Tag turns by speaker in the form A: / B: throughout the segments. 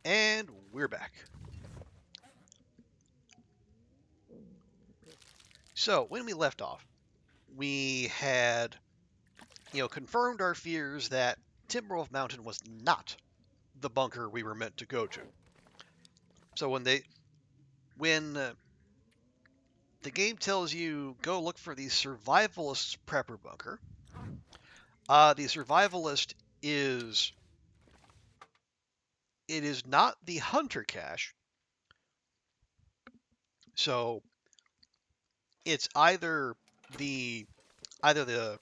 A: And we're back. So, when we left off, we had, confirmed our fears that Timberwolf Mountain was not the bunker we were meant to go to. So when the game tells you go look for the survivalist prepper bunker, the survivalist is it is not the hunter cache. So it's the either the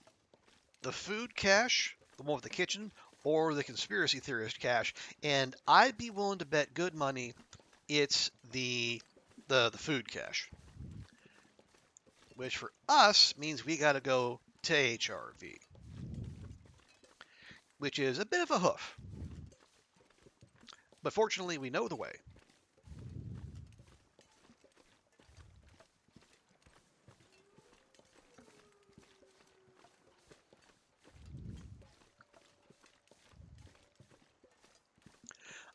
A: food cache, the one with the kitchen, or the conspiracy theorist cache. And I'd be willing to bet good money it's the food cache, which for us means we got to go to HRV, which is a bit of a hoof. But fortunately, we know the way.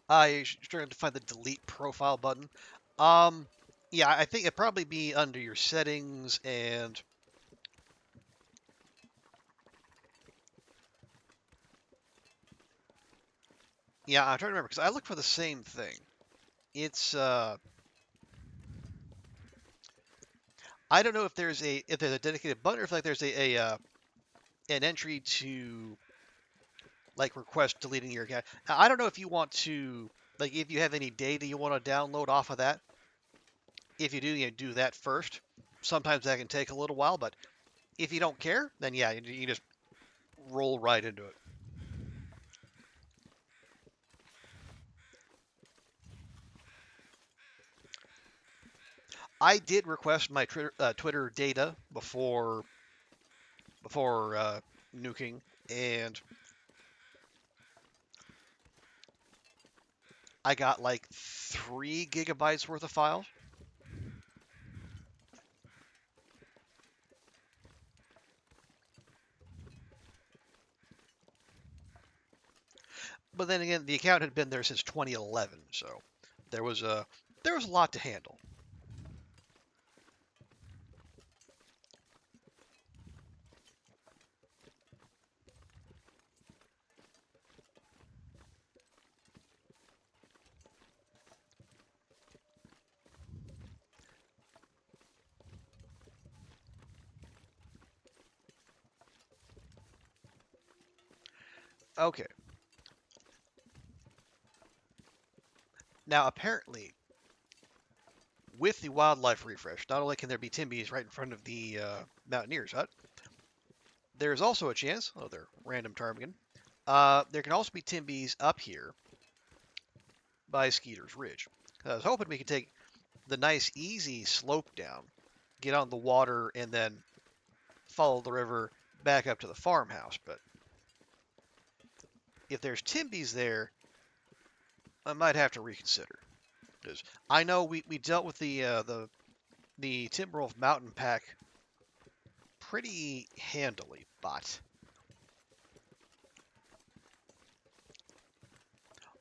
A: I started to find the delete profile button. Um, yeah, I think it'd probably be under your settings and yeah, I'm trying to remember because I look for the same thing. It's I don't know if there's a dedicated button or if like there's an entry to like request deleting your account. I don't know if you want to like if you have any data you want to download off of that. If you do, do that first. Sometimes that can take a little while, but if you don't care, then yeah, you just roll right into it. I did request my Twitter data before nuking, and I got like 3 gigabytes worth of files. But then again, the account had been there since 2011, so there was a there was a lot to handle. Okay, now apparently with the wildlife refresh, not only can there be timbies right in front of the mountaineer's hut, there's also a chance. Oh, they're random ptarmigan. There can also be timbies up here by Skeeter's Ridge. I was hoping we could take the nice easy slope down, get on the water, and then follow the river back up to the farmhouse. But if there's timbies there, I might have to reconsider. Because I know we dealt with the Timberwolf Mountain Pack pretty handily, but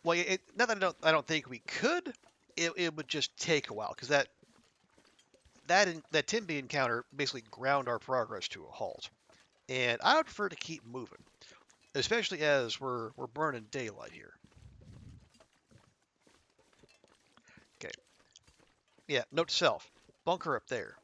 A: well, not that I don't think we could. It would just take a while because that Timby encounter basically ground our progress to a halt, and I would prefer to keep moving, especially as we're burning daylight here. Okay, yeah. Note to self: bunker up there.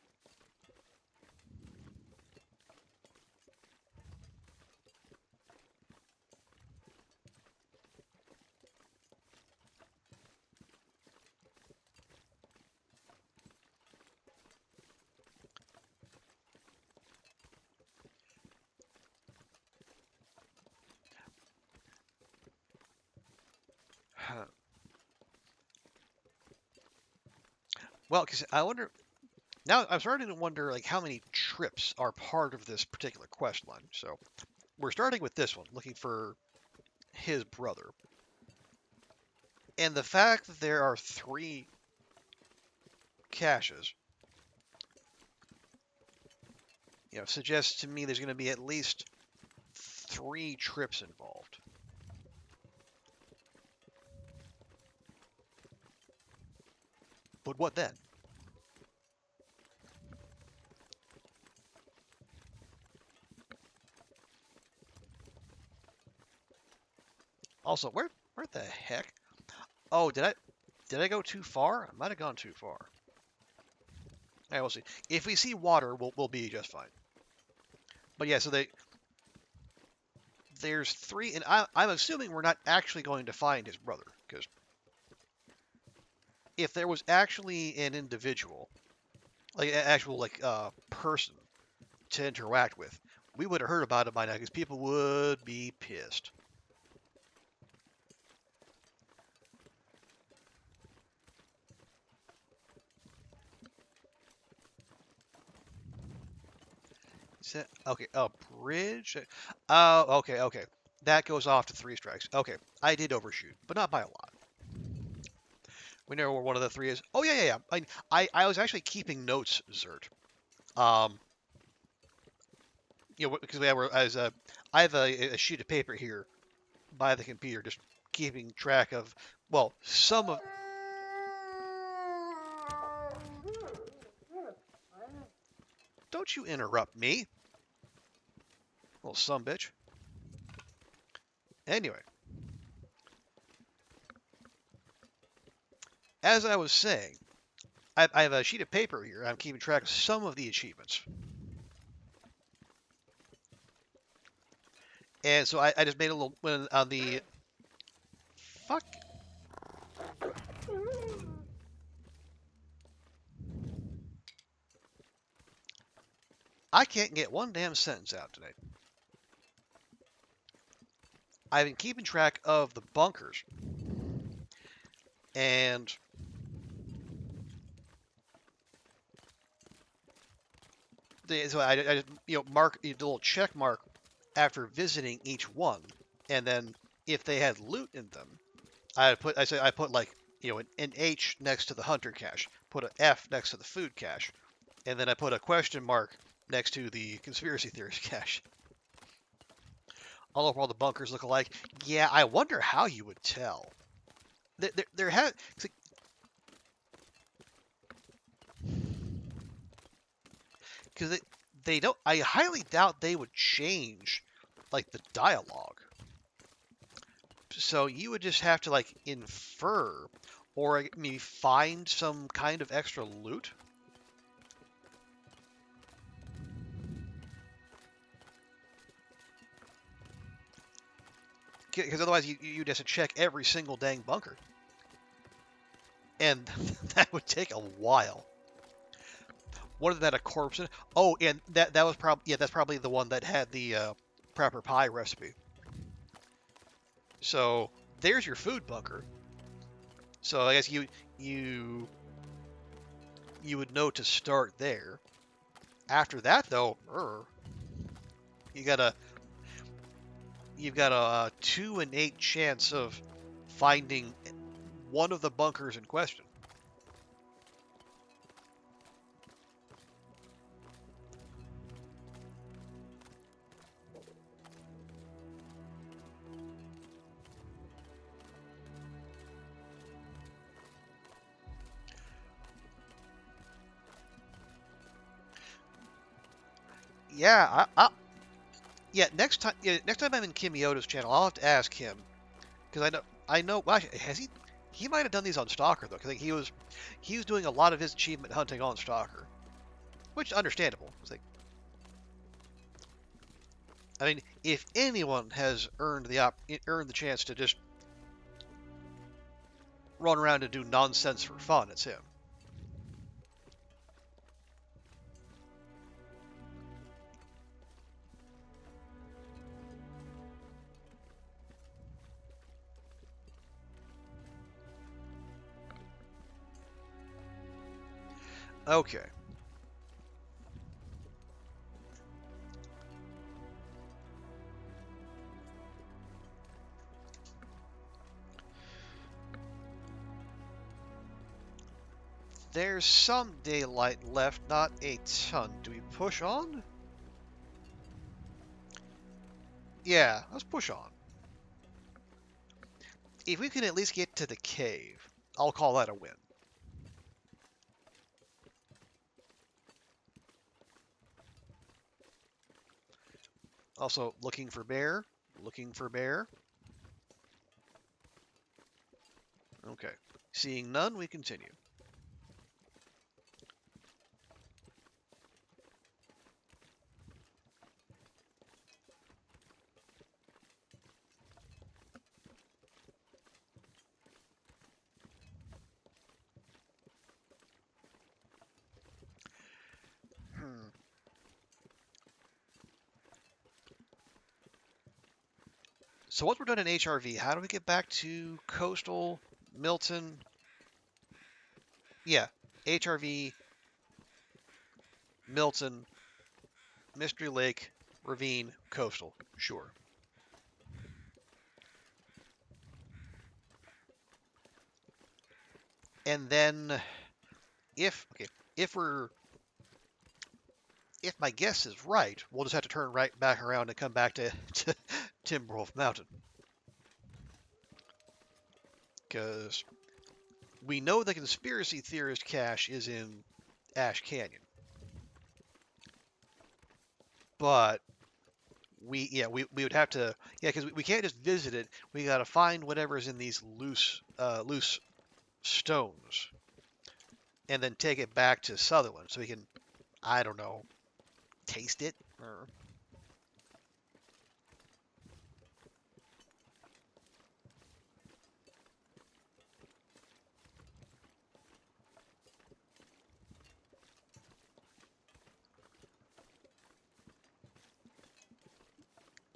A: Well, because I wonder now. I'm starting to wonder like how many trips are part of this particular quest line. So we're starting with this one, looking for his brother, and the fact that there are 3 caches, suggests to me there's going to be at least 3 trips involved. But what then? Also, where the heck? Oh, did I go too far? I might have gone too far. I will see. If we see water, we'll be just fine. But yeah, so there's three, and I'm assuming we're not actually going to find his brother, because if there was actually an individual, like an actual person to interact with, we would have heard about it by now, because people would be pissed. Okay, a bridge? Oh, okay. That goes off to 3 strikes. Okay, I did overshoot, but not by a lot. We know where one of the three is. Oh, yeah. I was actually keeping notes, Zert. Um, because I have a sheet of paper here by the computer, just keeping track of, well, some of. Don't you interrupt me, little sumbitch. Anyway, as I was saying, I have a sheet of paper here. I'm keeping track of some of the achievements. And so I just made a little one on the. Fuck. I can't get one damn sentence out today. I've been keeping track of the bunkers. And so I just mark the little check mark after visiting each one, and then if they had loot in them, I put like an H next to the hunter cache, put an F next to the food cache, and then I put a question mark next to the conspiracy theorist cache. All of all the bunkers look alike. Yeah, I wonder how you would tell. There had because they don't. I highly doubt they would change like the dialogue. So you would just have to like infer or maybe find some kind of extra loot. Because otherwise you'd have to check every single dang bunker. And that would take a while. What is that, a corpse in? Oh, and that was probably, that's probably the one that had the proper pie recipe. So there's your food bunker. So I guess you would know to start there. After that, though, you got you've got a 2 in 8 chance of finding one of the bunkers in question. Yeah, next time, I'm in Kimioto's channel, I'll have to ask him because I know. Well, has he? He might have done these on Stalker though, because he was doing a lot of his achievement hunting on Stalker, which is understandable. It's like, I mean, if anyone has earned the chance to just run around and do nonsense for fun, it's him. Okay. There's some daylight left, not a ton. Do we push on? Yeah, let's push on. If we can at least get to the cave, I'll call that a win. Also, looking for bear. Looking for bear. Okay. Seeing none, we continue. Hmm. So once we're done in HRV, how do we get back to Coastal, Milton? Yeah, HRV, Milton, Mystery Lake, Ravine, Coastal. Sure. And then okay, if we're if my guess is right, we'll just have to turn right back around and come back to Timberwolf Mountain. Because we know the conspiracy theorist cache is in Ash Canyon. But we would have to, because we can't just visit it. We got to find whatever's in these loose stones and then take it back to Sutherland so we can, I don't know, taste it or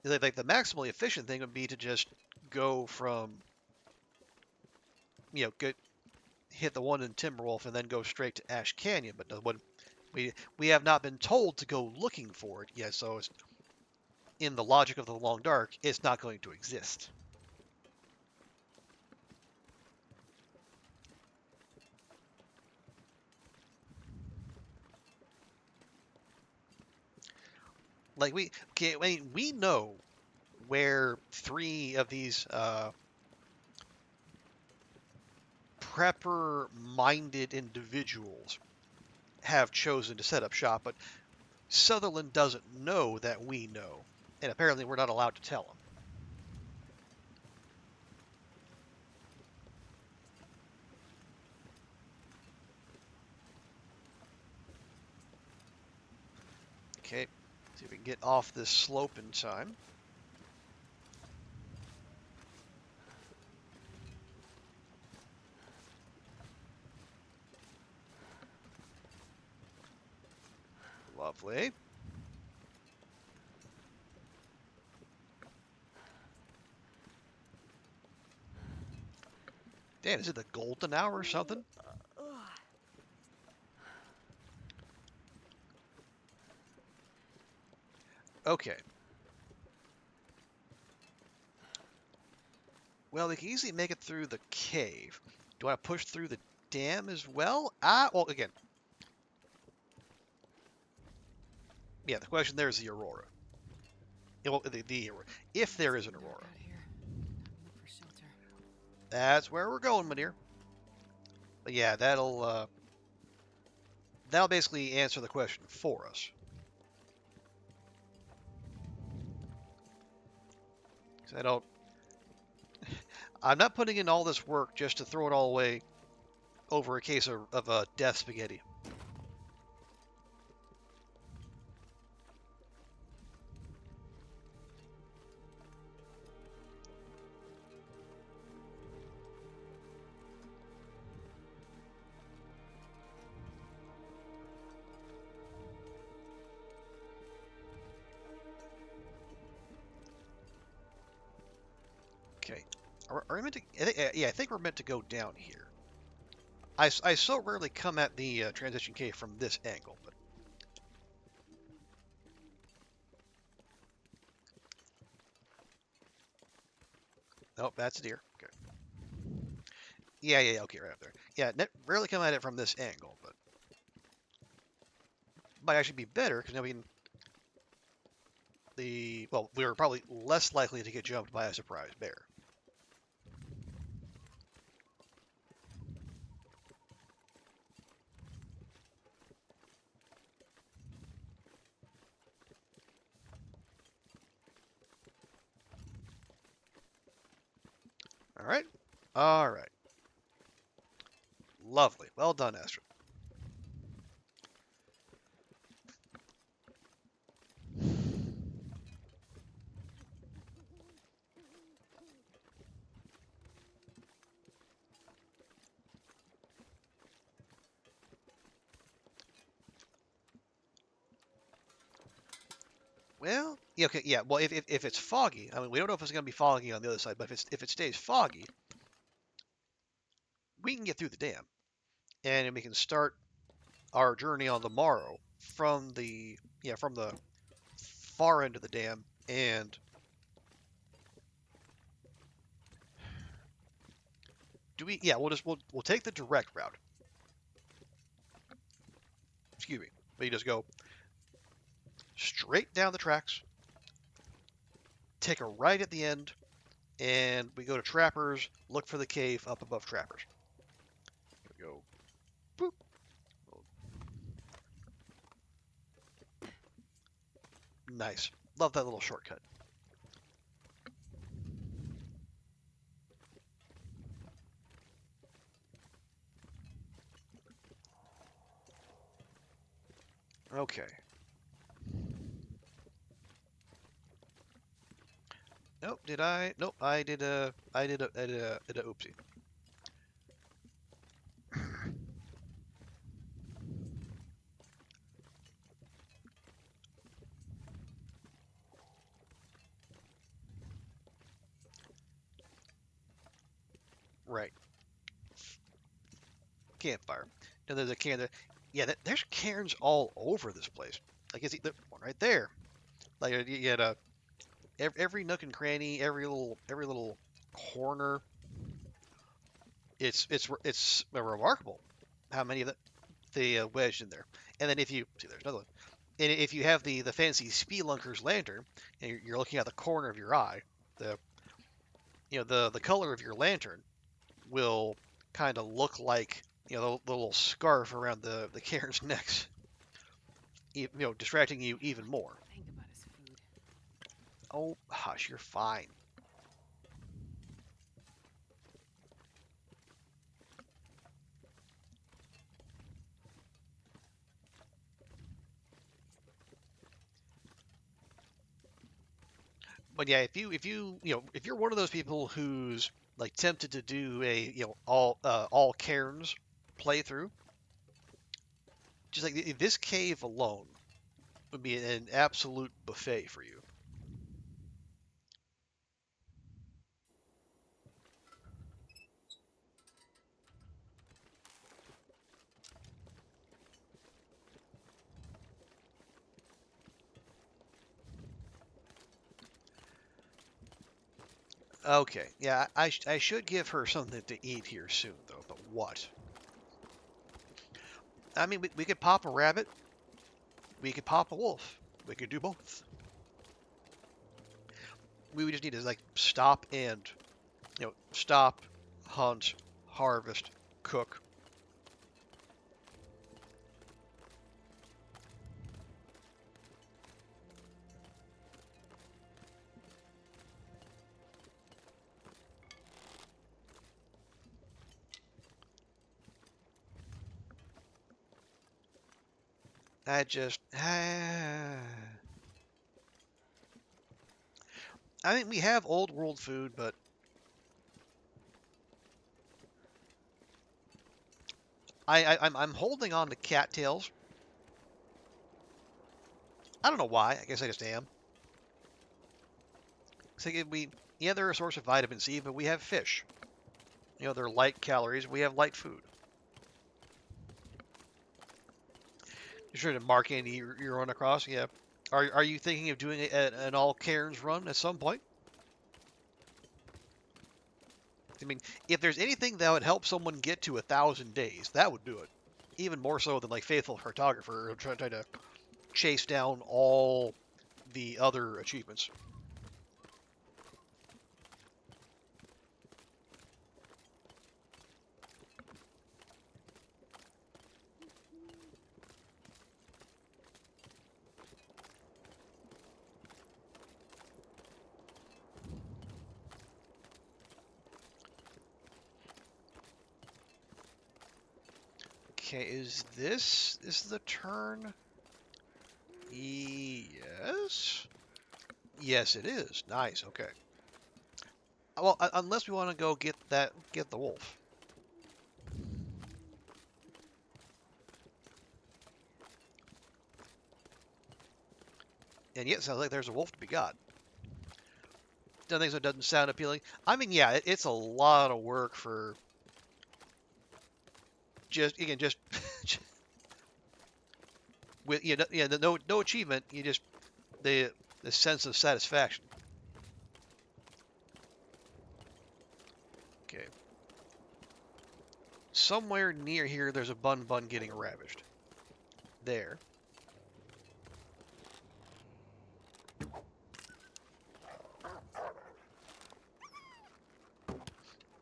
A: like the maximally efficient thing would be to just go from get hit the one in Timberwolf and then go straight to Ash Canyon. But what we have not been told to go looking for it yet, so it's, in the logic of the Long Dark, it's not going to exist. Like we know where 3 of these prepper-minded individuals have chosen to set up shop, but Sutherland doesn't know that we know, and apparently we're not allowed to tell him. Okay, see if we can get off this slope in time. Lovely. Dan, is it the golden hour or something? Okay. Well, we can easily make it through the cave. Do I push through the dam as well? Well, again. Yeah, the question there is the Aurora. Well, the Aurora. If there is an Aurora. That's where we're going, my dear. But yeah, that'll basically answer the question for us. I'm not putting in all this work just to throw it all away over a case of death spaghetti. Okay. Are we meant to? Yeah, I think we're meant to go down here. I so rarely come at the transition cave from this angle, but nope, that's a deer. Okay. Yeah, okay, right up there. Yeah, rarely come at it from this angle, but might actually be better because we were probably less likely to get jumped by a surprise bear. All right. All right. Lovely. Well done, Astrid. Well, yeah, okay, yeah. Well, if it's foggy, I mean, we don't know if it's going to be foggy on the other side, but if it stays foggy, we can get through the dam, and we can start our journey on the morrow from the far end of the dam, and do we? Yeah, we'll take the direct route. Excuse me. We just go straight down the tracks, take a right at the end, and we go to Trappers. Look for the cave up above Trappers. We go. Boop. Nice. Love that little shortcut. Okay. Nope. Did I? Nope. I did a oopsie. Right. Campfire. Now there's a cairn there. Yeah, there's cairns all over this place. I guess one right there. Like you had every nook and cranny, every little corner. It's remarkable how many of they wedged in there. And then if you see, there's another one. And if you have the fancy spelunker's lantern, and you're looking at the corner of your eye, the the color of your lantern will kind of look like the little scarf around the cairn's necks, distracting you even more.
B: Think about his food.
A: Oh, hush, you're fine. But yeah, if you're one of those people who's like tempted to do a all cairns playthrough, just like this cave alone would be an absolute buffet for you. Okay, yeah, I should give her something to eat here soon though, but what? I mean, we could pop a rabbit, we could pop a wolf, we could do both. We would just need to like stop, hunt, harvest, cook. I just, I think we have old world food, but I'm holding on to cattails. I don't know why. I guess I just am. So they're a source of vitamin C, but we have fish. They're light calories. We have light food. You sure to mark any you run across? Yeah. Are you thinking of doing an all cairns run at some point? I mean, if there's anything that would help someone get to 1,000 days, that would do it. Even more so than like faithful cartographer trying to chase down all the other achievements. Okay, is this the turn? Yes. Yes, it is. Nice. Okay. Well, unless we want to go get the wolf. And yet, it sounds like there's a wolf to be got. Don't think so. It doesn't sound appealing. I mean, yeah, it's a lot of work for just again just with no achievement. You just the sense of satisfaction. Okay. Somewhere near here, there's a bun getting ravaged. There.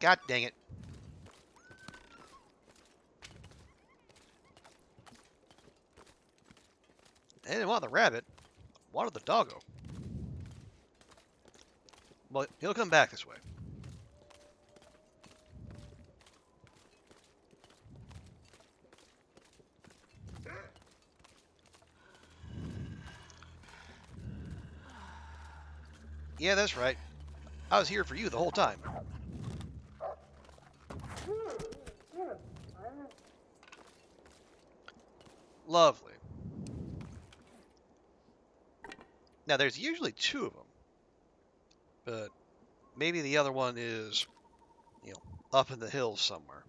A: God dang it. I didn't want the rabbit. I wanted the doggo. Well, he'll come back this way. Yeah, that's right. I was here for you the whole time. Lovely. Now, there's usually two of them, but maybe the other one is, up in the hills somewhere.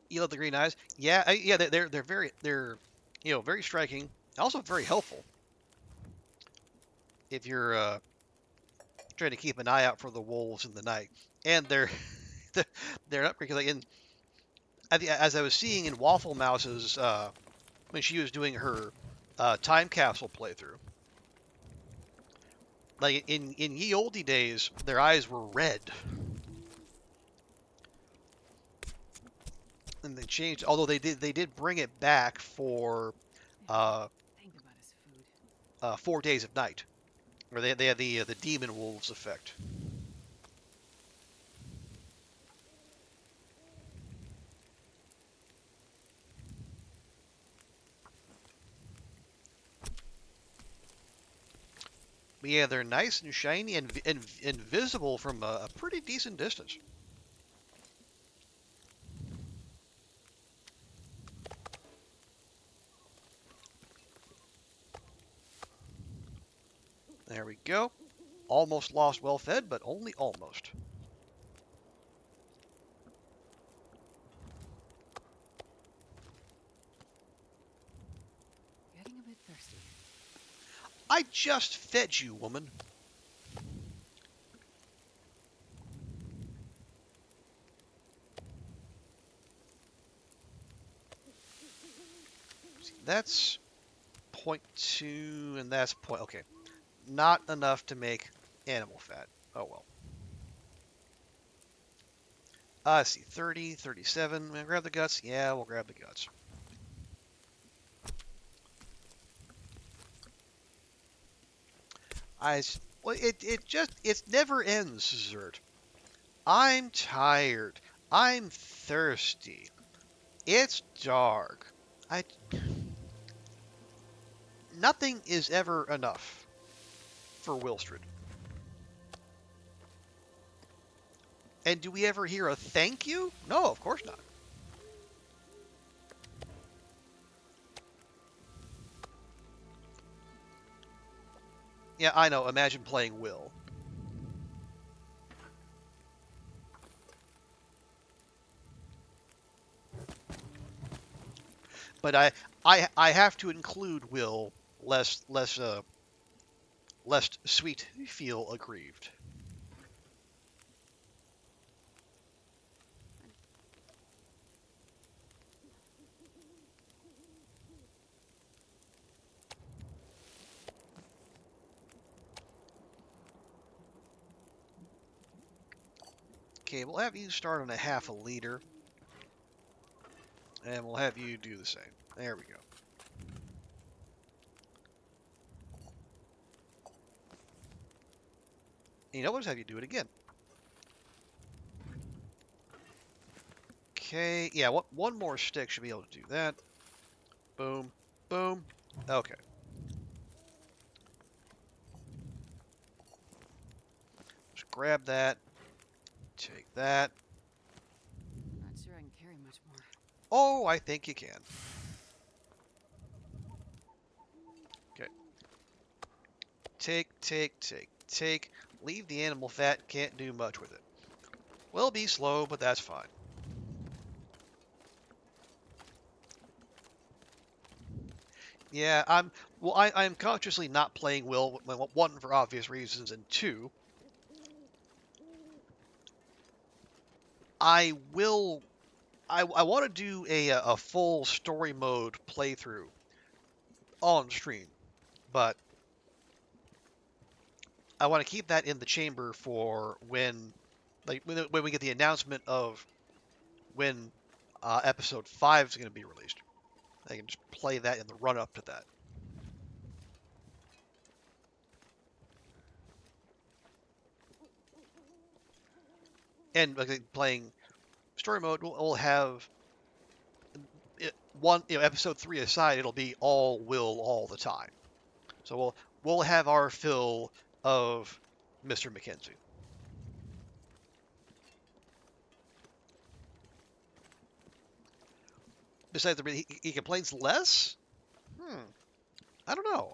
A: You love the green eyes? Yeah, yeah. They're very striking. Also very helpful if you're trying to keep an eye out for the wolves in the night. And they're an upgrade because as I was seeing in Waffle Mouse's when she was doing her time capsule playthrough, like in ye olde days, their eyes were red, and they changed. Although they did bring it back for uh, 4 days of night, where they had the demon wolves effect. But yeah, they're nice and shiny and visible from a pretty decent distance. There we go. Almost lost well fed, but only almost.
B: Getting a bit thirsty.
A: I just fed you, woman. See, that's 0.2, and that's point. Okay, not enough to make animal fat. Oh well. Let's see, 30, 37. We'll grab the guts. Yeah, we'll grab the guts. Well, it never ends, Zert. I'm tired. I'm thirsty. It's dark. I Nothing is ever enough for Wilstrid. And do we ever hear a thank you? No, of course not. Yeah, I know. Imagine playing Will. But I have to include Will lest Sweet feel aggrieved. Okay, we'll have you start on a half a liter. And we'll have you do the same. There we go. You know what? Just have you do it again. Okay, yeah, one more stick should be able to do that. Boom, boom. Okay. Just grab that. Take that.
B: Not sure I can carry much more.
A: Oh, I think you can. Okay. Take. Leave the animal fat. Can't do much with it. Will be slow, but that's fine. Yeah, I'm consciously not playing Will. One, for obvious reasons, and two, I will. I want to do a full story mode playthrough on stream, but I want to keep that in the chamber for when, like, when we get the announcement of when episode 5 is going to be released. I can just play that in the run up to that. And like, playing story mode, we'll have episode 3 aside, it'll be all Will all the time. So we'll have our fill of Mr. McKenzie. Besides, he complains less. I don't know.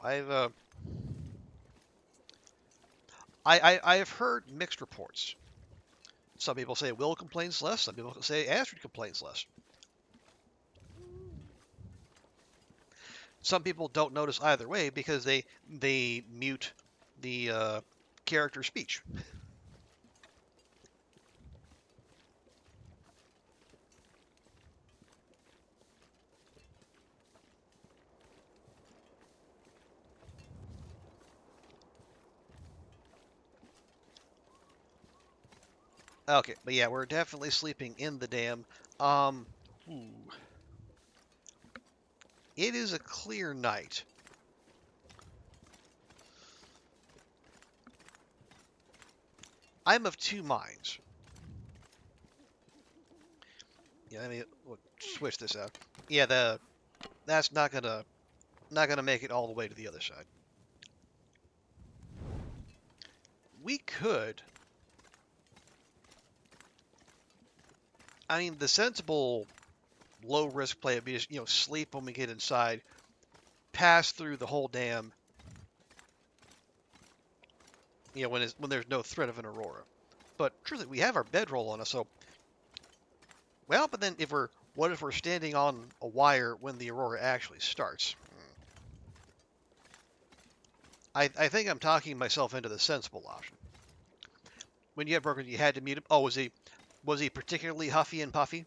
A: I've heard mixed reports. Some people say Will complains less. Some people say Astrid complains less. Some people don't notice either way because they mute the character speech. Okay, but yeah, we're definitely sleeping in the dam. Ooh. It is a clear night. I'm of two minds. Yeah, let me switch this out. Yeah, that's not gonna make it all the way to the other side. We could. I mean, the sensible low risk play would be just sleep when we get inside, pass through the whole dam. When there's no threat of an aurora. But truly, we have our bedroll on us, so well. But then what if we're standing on a wire when the aurora actually starts? I think I'm talking myself into the sensible option. When you had broken, you had to mute him. Oh, was he particularly huffy and puffy?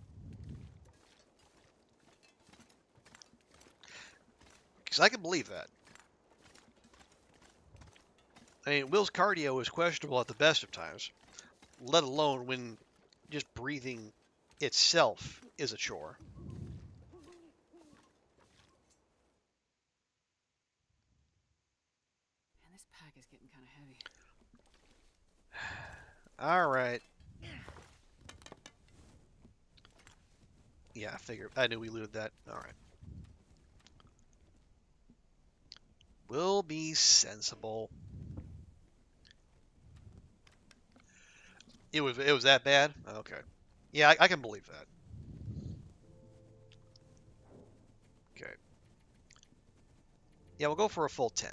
A: Because I can believe that. I mean, Will's cardio is questionable at the best of times, let alone when just breathing itself is a chore.
B: Man, this pack is getting kind of heavy.
A: All right. Yeah, I figured. I knew we looted that. All right. We'll be sensible. It was that bad? Okay. Yeah, I can believe that. Okay. Yeah, we'll go for a full 10.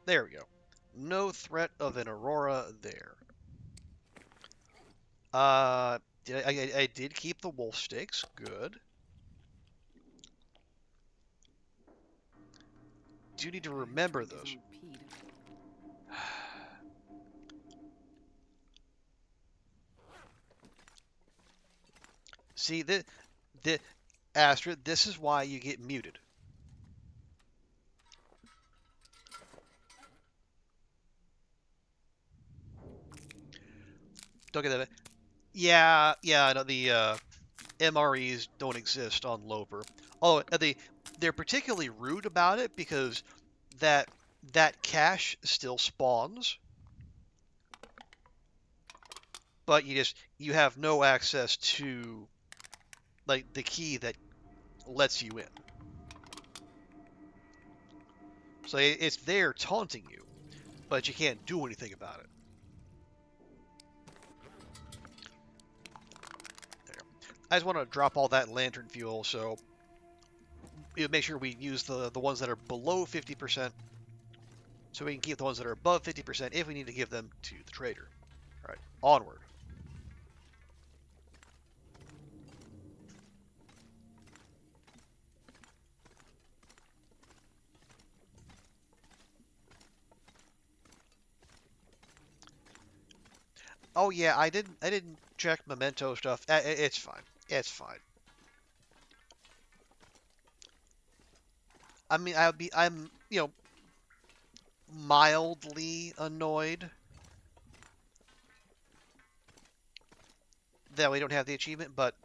A: There we go. No threat of an aurora there. Uh, I did keep the wolf stakes. Good. Do need to remember those. See, the Astrid, this is why you get muted. Don't get that. Yeah, no, the MREs don't exist on Loper. Oh, they're particularly rude about it because that that cache still spawns, but you have no access to like the key that lets you in. So it's there taunting you, but you can't do anything about it. There. I just want to drop all that lantern fuel, so make sure we use the ones that are below 50%, so we can keep the ones that are above 50% if we need to give them to the trader. All right, onward. Oh yeah, I didn't check memento stuff. It's fine. It's fine. I mean, I'm mildly annoyed that we don't have the achievement, but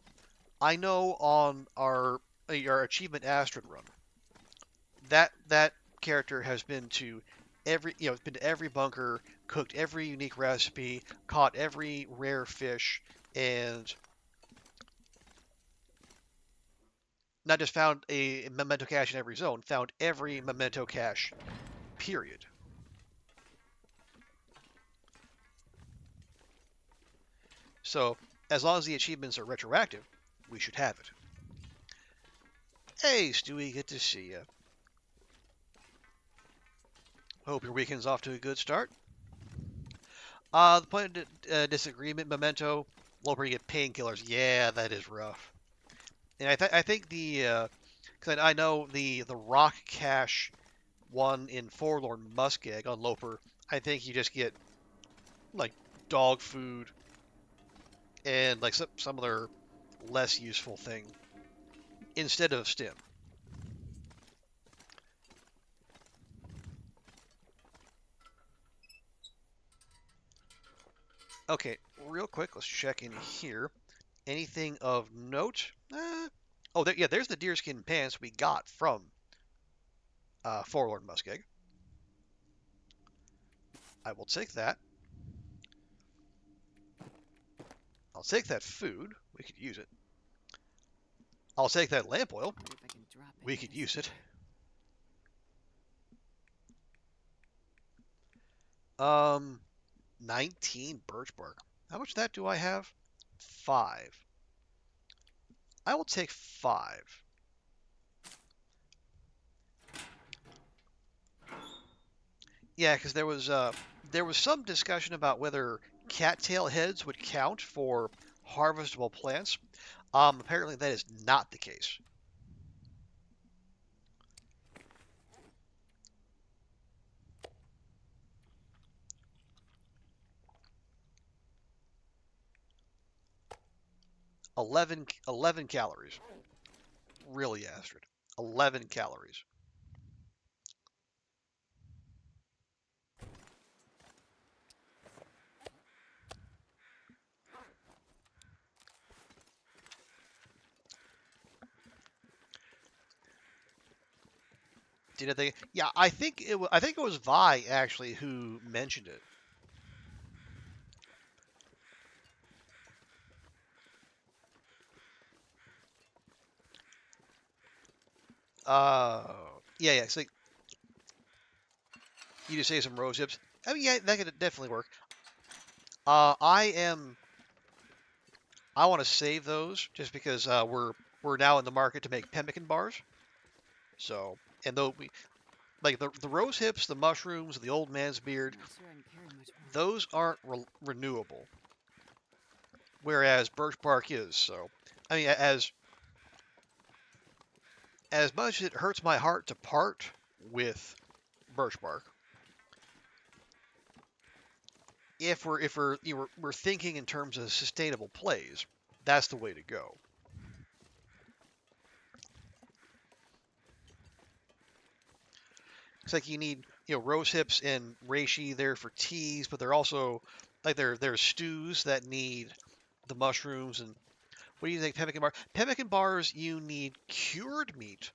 A: I know on our achievement Astrid run that character has been to been to every bunker, cooked every unique recipe, caught every rare fish, and not just found a memento cache in every zone, found every memento cache. Period. So as long as the achievements are retroactive, we should have it. Hey, Stewie, good to see you. Hope your weekend's off to a good start. The point of disagreement, memento, lower you get painkillers. Yeah, that is rough. And I think because I know the rock cache one in Forlorn Muskeg on Loper. I think you just get like dog food and like some other less useful thing instead of stim. Okay, real quick, let's check in here. Anything of note? Oh, there's the deerskin pants we got from Forlorn Muskeg. I will take that. I'll take that food. We could use it. I'll take that lamp oil.
B: Wonder if I can drop
A: We
B: any of
A: could
B: this
A: use it.
B: here.
A: 19 birch bark. How much of that do I have? 5. I will take 5. Yeah, because there was some discussion about whether cattail heads would count for harvestable plants. Apparently that is not the case. Eleven calories. Really, Astrid. 11 calories. Did they? Yeah, I think it was Vi actually who mentioned it. Yeah. So you just say some rose hips. I mean, yeah, that could definitely work. I am. I want to save those just because we're now in the market to make pemmican bars. So and though we like the rose hips, the mushrooms, the old man's beard,
B: Not sure I can carry much more.
A: those aren't renewable, whereas birch bark is. So I mean, as much as it hurts my heart to part with birch bark, if we're thinking in terms of sustainable plays, that's the way to go. It's like you need rose hips and reishi there for teas, but they're also like there's stews that need the mushrooms, and what do you think, pemmican bar? Pemmican bars, you need cured meat,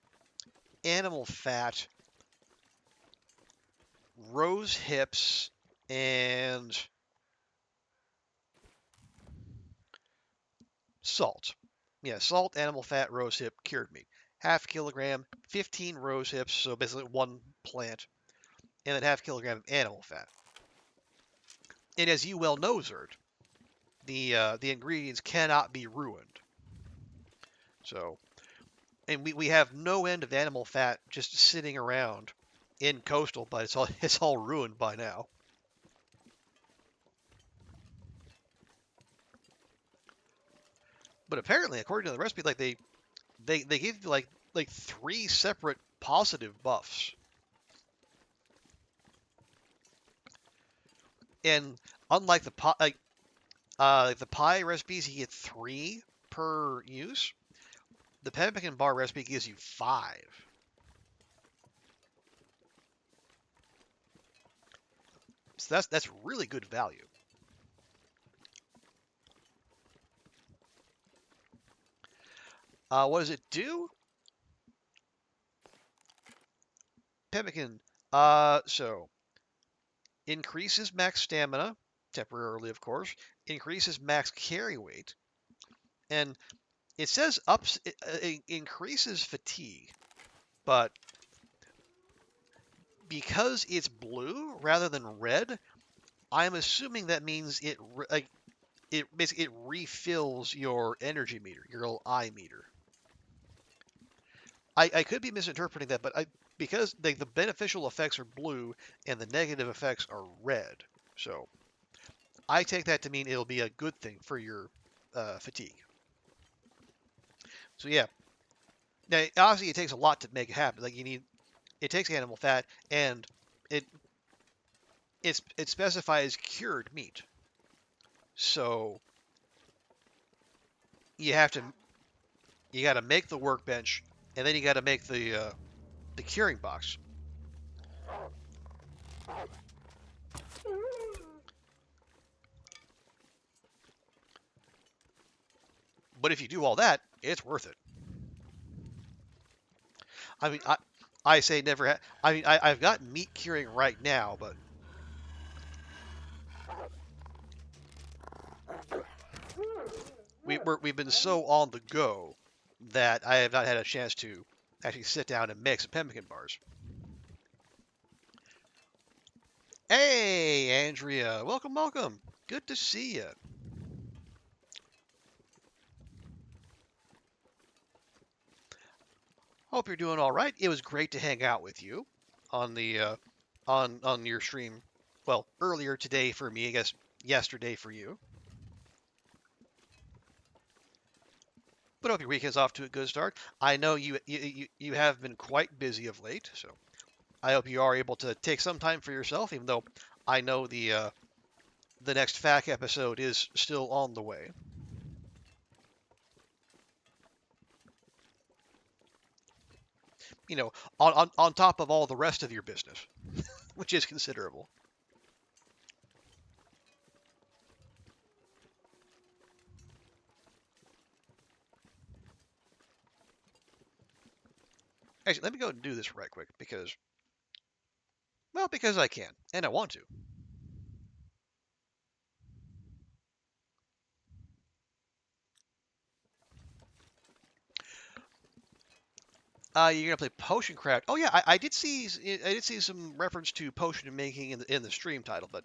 A: animal fat, rose hips, and salt. Yeah, salt, animal fat, rose hip, cured meat. Half kilogram, 15 rose hips, so basically one plant, and then half kilogram of animal fat. And as you well know, Zerd, the ingredients cannot be ruined. So, and we have no end of animal fat just sitting around in coastal, but it's all ruined by now. But apparently, according to the recipe, like they give you like three separate positive buffs, and unlike like the pie recipes, you get three per use. The pemmican bar recipe gives you five. So that's really good value. What does it do? Pemmican. So increases max stamina temporarily, of course. Increases max carry weight, and it says it increases fatigue, but because it's blue rather than red, I'm assuming that means it basically it refills your energy meter, your little eye meter. I could be misinterpreting that, but because the beneficial effects are blue and the negative effects are red, so I take that to mean it'll be a good thing for your fatigue. So yeah, now obviously it takes a lot to make it happen. Like it takes animal fat and it it specifies cured meat. So you have to you got to make the workbench and then you got to make the curing box. But if you do all that, it's worth it. I mean, I say never. I mean, I've got meat curing right now, but we've been so on the go that I have not had a chance to actually sit down and make some pemmican bars. Hey, Andrea, welcome, welcome. Good to see you. Hope you're doing all right. It was great to hang out with you on the on your stream. Well, earlier today for me, I guess yesterday for you. But I hope your weekend's off to a good start. I know you have been quite busy of late, so I hope you are able to take some time for yourself. Even though I know the next FAQ episode is still on the way. You know, on top of all the rest of your business, which is considerable. Actually, let me go and do this right quick because, well, because I can and I want to. You're gonna play Potion Craft. Oh yeah, I did see some reference to potion making in the stream title, but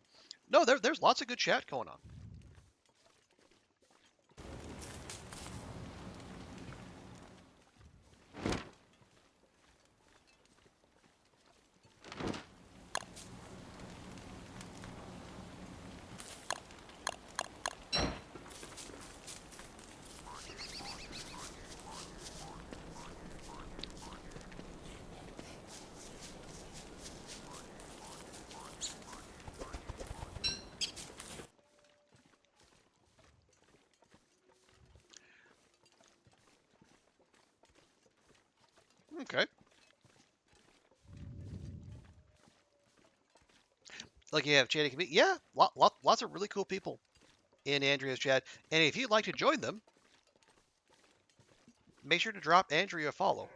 A: no, there's lots of good chat going on. Okay, like you have chatting community. Yeah, lots of really cool people in Andrea's chat. And if you'd like to join them, make sure to drop Andrea a follow.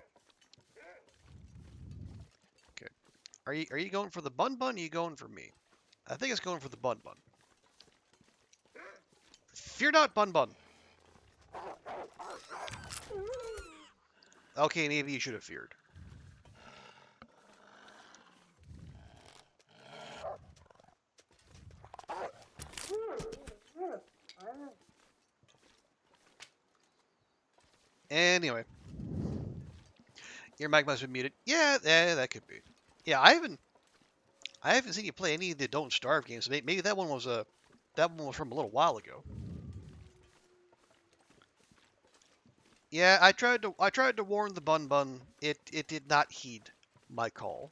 A: Okay. Are you going for the bun bun? Or are you going for me? I think it's going for the bun bun. Fear not, bun bun. Okay, maybe you should have feared. Anyway, your mic must have been muted. Yeah, that could be. Yeah, I haven't seen you play any of the Don't Starve games. Maybe that one was from a little while ago. Yeah, I tried to warn the Bun Bun. It did not heed my call.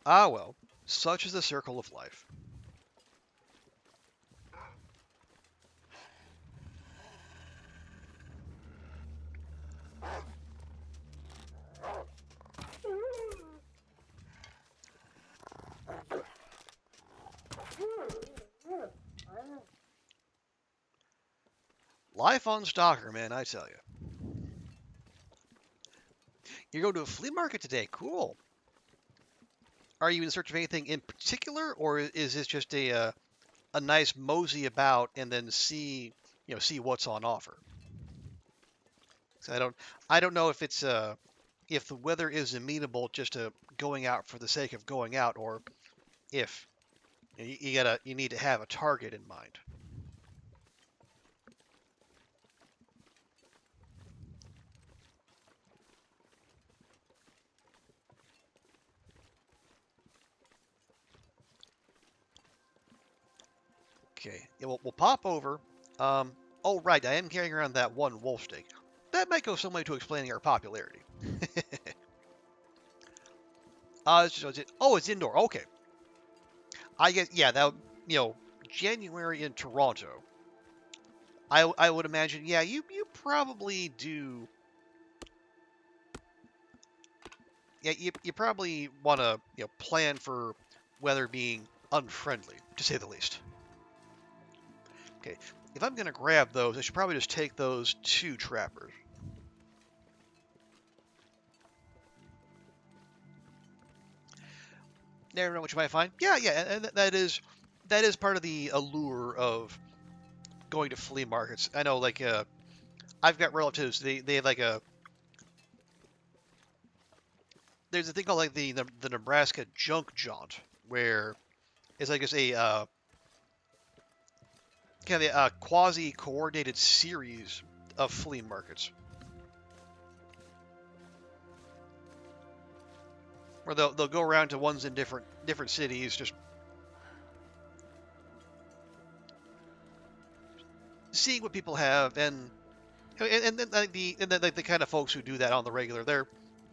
A: Ah well, such is the circle of life. Life on Stalker, man, I tell you. You're going to a flea market today. Cool. Are you in search of anything in particular, or is this just a nice mosey about and then see what's on offer? So I don't know if it's if the weather is amenable just to going out for the sake of going out, or if you need to have a target in mind. Okay, yeah, we'll pop over. Oh right, I am carrying around that one wolf steak. That might go some way to explaining our popularity. It's indoor. Okay, I guess yeah. You know, January in Toronto. I would imagine yeah. You probably do. Yeah, you probably want to plan for weather being unfriendly to say the least. Okay, if I'm gonna grab those, I should probably just take those two trappers. Never know what you might find. Yeah, and that is part of the allure of going to flea markets. I know, like, I've got relatives. They have like there's a thing called like the Nebraska Junk Jaunt, where it's like it's a kind of a quasi coordinated series of flea markets where they'll go around to ones in different cities, just seeing what people have, and then like the kind of folks who do that on the regular,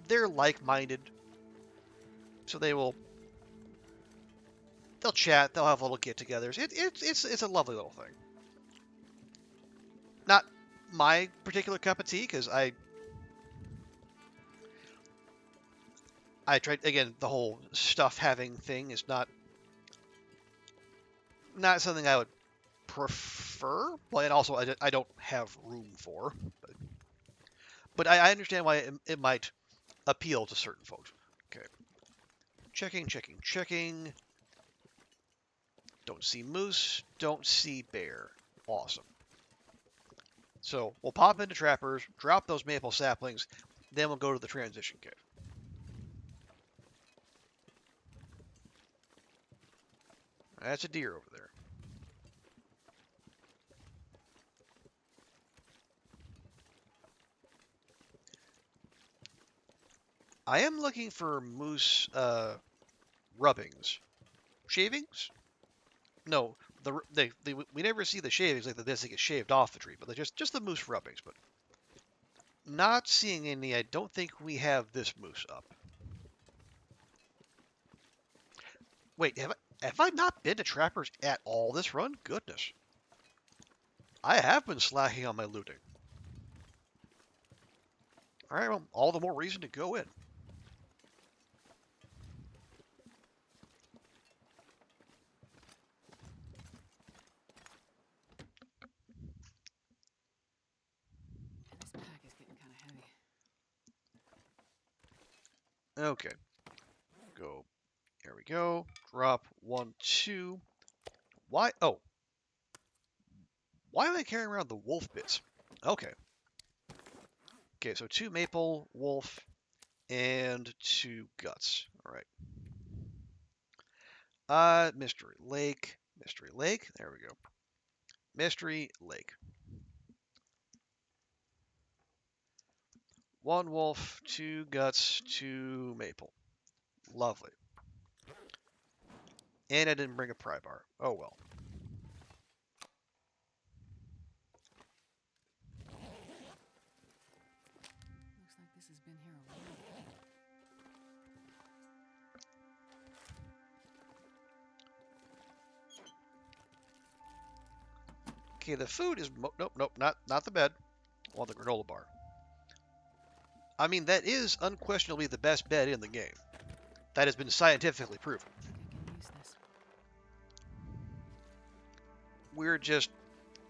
A: they're like-minded, so they'll chat, they'll have little get-togethers. It's a lovely little thing. Not my particular cup of tea because I tried again the whole stuff having thing is not something I would prefer, but and also I don't have room for. But I understand why it might appeal to certain folks. Okay, checking. Don't see moose. Don't see bear. Awesome. So we'll pop into trappers, drop those maple saplings, then we'll go to the transition cave. That's a deer over there. I am looking for moose rubbings. Shavings? No, we never see the shavings like this. They get shaved off the tree, but they're just the moose rubbings. But not seeing any. I don't think we have this moose up. Wait, have I not been to trappers at all this run? Goodness, I have been slacking on my looting. All right, well, all the more reason to go in. Okay. Go. There we go. Drop 1, 2. Why? Oh. Why am I carrying around the wolf bits? Okay. Okay, so 2 maple, wolf, and 2 guts. All right. Mystery Lake. Mystery Lake. There we go. Mystery Lake. 1 wolf, 2 guts, 2 maple. Lovely. And I didn't bring a pry bar. Oh well.
B: Looks like this has been here a while.
A: Okay, the food is nope, nope, not the bed. I want the granola bar. I mean, that is unquestionably the best bed in the game. That has been scientifically proven.
B: I think I can use this.
A: We're just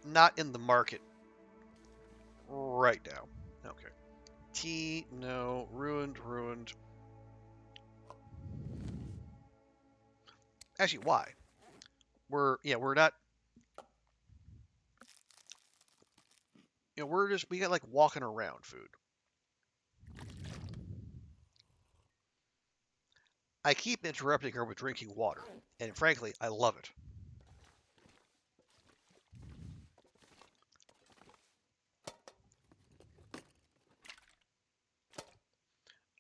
A: not in the market right now. Okay. Tea, no. Ruined, ruined. Actually, why? We're not. We got like walking around food. I keep interrupting her with drinking water, and frankly, I love it.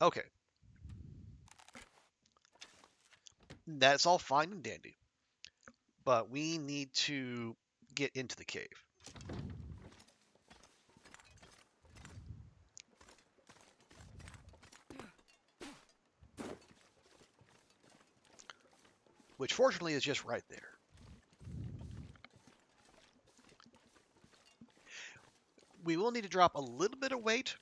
A: Okay. That's all fine and dandy. But we need to get into the cave. Which fortunately is just right there. We will need to drop a little bit of weight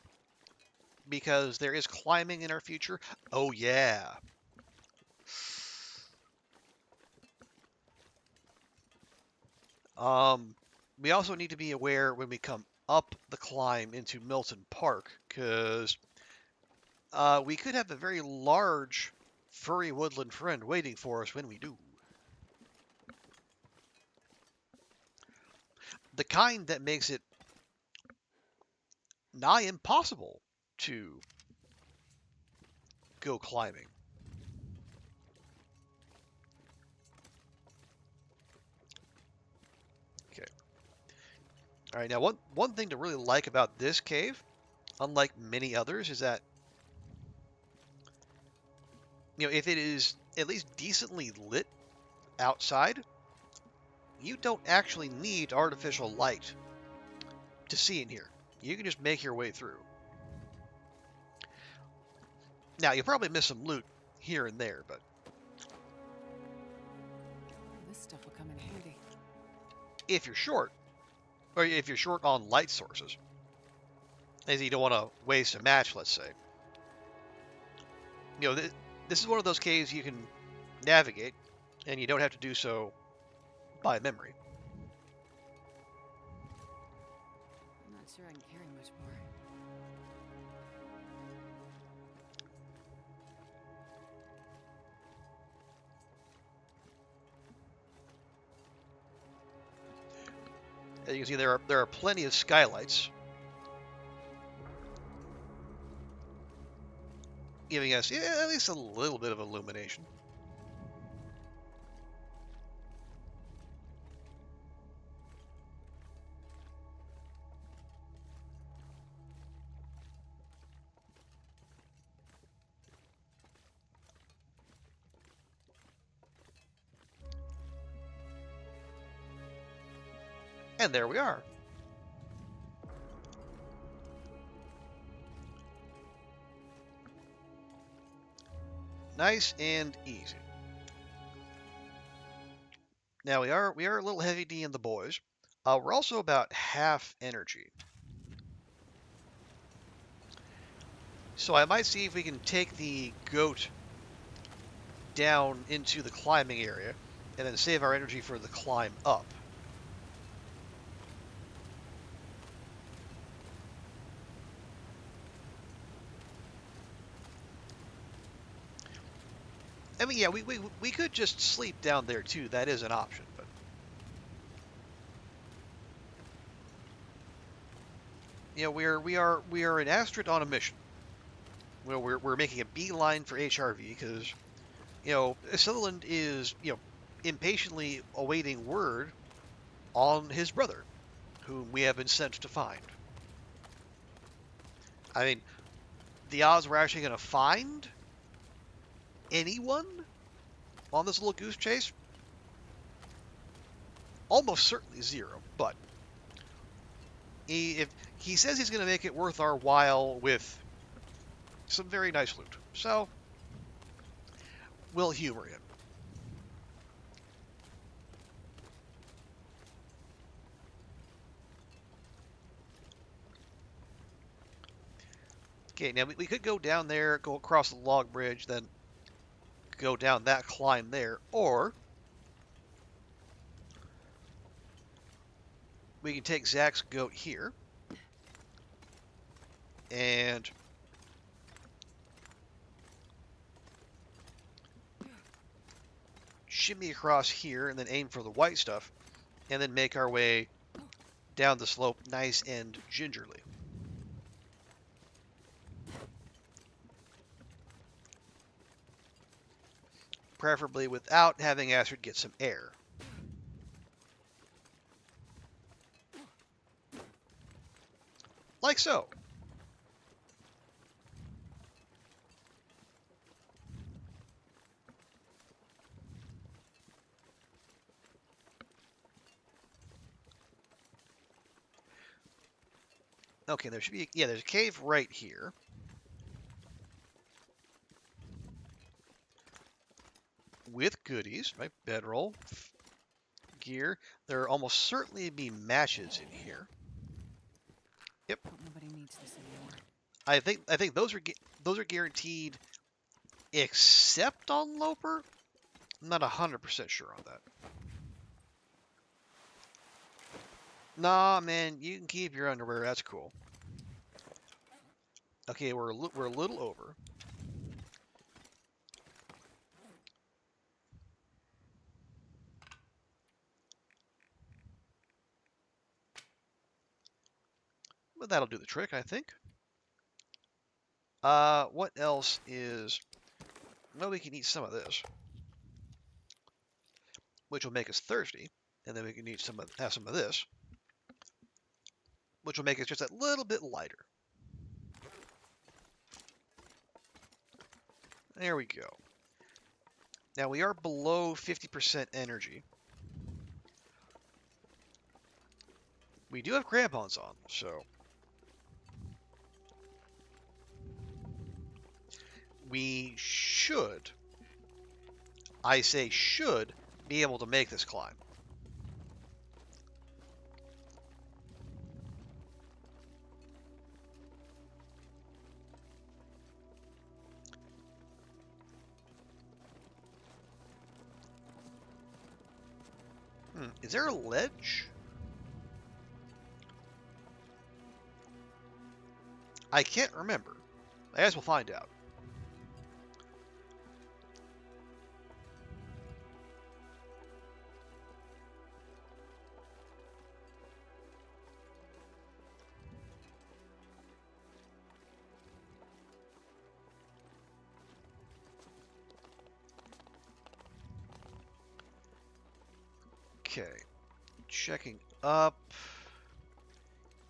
A: because there is climbing in our future. Oh yeah. Um, we also need to be aware when we come up the climb into Milton Park because we could have a very large furry woodland friend waiting for us when we do. The kind that makes it nigh impossible to go climbing. Okay. All right. Now, one thing to really like about this cave, unlike many others, is that if it is at least decently lit outside, you don't actually need artificial light to see in here. You can just make your way through. Now, you'll probably miss some loot here and there, but
B: This stuff will come in handy.
A: if you're short, or if you're short on light sources, as you don't want to waste a match, let's say, this is one of those caves you can navigate, and you don't have to do so by memory.
B: I'm not sure I can carry much more.
A: As you can see, there are plenty of skylights, giving us at least a little bit of illumination. And there we are. Nice and easy. Now we are a little heavy D in the boys. We're also about half energy. So I might see if we can take the goat down into the climbing area and then save our energy for the climb up. I mean, yeah, we could just sleep down there too. That is an option, but you know, we are an Astrid on a mission. Well, we're making a beeline for HRV because you know Sutherland is impatiently awaiting word on his brother, whom we have been sent to find. I mean, the odds we're actually going to find anyone on this little goose chase almost certainly zero. But if he says he's going to make it worth our while with some very nice loot, so we'll humor him. Okay, now we could go down there, go across the log bridge, then go down that climb there, or we can take Zach's goat here and shimmy across here and then aim for the white stuff and then make our way down the slope nice and gingerly. Preferably without having Astrid get some air. Like so. Okay, there should be, yeah, there's a cave right here. With goodies, right? Bedroll, gear. There will almost certainly be matches in here. Yep.
B: Hope nobody needs this anymore.
A: I think those are guaranteed, except on Loper. I'm not 100% sure on that. Nah, man, you can keep your underwear. That's cool. Okay, we're a little over. But that'll do the trick, I think. What else is... Well, we can eat some of this, which will make us thirsty, and then we can have some of this, which will make us just a little bit lighter. There we go. Now we are below 50% energy. We do have crampons on, so we should, I say should, be able to make this climb. Is there a ledge? I can't remember. I guess we'll find out. Okay. Checking up.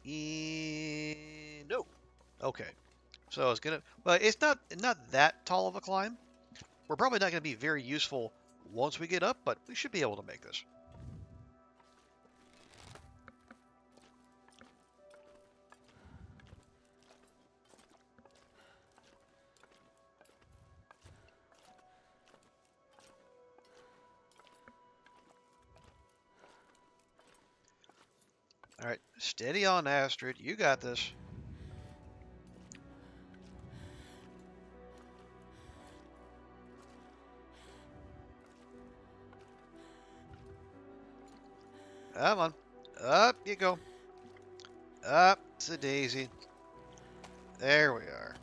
A: No. Okay. So I was gonna, but it's not that tall of a climb. We're probably not gonna be very useful once we get up, but we should be able to make this. All right, steady on, Astrid. You got this. Come on. Up you go. Up to Daisy. There we are.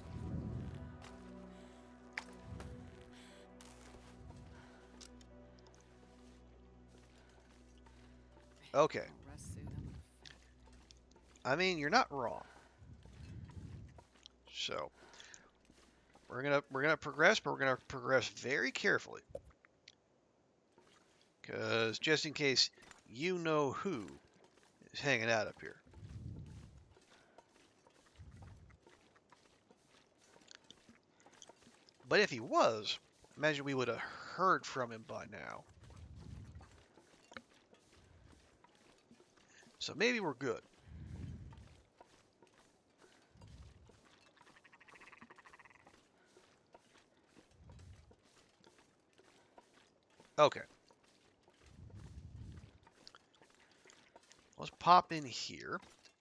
A: Okay.
B: Oh, rust suit, I'm gonna fit.
A: I mean, you're not wrong. So we're gonna progress, but we're gonna progress very carefully, because just in case you know who is hanging out up here. But if he was, imagine we would have heard from him by now. So maybe we're good. Okay. Let's pop in here.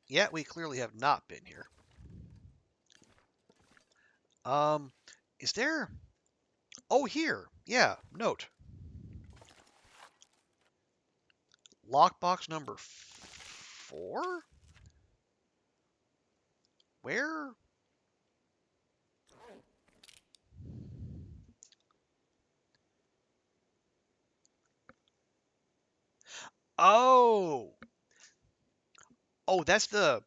A: Yeah, we clearly have not been here. Um, is there... Oh, here. Yeah, note. Lockbox number 4? Where? Oh! Oh, that's the...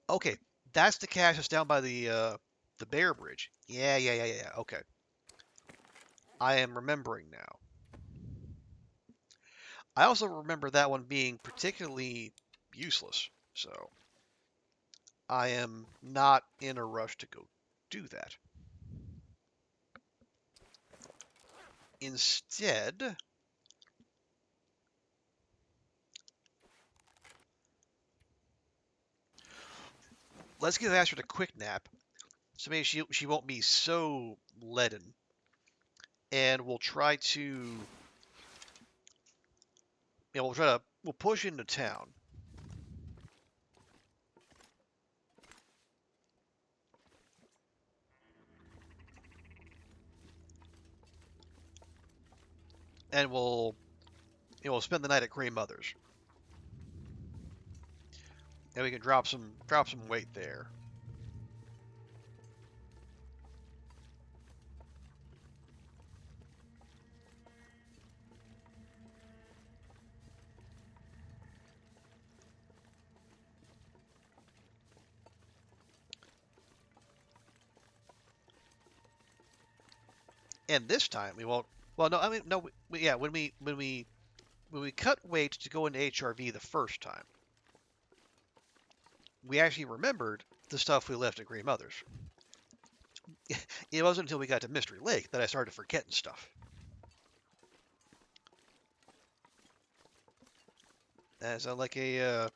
A: Okay, that's the cache that's down by the Bear Bridge. Yeah. Okay. I am remembering now. I also remember that one being particularly useless, so I am not in a rush to go do that. Instead, let's give Astrid a quick nap, so maybe she won't be so leaden, and we'll try to, yeah, we'll push into town. And we'll spend the night at Grey Mother's, and we can drop some weight there. And this time we won't. Well, no, I mean no. Yeah, when we cut weight to go into HRV the first time, we actually remembered the stuff we left at Grey Mother's. It wasn't until we got to Mystery Lake that I started forgetting stuff. That sounds like a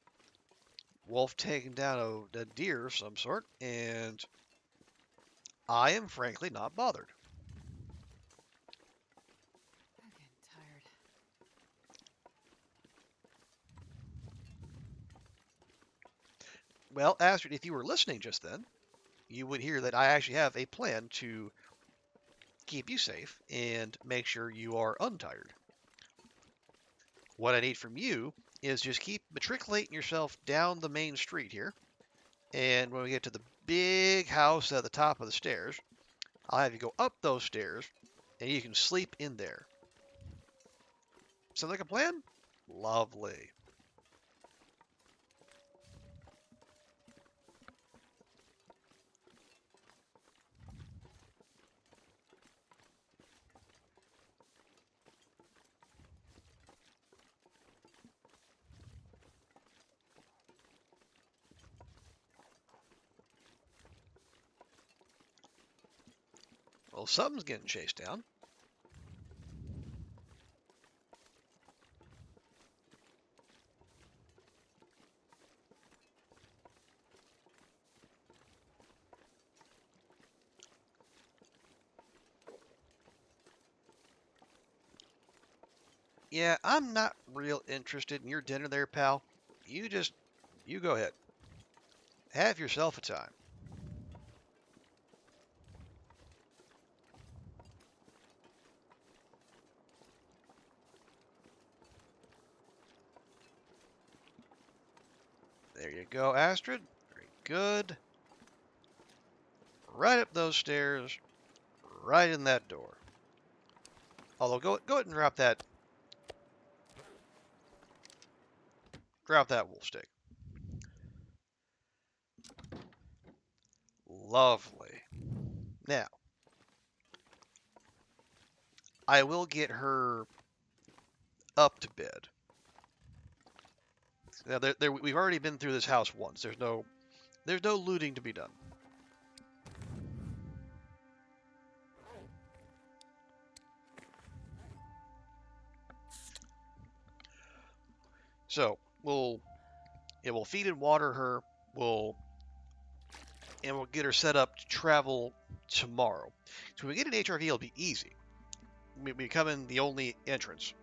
A: wolf taking down a deer of some sort, and I am frankly not bothered.
B: I'm getting tired.
A: Well, Astrid, if you were listening just then, you would hear that I actually have a plan to keep you safe and make sure you are untired. What I need from you is just keep matriculating yourself down the main street here. And when we get to the big house at the top of the stairs, I'll have you go up those stairs and you can sleep in there. Sound like a plan? Lovely. Well, something's getting chased down. Yeah, I'm not real interested in your dinner there, pal. You go ahead. Have yourself a time. There you go, Astrid. Very good. Right up those stairs, right in that door. Although, go ahead and drop that. Drop that wolf stick. Lovely. Now, I will get her up to bed. Now, we've already been through this house once. There's no looting to be done. So we'll feed and water her. We'll get her set up to travel tomorrow. So when we get an HRV, it'll be easy. We come in the only entrance,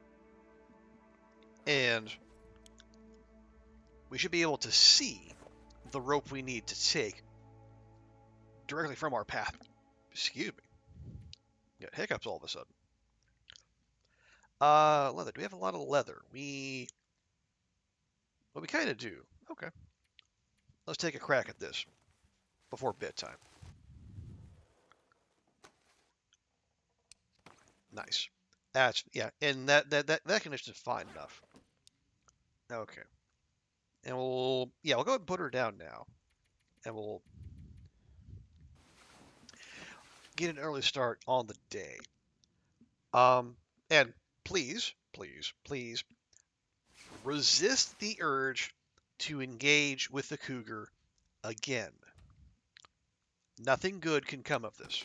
A: and we should be able to see the rope we need to take directly from our path. Excuse me. Got hiccups all of a sudden. Leather. Do we have a lot of leather? We kind of do. Okay. Let's take a crack at this before bedtime. Nice. Yeah, and that condition is fine enough. Okay. And we'll go ahead and put her down now. And we'll get an early start on the day. And please, please, please resist the urge to engage with the cougar again. Nothing good can come of this.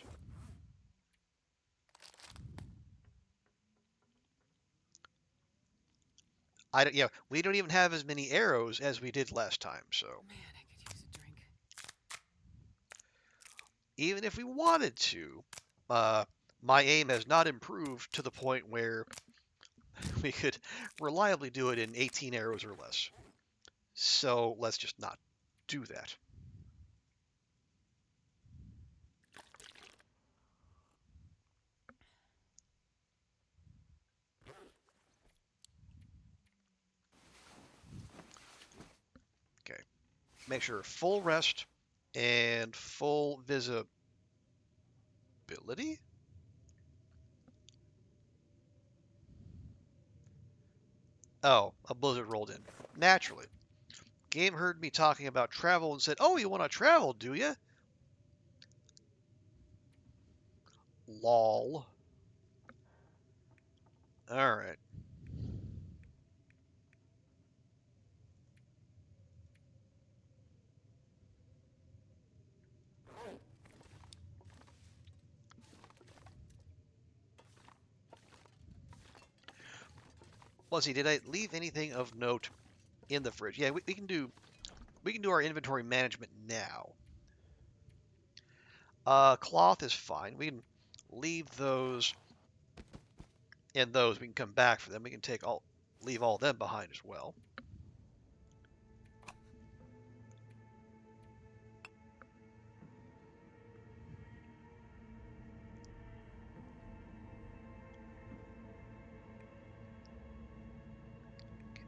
A: We don't even have as many arrows as we did last time, so
B: Man, I could use a drink.
A: even if we wanted to, my aim has not improved to the point where we could reliably do it in 18 arrows or less. So let's just not do that. Okay. Make sure full rest and full visibility. Oh, a blizzard rolled in. Naturally. Game heard me talking about travel and said, "Oh, you want to travel, do you?" Lol. All right. Let's see. Did I leave anything of note in the fridge? Yeah, we can do our inventory management now. Cloth is fine. We can leave those and those. We can come back for them. We can leave all them behind as well.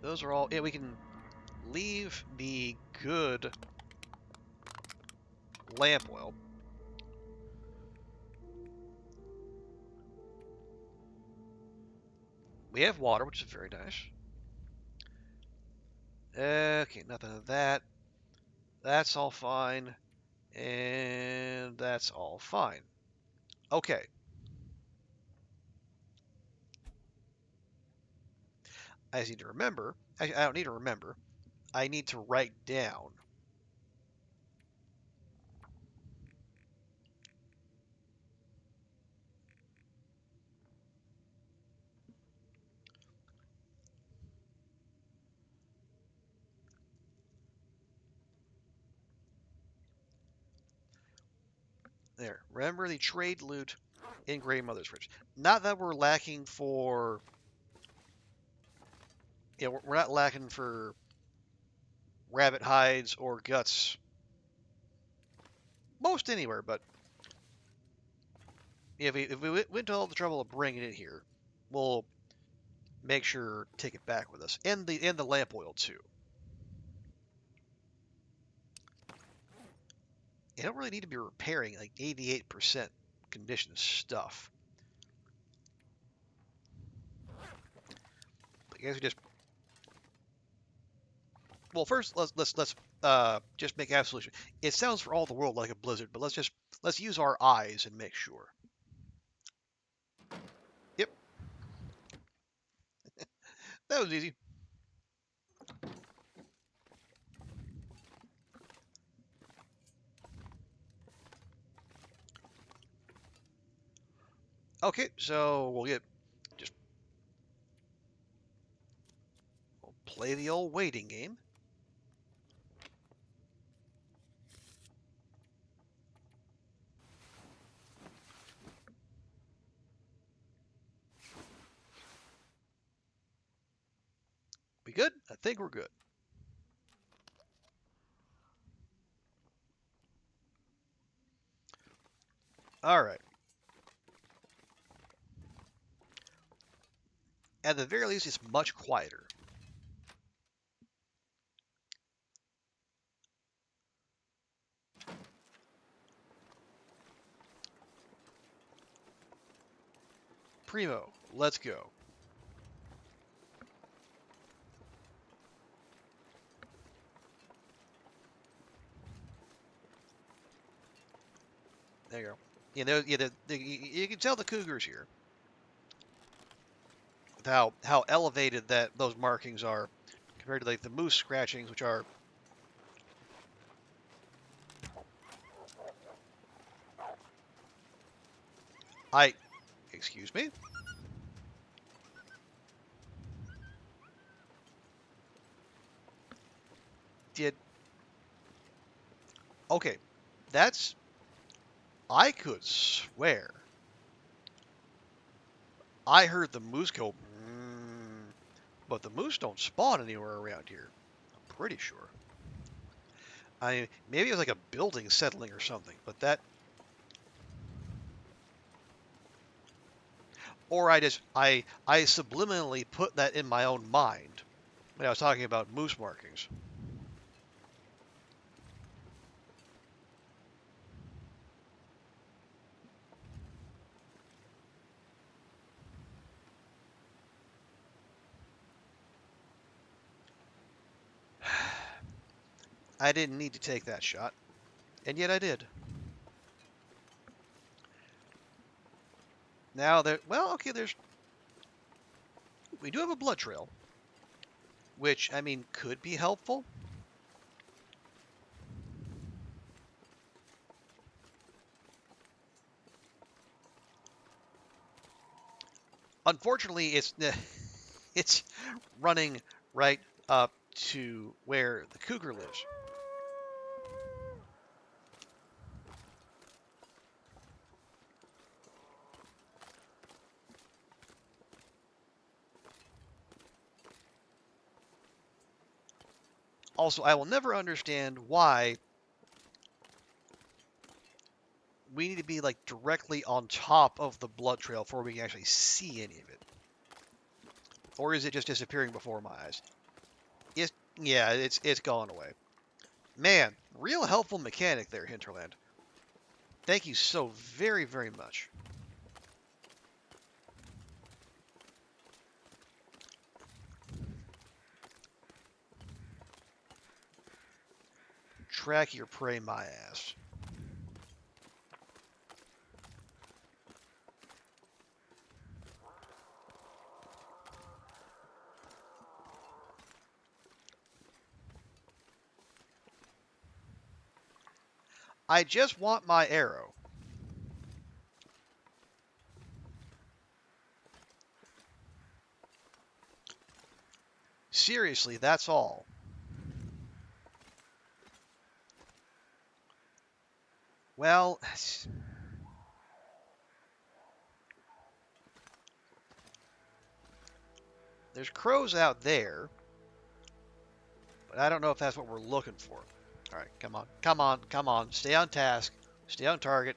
A: Those are all. Yeah, we can leave the good lamp oil. We have water, which is very nice. Okay, nothing of that. That's all fine. And that's all fine. Okay. I just need to remember. I don't need to remember. I need to write down. There. Remember the trade loot in Grey Mother's Fridge. Not that we're lacking for. Yeah, we're not lacking for rabbit hides or guts most anywhere, but if we went to all the trouble of bringing it here, we'll make sure to take it back with us, and the lamp oil too. You don't really need to be repairing like 88% condition stuff. But I guess we just Well, first let's just make absolute sure. It sounds for all the world like a blizzard, but let's use our eyes and make sure. Yep, that was easy. Okay, so just we'll play the old waiting game. We good? I think we're good. All right. At the very least, it's much quieter. Primo, let's go. There you go. You can tell the cougars here with how elevated that those markings are compared to like the moose scratchings, which are. I, excuse me. Did okay? That's I could swear I heard the moose go, but the moose don't spawn anywhere around here. I'm pretty sure. Maybe it was like a building settling or something, but that, or I subliminally put that in my own mind when I was talking about moose markings. I didn't need to take that shot, and yet I did. Now there, well, okay, we do have a blood trail, which I mean could be helpful. Unfortunately, it's running right up to where the cougar lives. Also, I will never understand why we need to be like directly on top of the blood trail before we can actually see any of it. Or is it just disappearing before my eyes? Yeah, it's gone away. Man, real helpful mechanic there, Hinterland. Thank you so very, very much. Track your prey, my ass. I just want my arrow. Seriously, that's all. Well, there's crows out there, but I don't know if that's what we're looking for. All right, come on, come on, come on. Stay on task. Stay on target.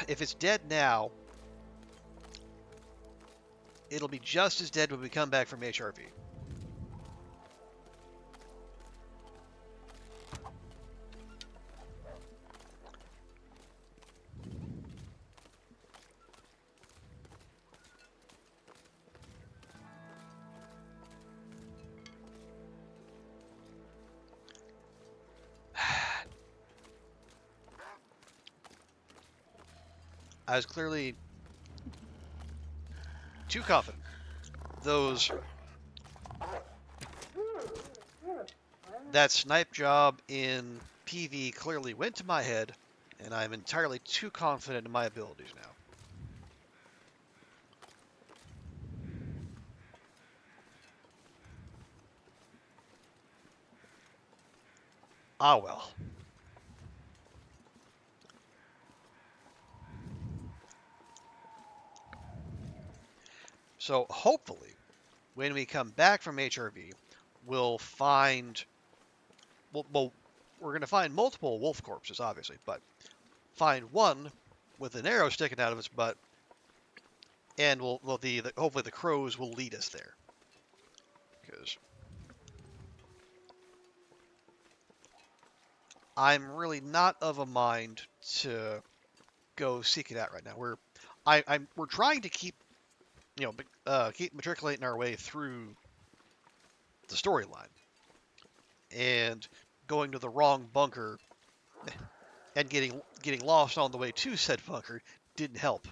A: If it's dead now, it'll be just as dead when we come back from HRV. I was clearly too confident. Those That snipe job in PV clearly went to my head, and I'm entirely too confident in my abilities now. Ah well. So hopefully, when we come back from HRV, we'll find well, we're going to find multiple wolf corpses, obviously, but find one with an arrow sticking out of its butt, and hopefully the crows will lead us there. Because I'm really not of a mind to go seek it out right now. We're trying to keep matriculating our way through the storyline, and going to the wrong bunker and getting lost on the way to said bunker didn't help.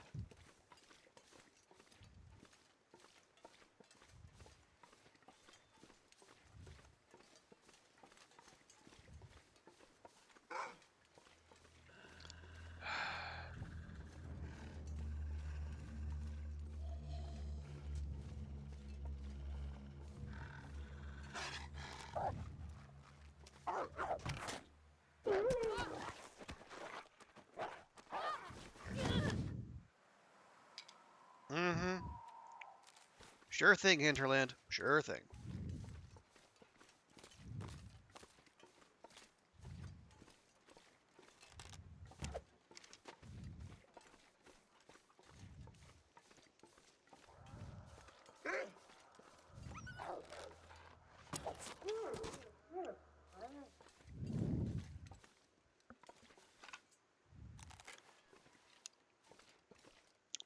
A: Mm-hmm. Sure thing, Hinterland. Sure thing.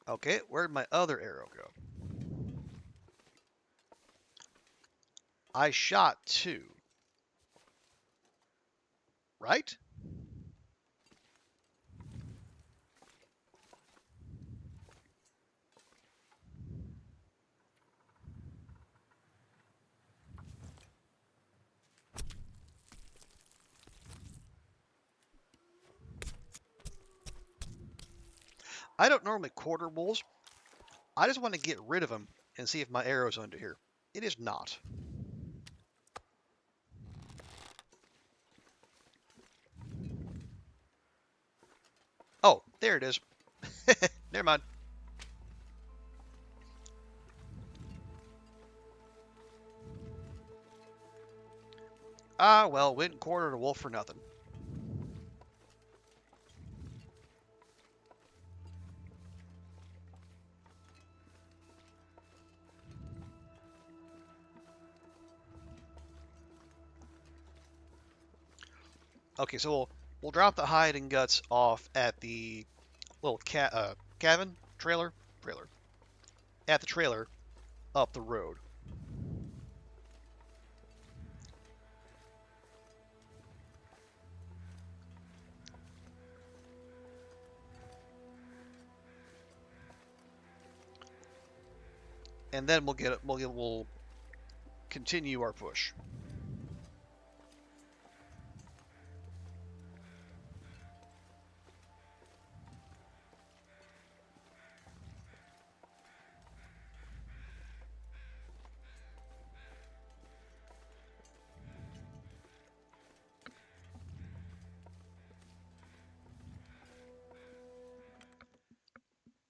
A: Okay, where'd my other arrow go? I shot two, right? I don't normally quarter wolves. I just want to get rid of them and see if my arrow's under here. It is not. Oh, there it is. Never mind. Ah, well, went and quartered a wolf for nothing. Okay, so we'll drop the hide and guts off at the little cabin trailer at the trailer up the road. And then we'll continue our push.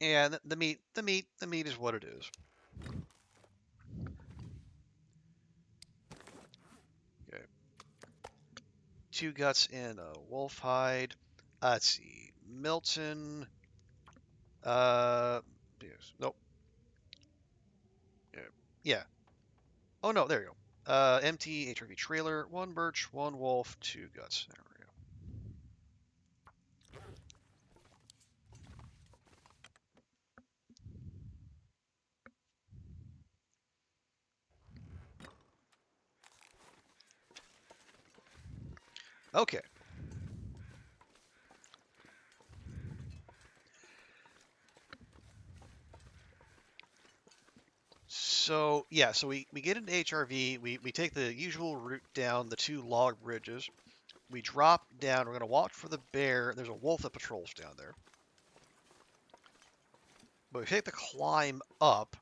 A: And the meat is what it is. Okay. Two guts in a wolf hide. Let's see. Milton. Yes. Nope. Yeah. Yeah. Oh no, there you go. Empty HRV trailer. One birch, one wolf, two guts. There we go. Okay. yeah, so we get into HRV, we take the usual route down the 2 log bridges. We drop down, we're going to watch for the bear. There's a wolf that patrols down there. But we take the climb up,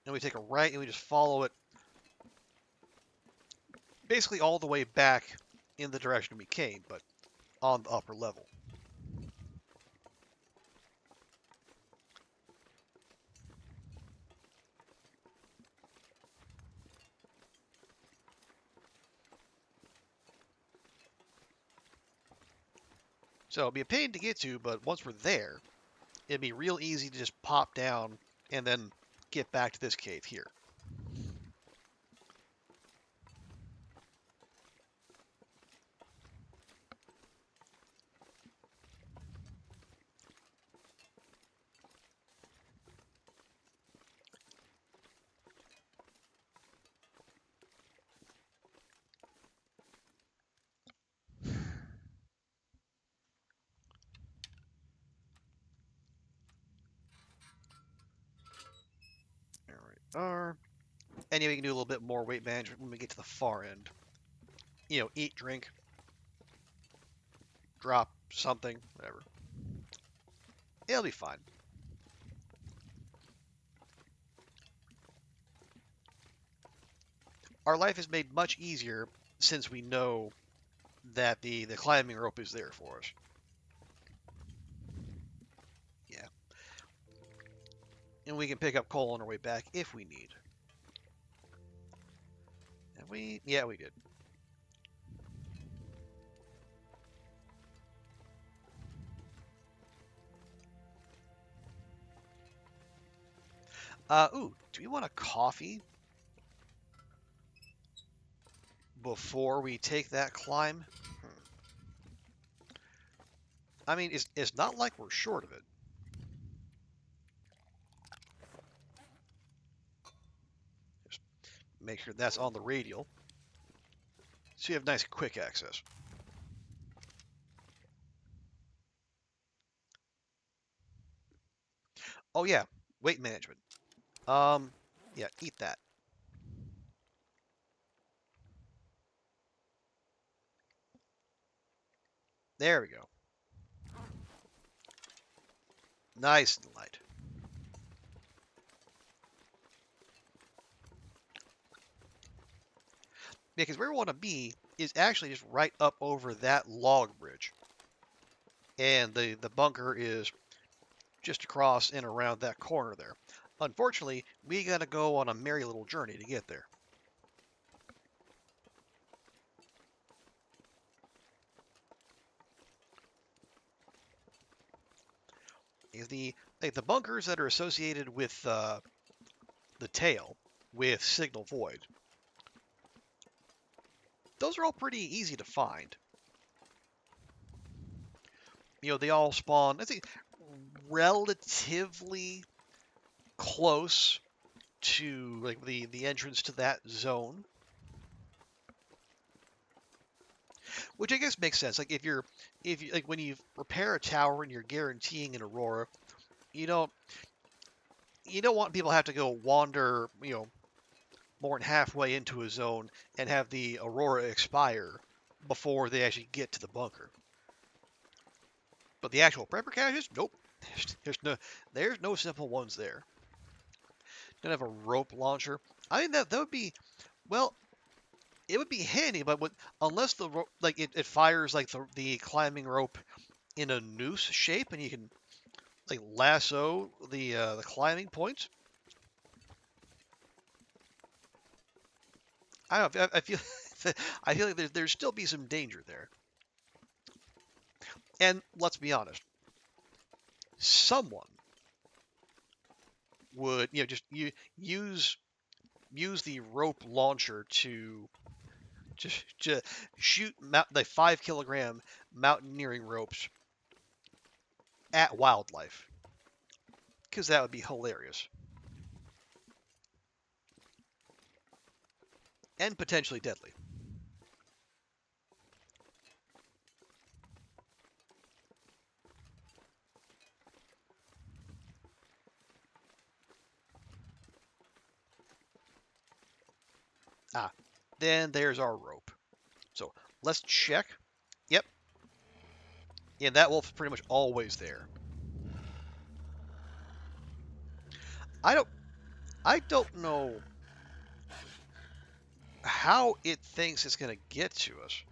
A: and we take a right, and we just follow it basically all the way back in the direction we came, but on the upper level. So it'd be a pain to get to, but once we're there, it'd be real easy to just pop down and then get back to this cave here. There we are. And yeah, we can do a little bit more weight management when we get to the far end. You know, eat, drink, drop something, whatever. It'll be fine. Our life is made much easier since we know that the climbing rope is there for us. Yeah. And we can pick up coal on our way back if we need. And yeah, we did. Ooh, do we want a coffee before we take that climb? I mean, it's not like we're short of it. Just make sure that's on the radial. So you have nice quick access. Oh yeah, weight management. Yeah, eat that. There we go. Nice and light. Because where we want to be is actually just right up over that log bridge. And the bunker is just across and around that corner there. Unfortunately, we got to go on a merry little journey to get there. The bunkers that are associated with the tail with signal void, those are all pretty easy to find. You know, they all spawn, I think, relatively close to like the entrance to that zone, which I guess makes sense. Like if you like when you repair a tower and you're guaranteeing an aurora, you don't you don't want people to have to go wander, you know, more than halfway into a zone and have the aurora expire before they actually get to the bunker. But the actual prepper caches, nope. There's no simple ones there. Don't have a rope launcher. I think that would be, well, it would be handy, but unless the rope, like it fires like the climbing rope in a noose shape, and you can like lasso the climbing points. I don't know. I feel I feel like there's still be some danger there. And let's be honest, someone would just use the rope launcher to just shoot the 5 kilogram mountaineering ropes at wildlife, because that would be hilarious and potentially deadly. Ah, then there's our rope. So let's check. Yep. Yeah, that wolf's pretty much always there. I don't I don't know how it thinks it's gonna get to us.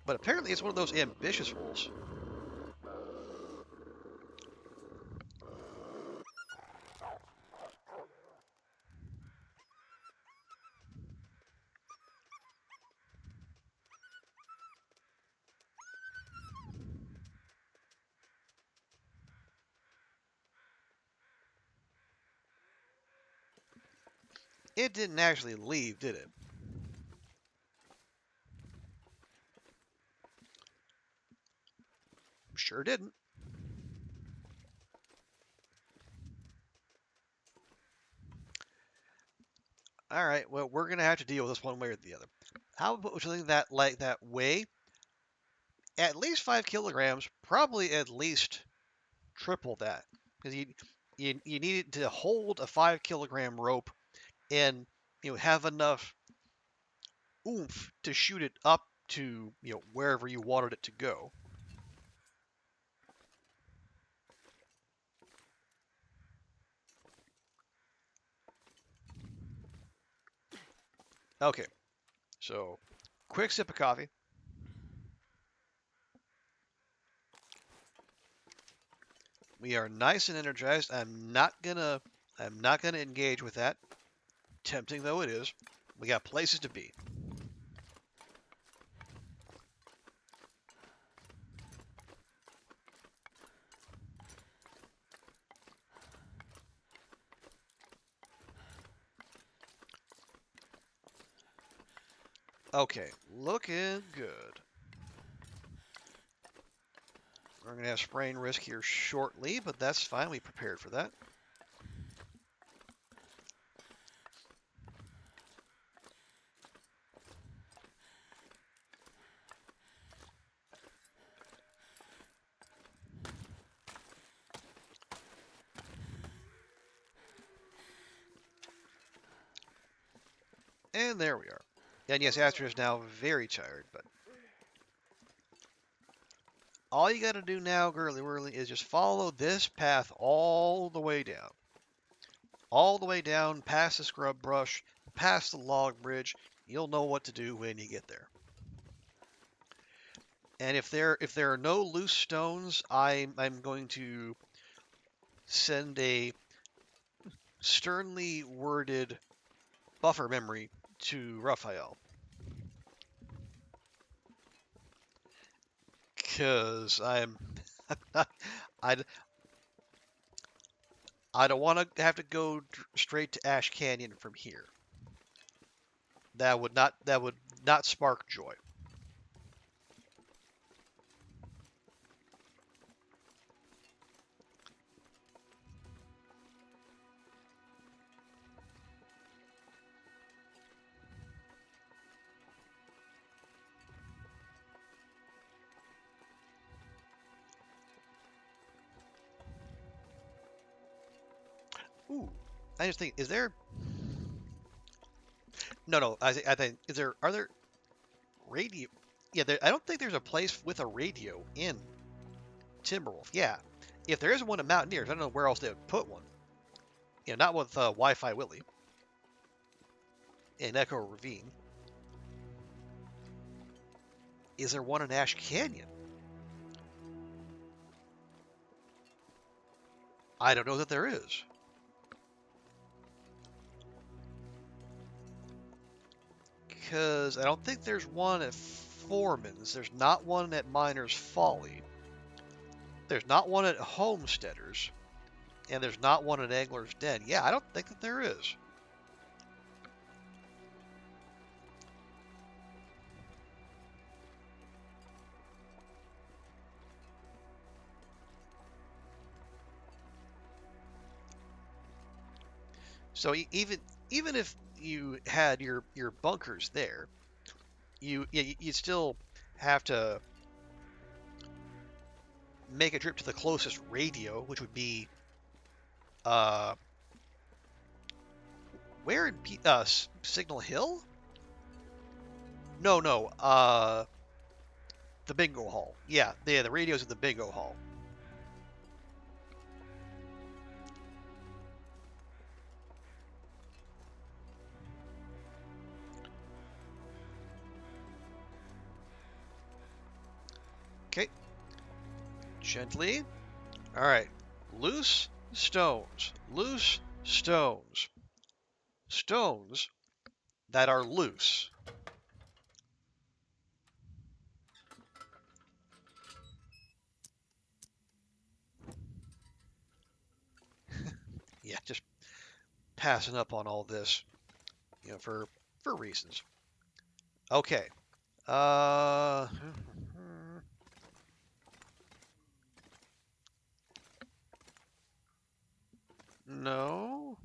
A: But apparently it's one of those ambitious wolves. It didn't actually leave, did it? Sure didn't. All right, well, we're gonna have to deal with this one way or the other. How about something that like that weigh at least 5 kilograms, probably at least triple that, because you need to hold a 5 kilogram rope and have enough oomph to shoot it up to wherever you wanted it to go. Okay, so quick sip of coffee. We are nice and energized. I'm not gonna engage with that. Tempting though it is, we got places to be. Okay, looking good. We're gonna have sprain risk here shortly, but that's fine. We prepared for that. And there we are. And yes, Astrid is now very tired, but all you gotta do now, girly whirly, is just follow this path all the way down. All the way down, past the scrub brush, past the log bridge. You'll know what to do when you get there. And if there are no loose stones, I'm going to send a sternly worded buffer memory to Raphael. Because I, I don't want to have to go straight to Ash Canyon from here. That would not spark joy. Ooh, I just think, is there? No. I think are there radio? Yeah, I don't think there's a place with a radio in Timberwolf. Yeah, if there isn't one at Mountaineers, I don't know where else they would put one. Not with Wi-Fi Willie in Echo Ravine. Is there one in Ash Canyon? I don't know that there is. Because I don't think there's one at Foreman's. There's not one at Miner's Folly. There's not one at Homesteaders. And there's not one at Angler's Den. Yeah, I don't think that there is. So even if you had your bunkers there, you still have to make a trip to the closest radio, which would be uh Where in Signal Hill? No, no. The bingo hall. Yeah, the radio's in the bingo hall. Okay. Gently. All right. Loose stones. Loose stones. Stones that are loose. Yeah, just passing up on all this, for reasons. Okay. Uh, no.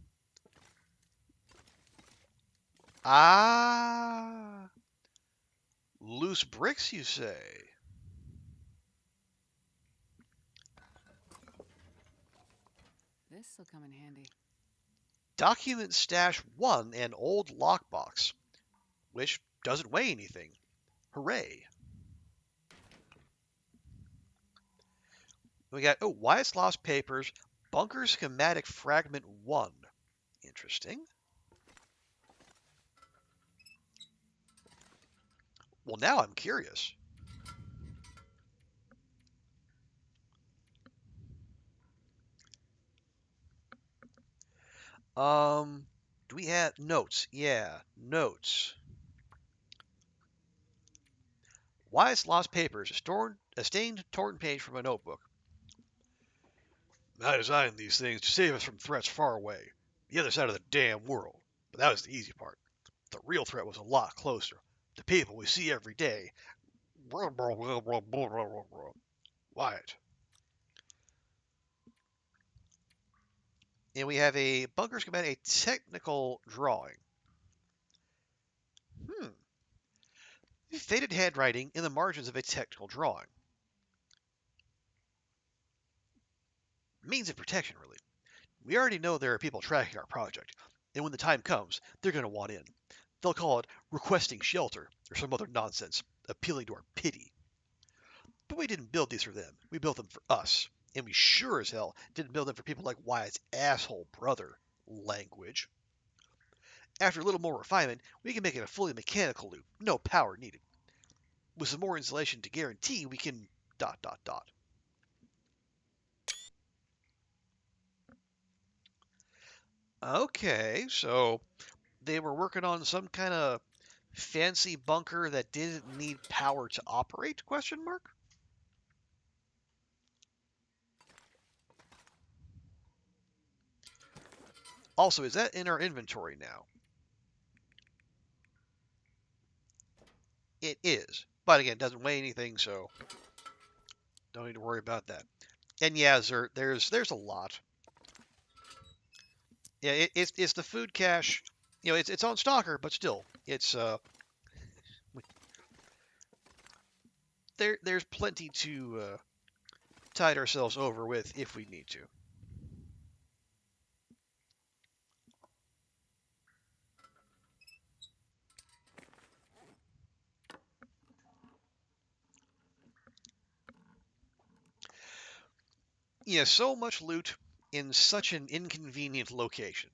A: Ah, loose bricks, you say?
B: This'll come in handy.
A: Document stash 1, an old lockbox, which doesn't weigh anything. Hooray. We got, Wyatt's Lost Papers, Bunker Schematic Fragment 1. Interesting. Well, now I'm curious. Do we have notes? Yeah, notes. Wyatt's Lost Papers, a stained, torn page from a notebook. I designed these things to save us from threats far away, the other side of the damn world. But that was the easy part. The real threat was a lot closer. The people we see every day. Wyatt. And we have a bunker schematic, a technical drawing. Faded handwriting in the margins of a technical drawing. Means of protection, really. We already know there are people tracking our project, and when the time comes, they're going to want in. They'll call it requesting shelter or some other nonsense, appealing to our pity. But we didn't build these for them. We built them for us. And we sure as hell didn't build them for people like Wyatt's asshole brother. Language. After a little more refinement, we can make it a fully mechanical loop, no power needed. With some more insulation to guarantee we can ... Okay, so they were working on some kind of fancy bunker that didn't need power to operate? Question mark. Also, is that in our inventory now? It is, but again, it doesn't weigh anything, so don't need to worry about that. And yeah, there's a lot. Yeah, it's the food cache. It's on Stalker, but still, it's there's plenty to tide ourselves over with if we need to. Yeah, so much loot in such an inconvenient location.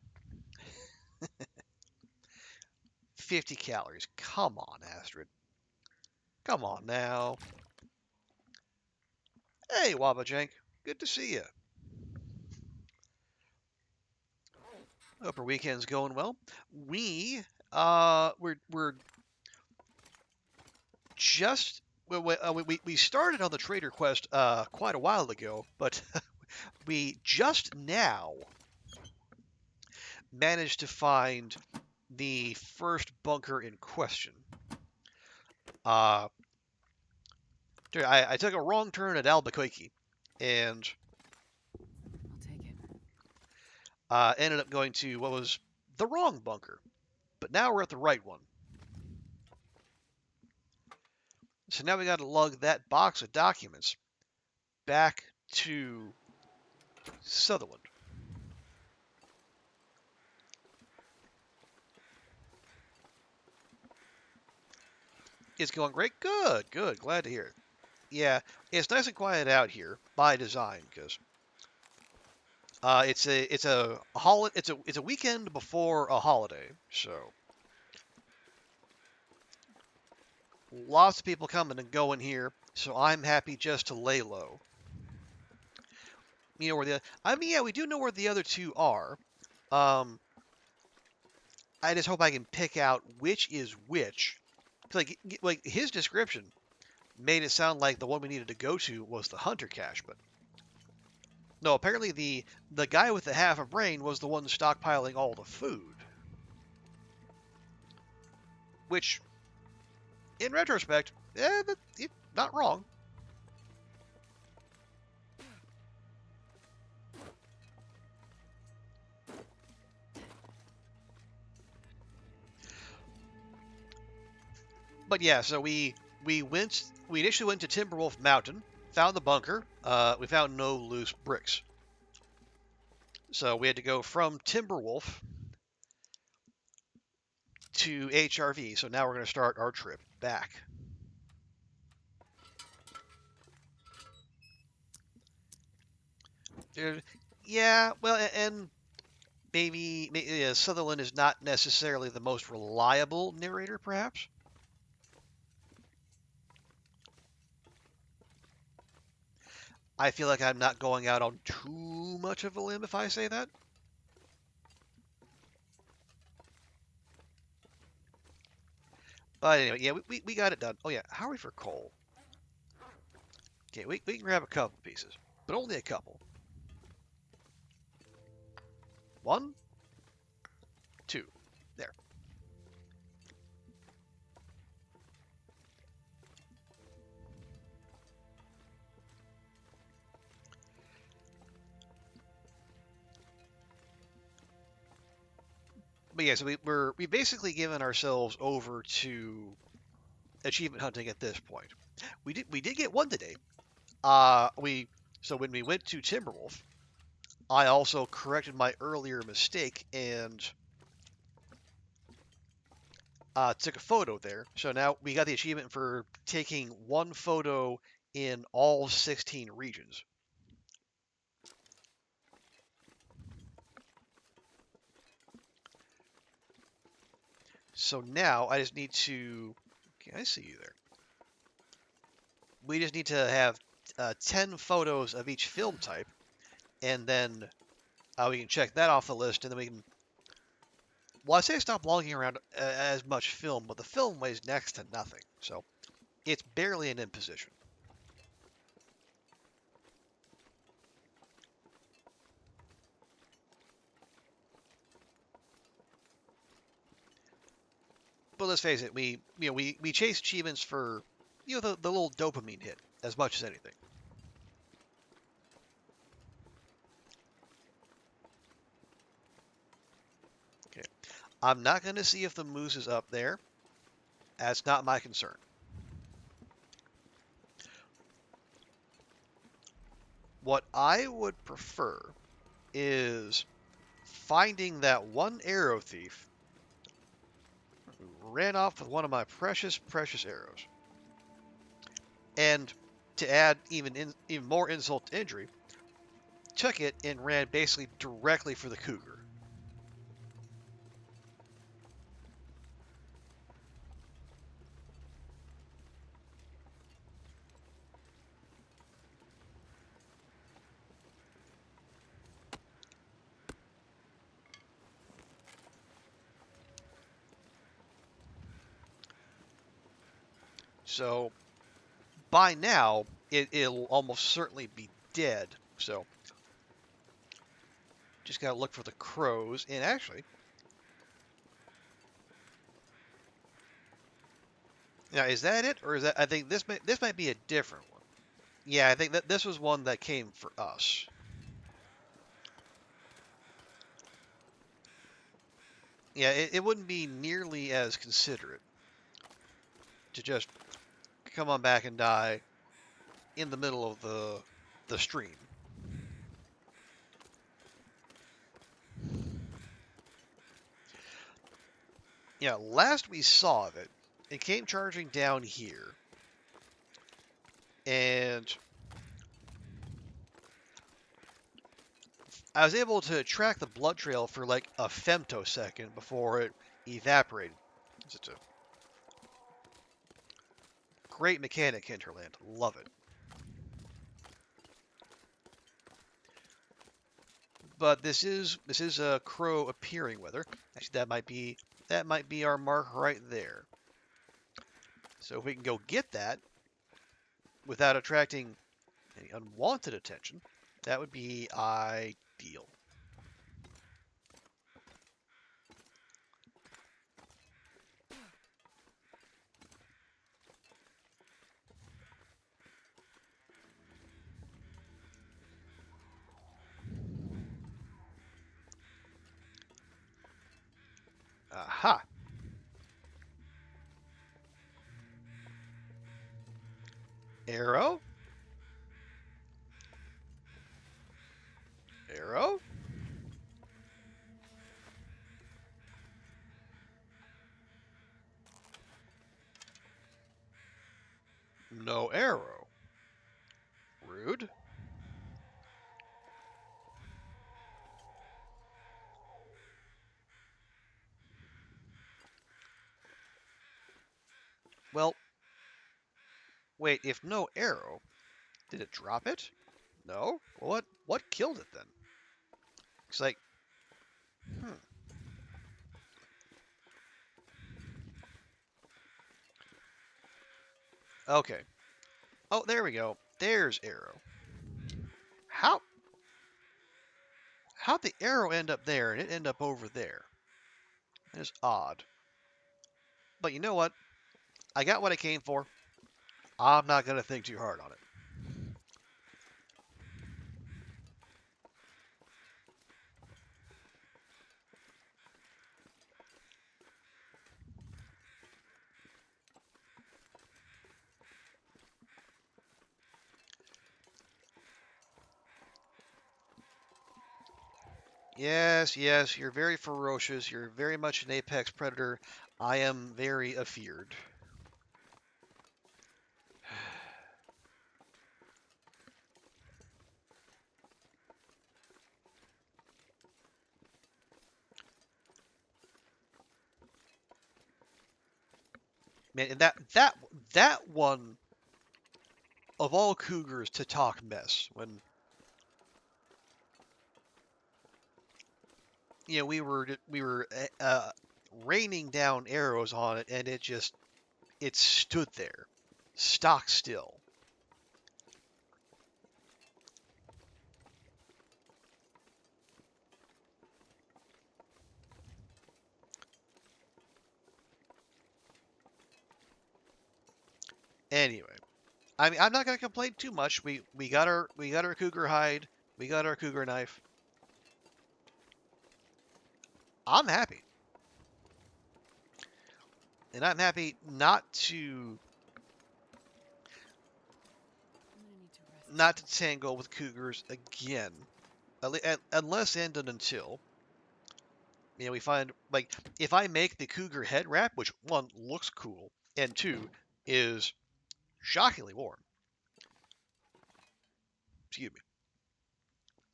A: 50 calories. Come on, Astrid. Come on now. Hey, Wabajank. Good to see you. Hope our weekend's going well. We're just we started on the trader quest quite a while ago, but we just now managed to find the first bunker in question. I took a wrong turn at Albuquerque and
B: I'll take it.
A: ended up going to what was the wrong bunker, but now we're at the right one. So now we got to lug that box of documents back to Sutherland. It's going great. Good, good. Glad to hear it. Yeah, it's nice and quiet out here by design because it's a weekend before a holiday, so lots of people coming and going here. So I'm happy just to lay low. You know where the I mean, yeah, we do know where the other two are. Um, I just hope I can pick out which is which. 'Cause, like his description made it sound like the one we needed to go to was the hunter cache, but no, apparently the guy with the half a brain was the one stockpiling all the food. Which, in retrospect, not wrong. But yeah, so we initially went to Timberwolf Mountain, found the bunker. We found no loose bricks, so we had to go from Timberwolf to HRV. So now we're going to start our trip back. Uh, Yeah, well, and maybe Sutherland is not necessarily the most reliable narrator, perhaps. I feel like I'm not going out on too much of a limb if I say that. But anyway, yeah, we got it done. Oh yeah, how are we for coal? Okay, we can grab a couple pieces, but only a couple. One, two, there. But yeah, so we basically given ourselves over to achievement hunting at this point. We did get one today. We so when we went to Timberwolf, I also corrected my earlier mistake and took a photo there. So now we got the achievement for taking one photo in all 16 regions. So now I just need to. Okay, I see you there. We just need to have 10 photos of each film type, and then we can check that off the list, and then we can. Well, I say stop logging around as much film, but the film weighs next to nothing, so it's barely an imposition. But let's face it, we chase achievements for the little dopamine hit as much as anything. Okay, I'm not going to see if the moose is up there. That's not my concern. What I would prefer is finding that one arrow thief who ran off with one of my precious, precious arrows. And to add even more insult to injury, took it and ran basically directly for the cougar. So by now, it'll almost certainly be dead. So just gotta look for the crows. And actually, now is that it, or is that? I think this might be a different one. Yeah, I think that this was one that came for us. Yeah, it wouldn't be nearly as considerate to just come on back and die in the middle of the stream. Yeah, last we saw of it, It came charging down here, and I was able to track the blood trail for like a femtosecond before it evaporated. It's a great mechanic, Hinterland. Love it. But this is a crow appearing weather. Actually, that might be our mark right there. So if we can go get that without attracting any unwanted attention, that would be ideal. Aha! Arrow? Arrow? No arrow. Rude. Well, wait, if no arrow, did it drop it? No? Well, what killed it then? It's like, hmm. Okay. Oh, there we go. There's arrow. How how'd the arrow end up there and it end up over there? That is odd. But you know what? I got what I came for. I'm not gonna think too hard on it. Yes, yes, you're very ferocious. You're very much an apex predator. I am very afeared. Man, and that one of all cougars to talk mess when we were raining down arrows on it and it stood there, stock still. Anyway, I mean I'm not gonna complain too much. We got our cougar hide, we got our cougar knife. I'm happy, and I'm happy not to
B: I'm gonna need to rest
A: not
B: some.
A: to tangle with cougars again, unless and until we find like if I make the cougar head wrap, which one looks cool and two is shockingly warm. Excuse me.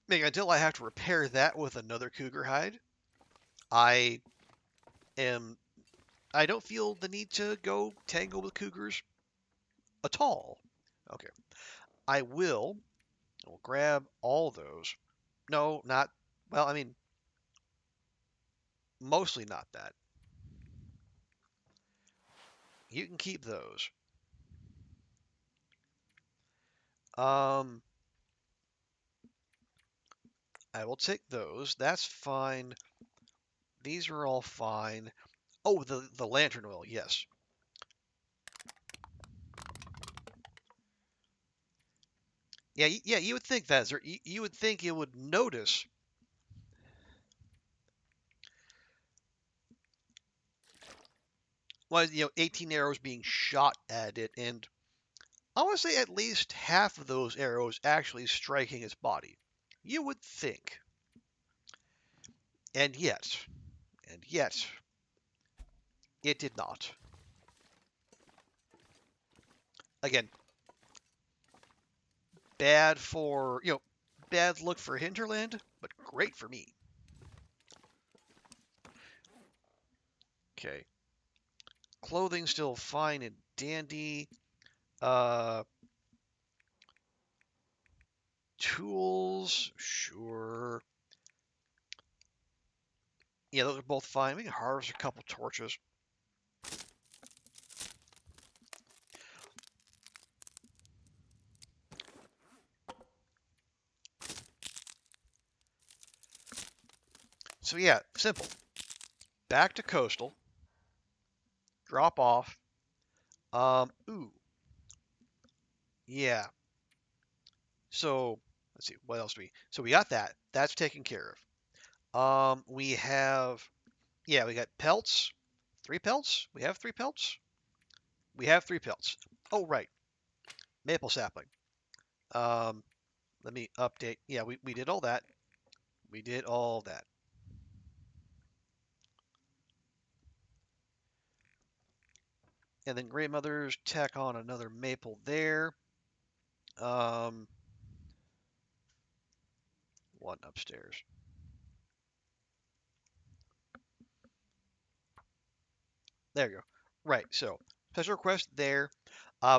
A: Like, until I have to repair that with another cougar hide, I am I don't feel the need to go tangle with cougars at all. Okay, I will grab all those. No, not well. I mean, mostly not that. You can keep those. Um, I will take those. That's fine. These are all fine. Oh, the lantern oil. Yes. Yeah, yeah. You would think that. You would think it would notice. Well, 18 arrows being shot at it, and I want to say at least half of those arrows actually striking its body. You would think. And yet, it did not. Again, bad for, bad look for hinterland, but great for me. Okay. Clothing still fine and dandy. Uh, Tools, sure. Yeah, those are both fine. We can harvest a couple torches. So yeah, simple. Back to coastal. Drop off. Ooh, yeah. So let's see, what else do we? So we got that. That's taken care of. We have, yeah, we got pelts. 3 pelts. We have 3 pelts. We have 3 pelts. Oh right, maple sapling. Um, Let me update. Yeah, we did all that. We did all that. And then grandmother's tack on another maple there. Um, One upstairs. There you go. Right. So special request there.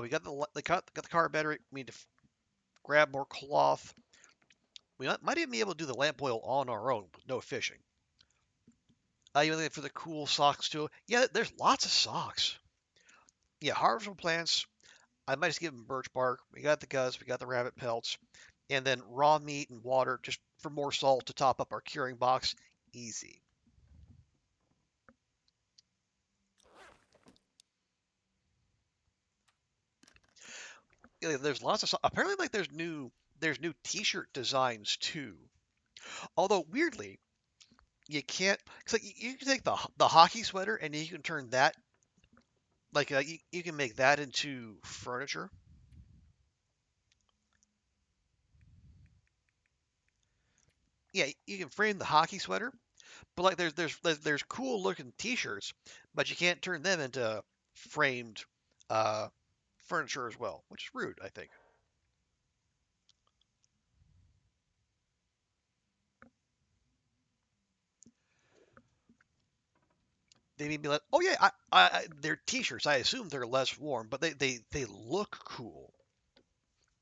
A: We got got the car battery. We need to grab more cloth. We might even be able to do the lamp oil on our own with no fishing. You looking for the cool socks too? Yeah, there's lots of socks. Yeah, harvestable plants. I might just give them birch bark. We got the guts. We got the rabbit pelts, and then raw meat and water just for more salt to top up our curing box. Easy. Yeah, there's lots of apparently like there's new T-shirt designs too. Although weirdly, you can't. It's like you can take the hockey sweater and you can turn that like you can make that into furniture. Yeah, you can frame the hockey sweater, but like there's cool looking T-shirts, but you can't turn them into framed uh, furniture as well, which is rude, I think. They may be like, oh yeah, they're T-shirts. I assume they're less warm, but they look cool.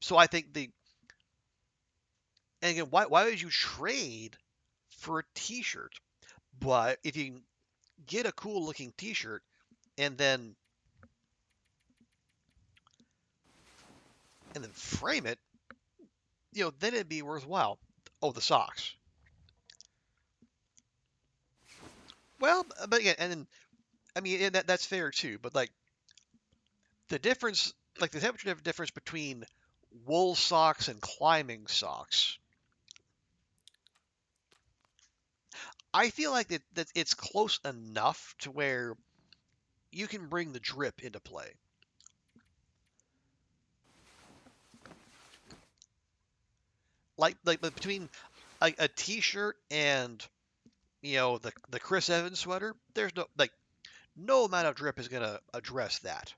A: So I think and again, why would you trade for a T-shirt? But if you can get a cool looking T-shirt and then frame it, then it'd be worthwhile. Oh, the socks. Well, but again, and then I mean that's fair too. But like the difference, like the temperature difference between wool socks and climbing socks, I feel like that it's close enough to where you can bring the drip into play. Like between a t-shirt and the Chris Evans sweater, there's no amount of drip is gonna address that.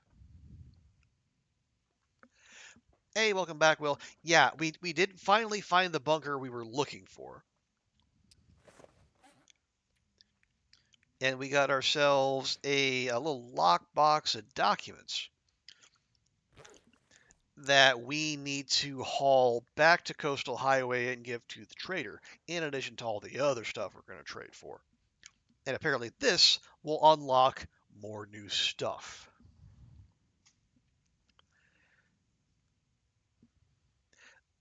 A: Hey, welcome back, Will. Yeah, we did finally find the bunker we were looking for. And we got ourselves a little lockbox of documents that we need to haul back to Coastal Highway and give to the trader, in addition to all the other stuff we're going to trade for. And apparently this will unlock more new stuff.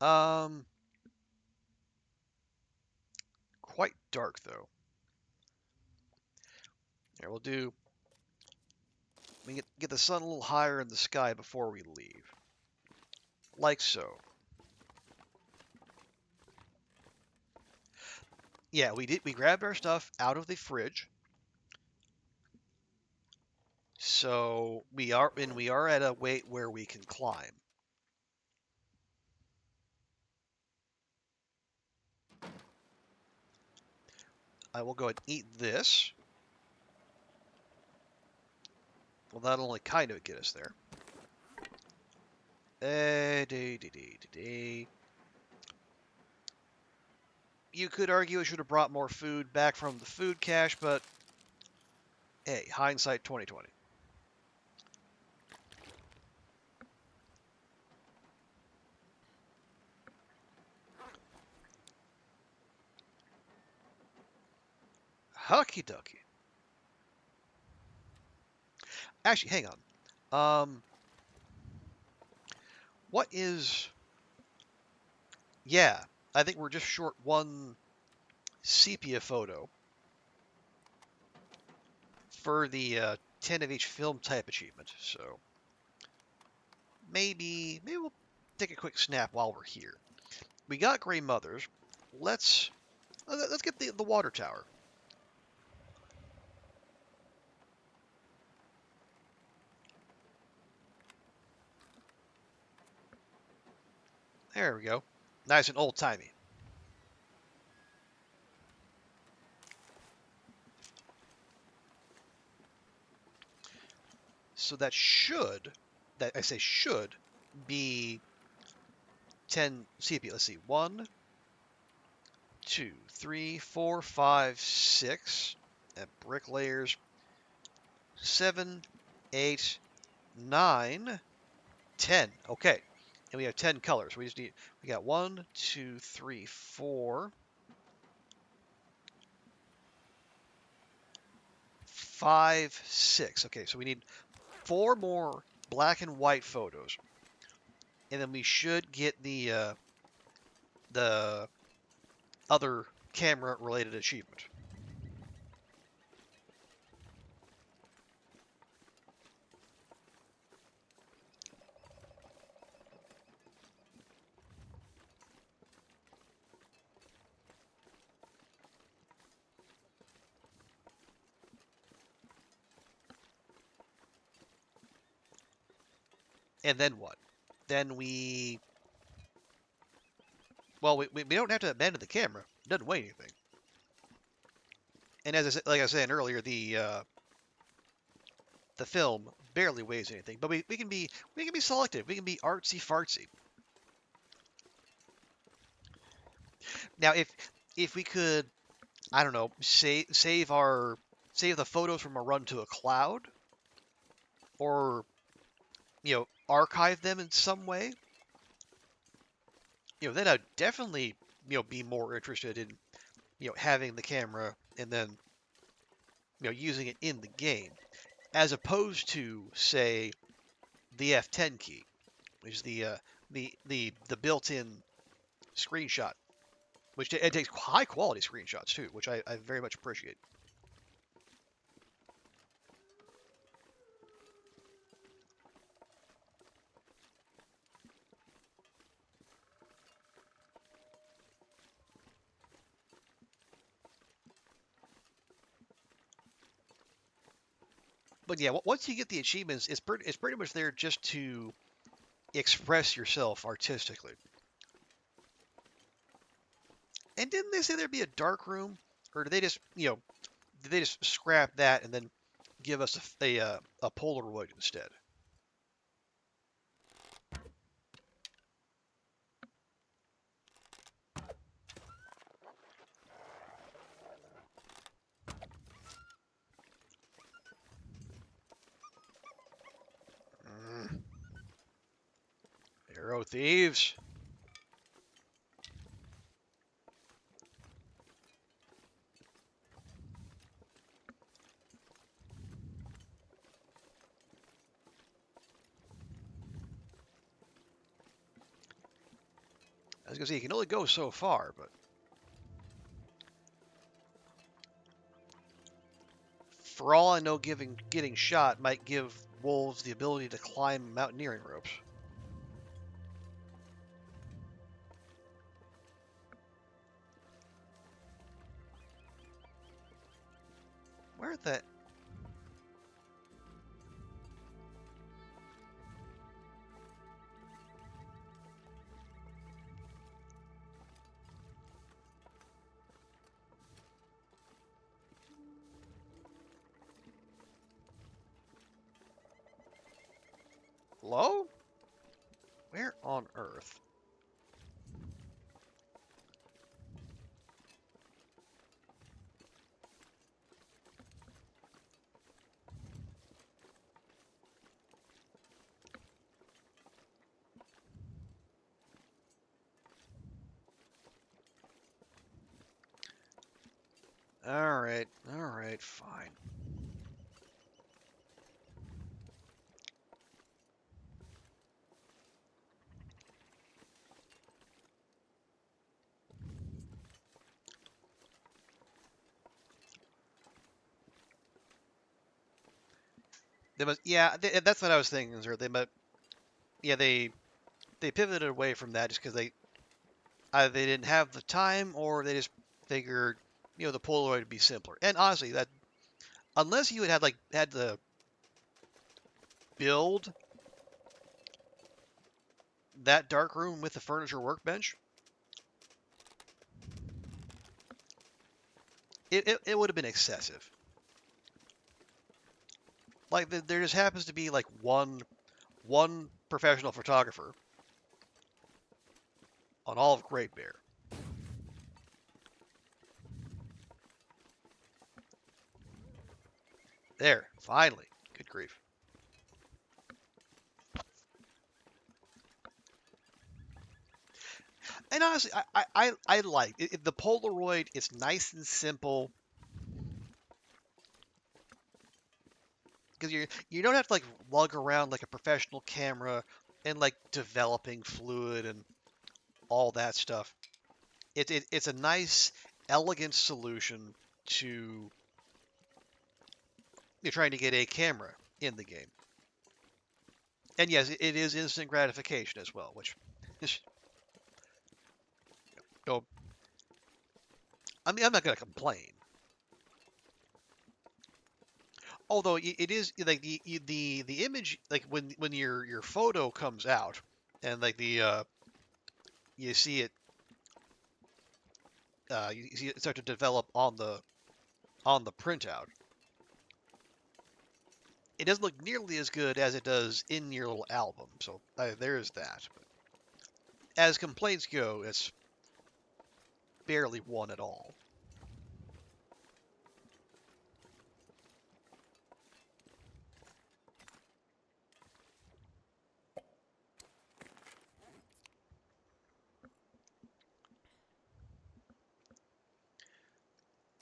A: Um, Quite dark though. Here we get the sun a little higher in the sky before we leave. Like so. Yeah, we grabbed our stuff out of the fridge. So we are at a weight where we can climb. I will go and eat this. Well, that'll only kind of get us there. You could argue I should have brought more food back from the food cache, but hey, hindsight 2020. Hucky ducky. Actually, hang on. What is... Yeah, I think we're just short one sepia photo for the 10 of each film type achievement. So maybe we'll take a quick snap while we're here. We got Gray Mothers. Let's get the water tower. There we go. Nice and old timey. So that I say should, be 10 sepia. Let's see. 1, 2, 3, 4, 5, 6. And bricklayers. 7, 8, 9, 10. Okay. And we have 10 colors. We got 1, 2, 3, 4, 5, 6. Okay, so we need 4 more black and white photos. And then we should get the other camera related achievement. And then what? Then well, we don't have to abandon the camera. It doesn't weigh anything. And as I said, like I was saying earlier, the film barely weighs anything. But we can be selective. We can be artsy fartsy. Now, if we could, I don't know, save the photos from a run to a cloud, or archive them in some way, then I'd definitely be more interested in having the camera and then using it in the game, as opposed to, say, the F10 key, which is the built-in screenshot, which it takes high quality screenshots too, which I very much appreciate. But yeah, once you get the achievements, it's pretty much there just to express yourself artistically. And didn't they say there'd be a dark room, or did they just scrap that and then give us a Polaroid instead? Mm. Arrow thieves. I was gonna say you can only go so far, but for all I know, getting shot might give wolves the ability to climb mountaineering ropes. Where the... Hello? Where on earth? Alright, alright, fine. They must, yeah, that's what I was thinking, sir. They must, yeah, they pivoted away from that just because either they didn't have the time or they just figured, the Polaroid would be simpler. And honestly, that unless you had to build that dark room with the furniture workbench, it would have been excessive. Like there just happens to be like one professional photographer on all of Great Bear. There, finally. Good grief. And honestly, I like the Polaroid. It's nice and simple because you don't have to like lug around like a professional camera and like developing fluid and all that stuff. It's a nice, elegant solution to you're trying to get a camera in the game. And yes, it is instant gratification as well, which is, no, I mean, I'm not going to complain. Although it is like the image, like when your photo comes out and like you see it you see it start to develop on the printout. It doesn't look nearly as good as it does in your little album. So there's that. But as complaints go, it's barely one at all.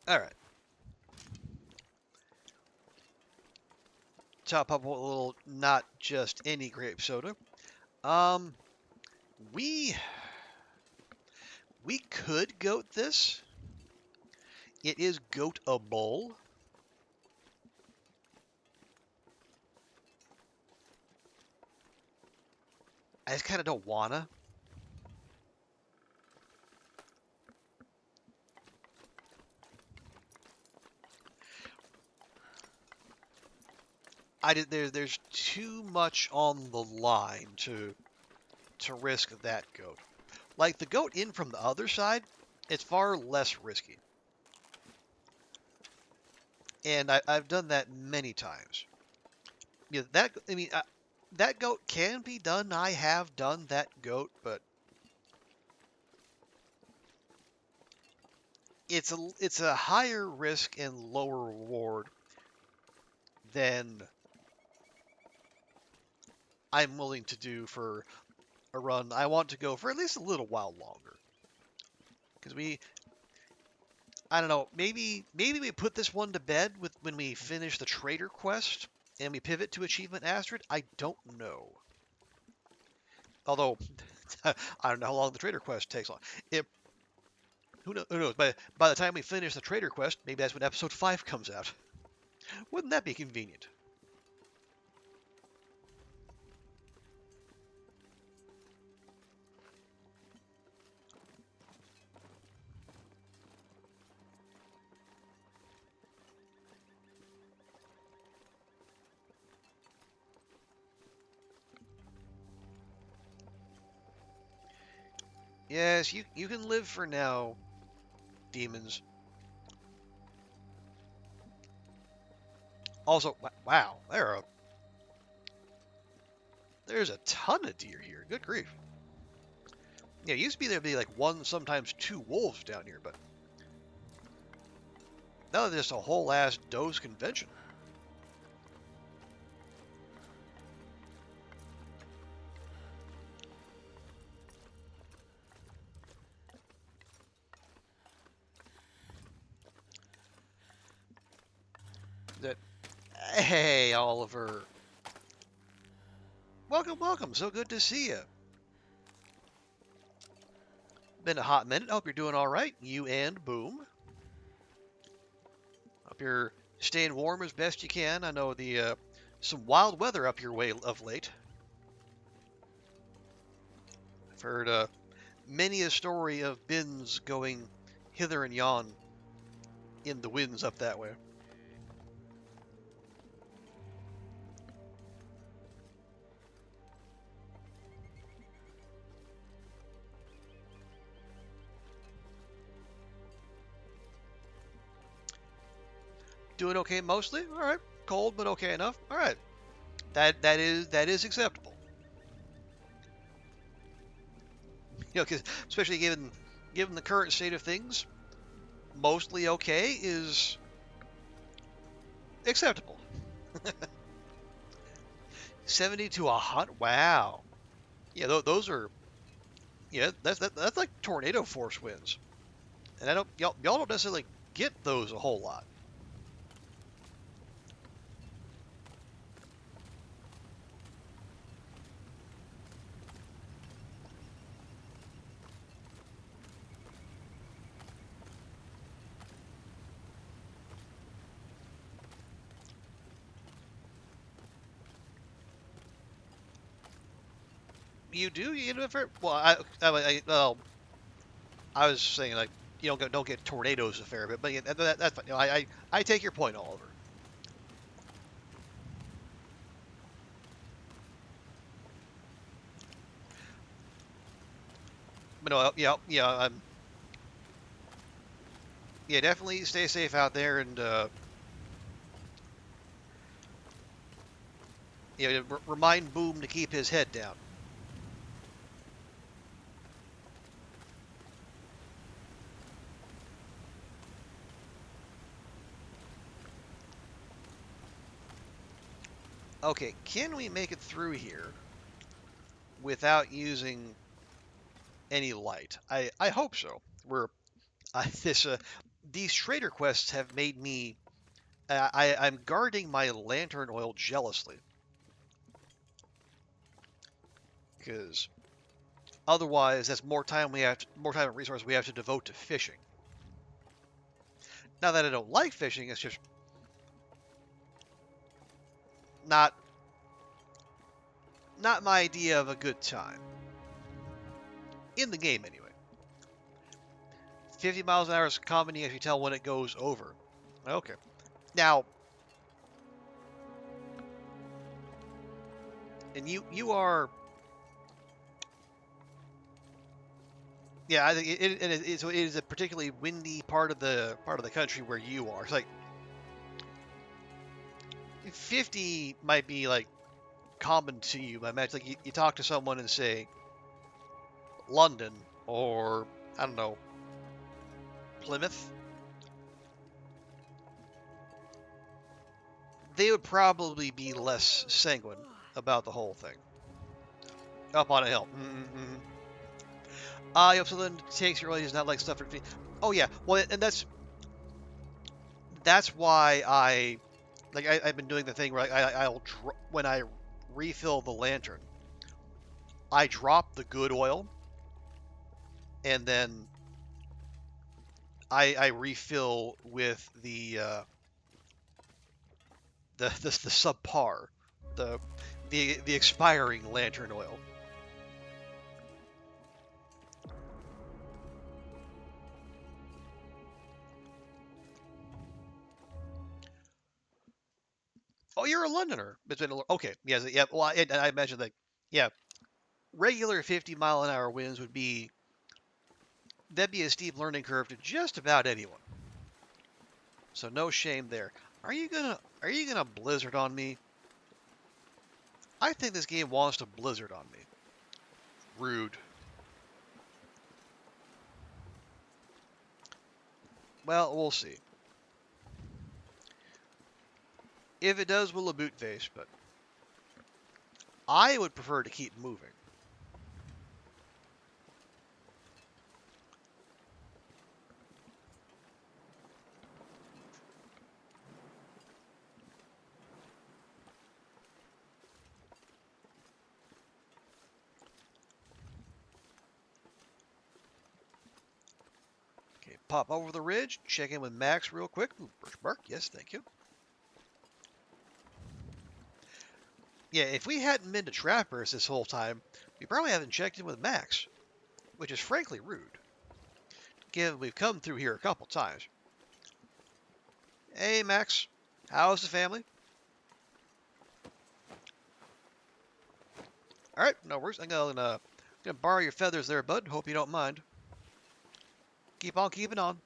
A: All right, top up a little, not just any grape soda. Um, we we could goat this. It is goatable. I just kind of don't wanna. I did there's too much on the line to risk that goat. Like the goat in from the other side, it's far less risky. And I've done that many times. Yeah, that goat can be done. I have done that goat, but it's a higher risk and lower reward than I'm willing to do for a run I want to go for at least a little while longer. Because I don't know, maybe we put this one to bed with when we finish the trader quest and we pivot to achievement Astrid. I don't know. Although I don't know how long the trader quest takes long. It who knows? By the time we finish the trader quest, maybe that's when episode 5 comes out. Wouldn't that be convenient? Yes, you can live for now, demons. Also, wow, they're There's a ton of deer here. Good grief. Yeah, it used to be there'd be like one, sometimes two wolves down here, but now there's just a whole ass does convention. That, hey, Oliver. Welcome, welcome. So good to see you. Been a hot minute. Hope you're doing all right. You and Boom. Hope you're staying warm as best you can. I know the some wild weather up your way of late. I've heard many a story of bins going hither and yon in the winds up that way. Doing okay mostly. All right. Cold, but okay enough. All right. That is acceptable. You know, 'cause especially given the current state of things, mostly okay is acceptable. 70 to 100. Wow. Yeah, those are that's like tornado force winds, and I don't y'all don't necessarily get those a whole lot. You do you know well I was saying like you don't get tornadoes a fair bit, but yeah, that's fine. You know, I take your point, Oliver. But no, yeah, yeah, definitely stay safe out there, and remind Boom to keep his head down. Okay, can we make it through here without using any light? I hope so. We're this these trader quests have made me I'm guarding my lantern oil jealously because otherwise that's more time and resources we have to devote to fishing. Not that I don't like fishing, it's just not not my idea of a good time in the game anyway. 50 miles an hour is common. You actually tell when it goes over. Okay. Now, and you are, yeah. I think it is a particularly windy part of the country where you are. It's like 50 might be like common to you. I imagine like you talk to someone and say London or I don't know Plymouth. They would probably be less sanguine about the whole thing. Up on a hill. Mm-hmm. Yep, so then takes your oil is not like stuff for. Oh yeah, well, and that's why I've been doing the thing where I'll when I refill the lantern, I drop the good oil, and then I refill with the subpar, the the expiring lantern oil. Oh, you're a Londoner. Okay. Yes. Yeah. Well, I imagine that. Yeah. Regular 50-mile-an-hour winds that'd be a steep learning curve to just about anyone. So no shame there. Are you gonna blizzard on me? I think this game wants to blizzard on me. Rude. Well, we'll see. If it does, we'll a boot face, but I would prefer to keep moving. Okay, pop over the ridge, check in with Max real quick. Ooh, birch bark, yes, thank you. Yeah, if we hadn't been to Trappers this whole time, we probably haven't checked in with Max, which is frankly rude, given we've come through here a couple times. Hey, Max, how's the family? All right, no worries. I'm gonna borrow your feathers there, bud. Hope you don't mind. Keep on keeping on.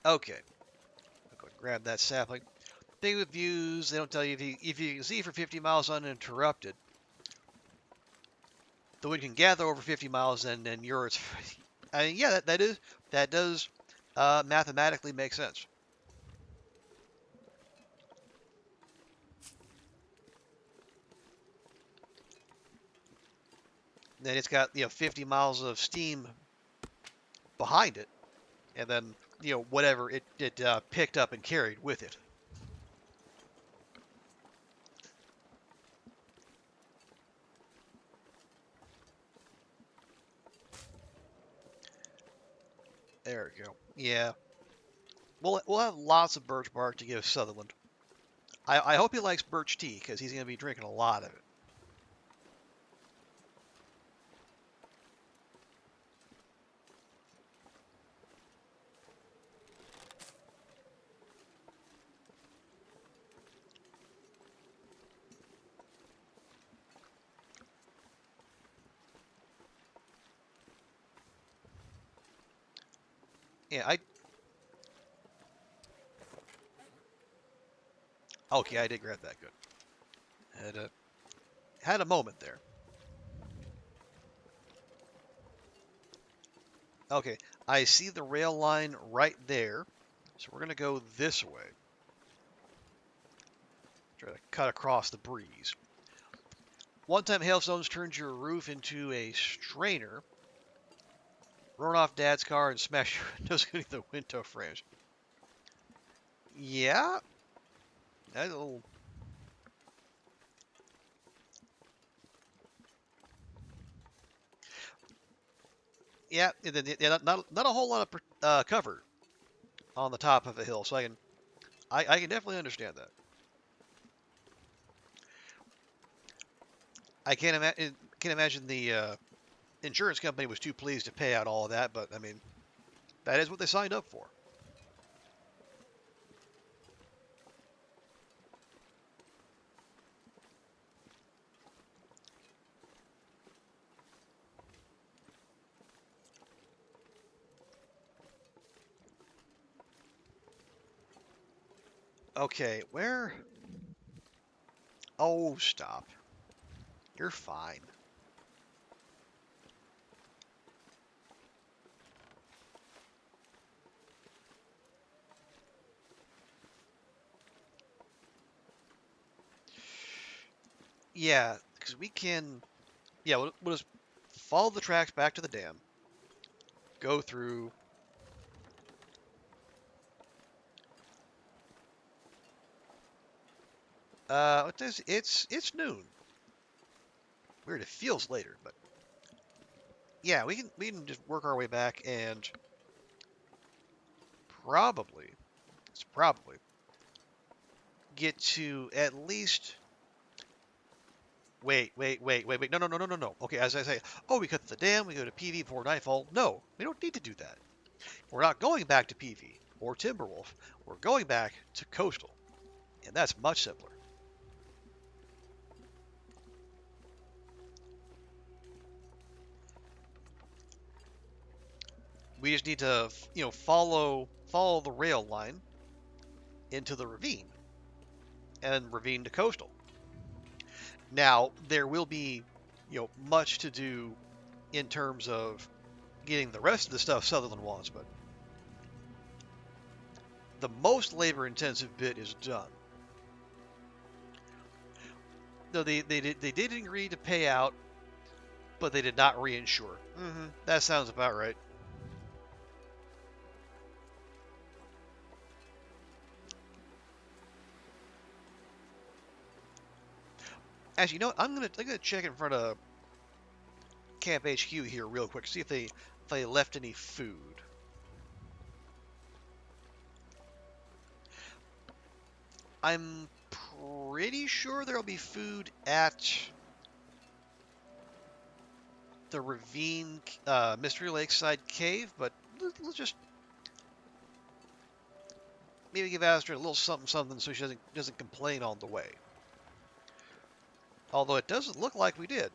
A: Okay, I'll go grab that sapling. Thing with views, they don't tell you if you can see for 50 miles uninterrupted. The wind can gather over 50 miles, and then yours. I mean, yeah, that does mathematically make sense. Then it's got 50 miles of steam behind it, and then whatever it picked up and carried with it. There we go. Yeah, we'll have lots of birch bark to give Sutherland. I hope he likes birch tea because he's going to be drinking a lot of it. Yeah, okay, I did grab that good. Had a moment there. Okay, I see the rail line right there, so we're gonna go this way. Try to cut across the breeze. One time hailstones turns your roof into a strainer. Run off Dad's car and smash your windows into the window frames. Yeah, that'll. Yeah, not a whole lot of cover on the top of a hill, so I can definitely understand that. I can't imagine the insurance company was too pleased to pay out all of that, but I mean, that is what they signed up for. Okay, where? Oh, stop. You're fine. Yeah, because we can. Yeah, we'll just follow the tracks back to the dam. Go through. It's noon. Weird, it feels later, but yeah, we can just work our way back and probably it's probably get to at least. Wait. No. Okay, as I say, oh, we cut to the dam, we go to PV before nightfall. No, we don't need to do that. We're not going back to PV or Timberwolf. We're going back to Coastal, and that's much simpler. We just need to, follow the rail line into the ravine and ravine to coastal. Now, there will be, much to do in terms of getting the rest of the stuff Sutherland wants, but the most labor-intensive bit is done. No, they did agree to pay out, but they did not reinsure. That sounds about right. Actually, you know what? I'm gonna check in front of Camp HQ here real quick, see if they left any food. I'm pretty sure there'll be food at the Ravine Mystery Lakeside Cave, but let's just maybe give Astrid a little something something so she doesn't complain on the way. Although it doesn't look like we did.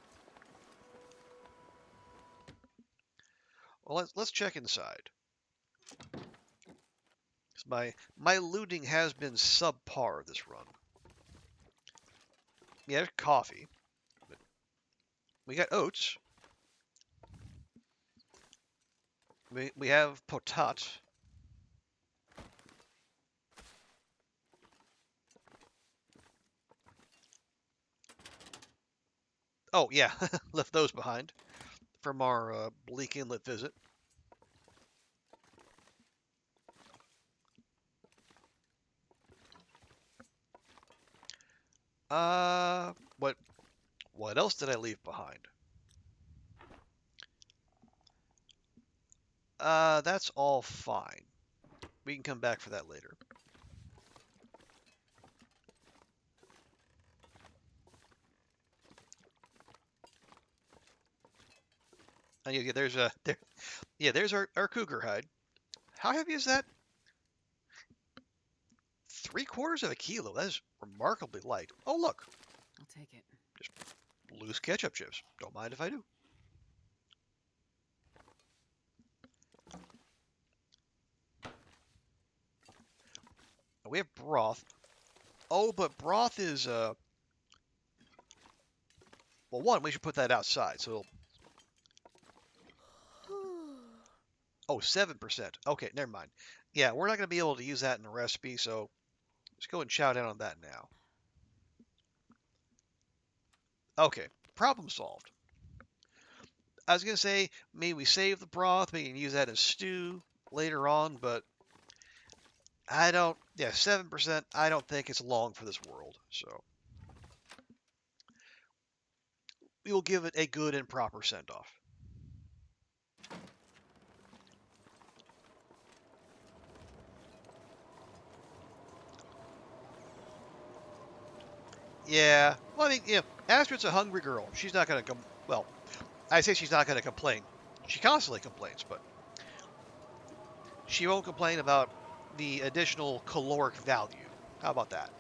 A: Well, let's check inside. My looting has been subpar this run. Yeah, there's coffee. But we got oats. We have potat. Oh yeah, left those behind from our Bleak Inlet visit. What else did I leave behind? That's all fine. We can come back for that later. And yeah, there's our cougar hide. How heavy is that? 3/4 of a kilo. That is remarkably light. Oh look,
B: I'll take it.
A: just loose ketchup chips. Don't mind if I do. We have broth. Oh, but broth is well, one, we should put that outside. So oh, 7%. Okay, never mind. Yeah, we're not going to be able to use that in the recipe, so let's go and chow down on that now. Okay, problem solved. I was going to say, maybe we save the broth, maybe we can use that as stew later on, but yeah, 7%, I don't think it's long for this world, so we will give it a good and proper send-off. Yeah, well, I mean, Astrid's a hungry girl. She's not going to come, well, I say she's not going to complain. She constantly complains, but she won't complain about the additional caloric value. How about that?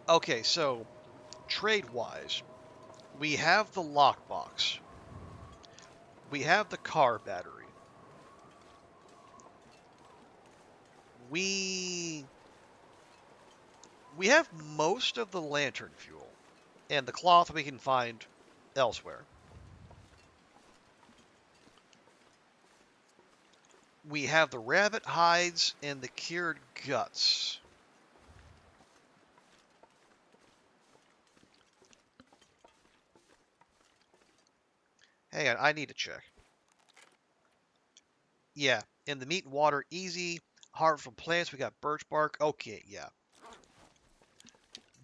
A: Okay, so trade-wise, we have the lockbox. We have the car battery. We we have most of the lantern fuel and the cloth we can find elsewhere. We have the rabbit hides and the cured guts. Hang on, I need to check. Yeah, and the meat and water, easy. Harvest from plants, we got birch bark. Okay, yeah.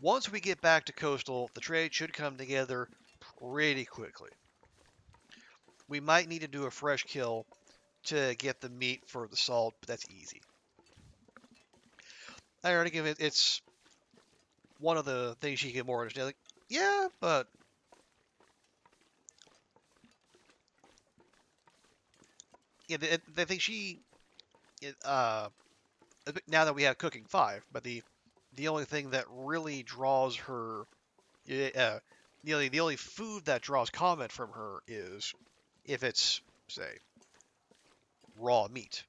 A: Once we get back to coastal, the trade should come together pretty quickly. We might need to do a fresh kill to get the meat for the salt, but that's easy. I already give it. It's one of the things you get more understand. Like, yeah, but yeah, they think she uh now that we have cooking 5, but the only thing that really draws her the only food that draws comment from her is if it's, say, raw meat.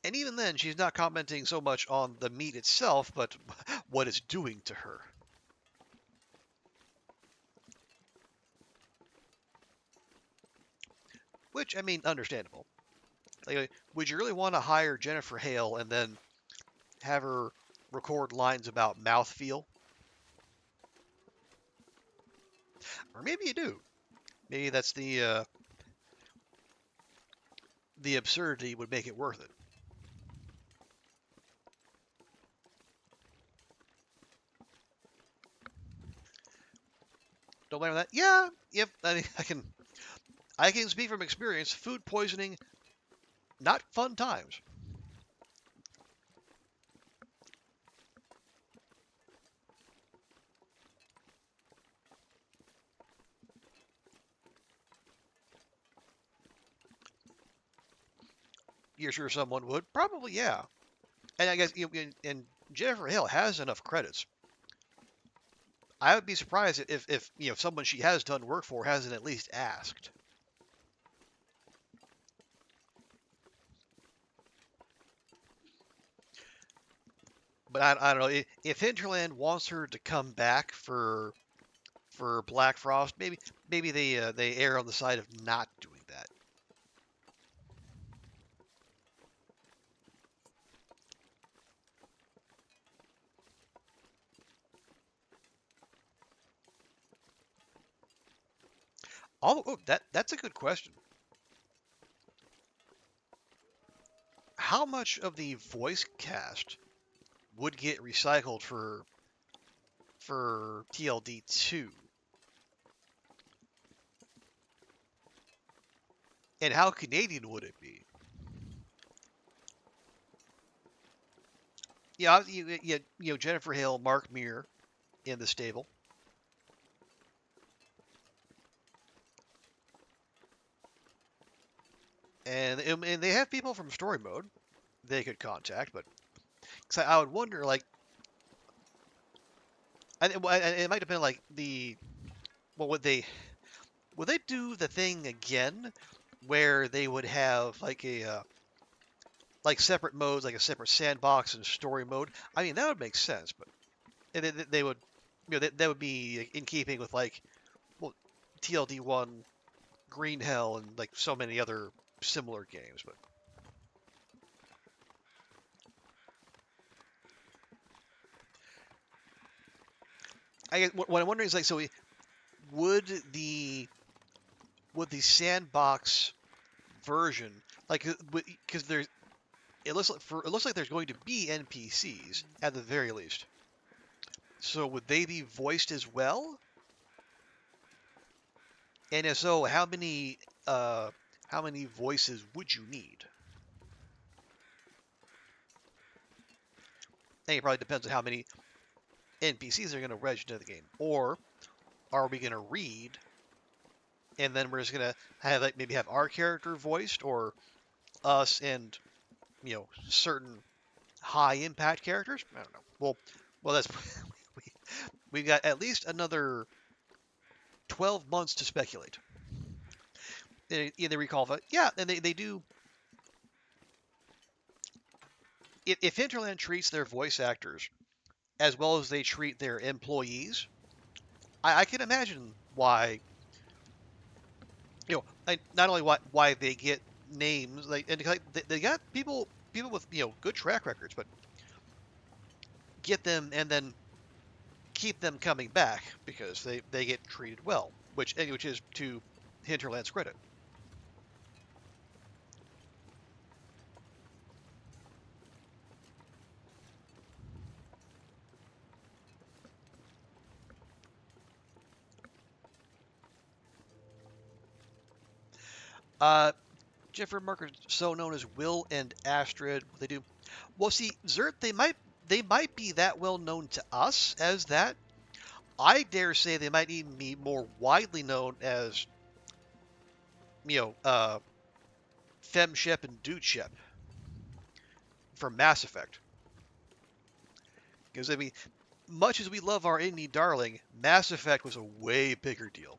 A: And even then, she's not commenting so much on the meat itself, but what it's doing to her. Which, I mean, understandable. Like, would you really want to hire Jennifer Hale and then have her record lines about mouthfeel? Or maybe you do. Maybe that's the absurdity would make it worth it. Don't blame that. Yeah, yep. I mean, I can speak from experience. Food poisoning, not fun times. You're sure someone would? Probably, yeah. And I guess and Jennifer Hale has enough credits. I would be surprised if someone she has done work for hasn't at least asked. But I don't know if Hinterland wants her to come back for Black Frost. Maybe they err on the side of not doing that. That's a good question. How much of the voice cast would get recycled for TLD 2? And how Canadian would it be? Yeah, Jennifer Hale, Mark Meir in the stable. And they have people from story mode they could contact, but cause I would wonder, like, it might depend, like, well, would they do the thing again where they would have like like separate modes, like a separate sandbox and story mode? I mean, that would make sense, but they would, that would be in keeping with, like, well, TLD1, Green Hell, and like so many other similar games. But I guess what I'm wondering is, like, so would the would the sandbox version, like, because there's it looks like there's going to be NPCs at the very least. So would they be voiced as well? And if so, how many voices would you need? I think it probably depends on how many NPCs are going to register into the game. Or are we going to read, and then we're just going to have, like, maybe have our character voiced, or us and certain high impact characters? I don't know. Well, that's we've got at least another 12 months to speculate. They recall that, yeah, and they do. If Hinterland treats their voice actors as well as they treat their employees, I can imagine why, not only why they get names, like, and like, they got people with good track records, but get them and then keep them coming back because they get treated well, which is to Hinterland's credit. Uh, Jeffrey Marker, so known as Will and Astrid, what they do. Well, see, Zert, they might be that well known to us as that. I dare say they might even be more widely known as, you know, Femshep and Dudeshep from Mass Effect. Because, I mean, much as we love our indie darling, Mass Effect was a way bigger deal.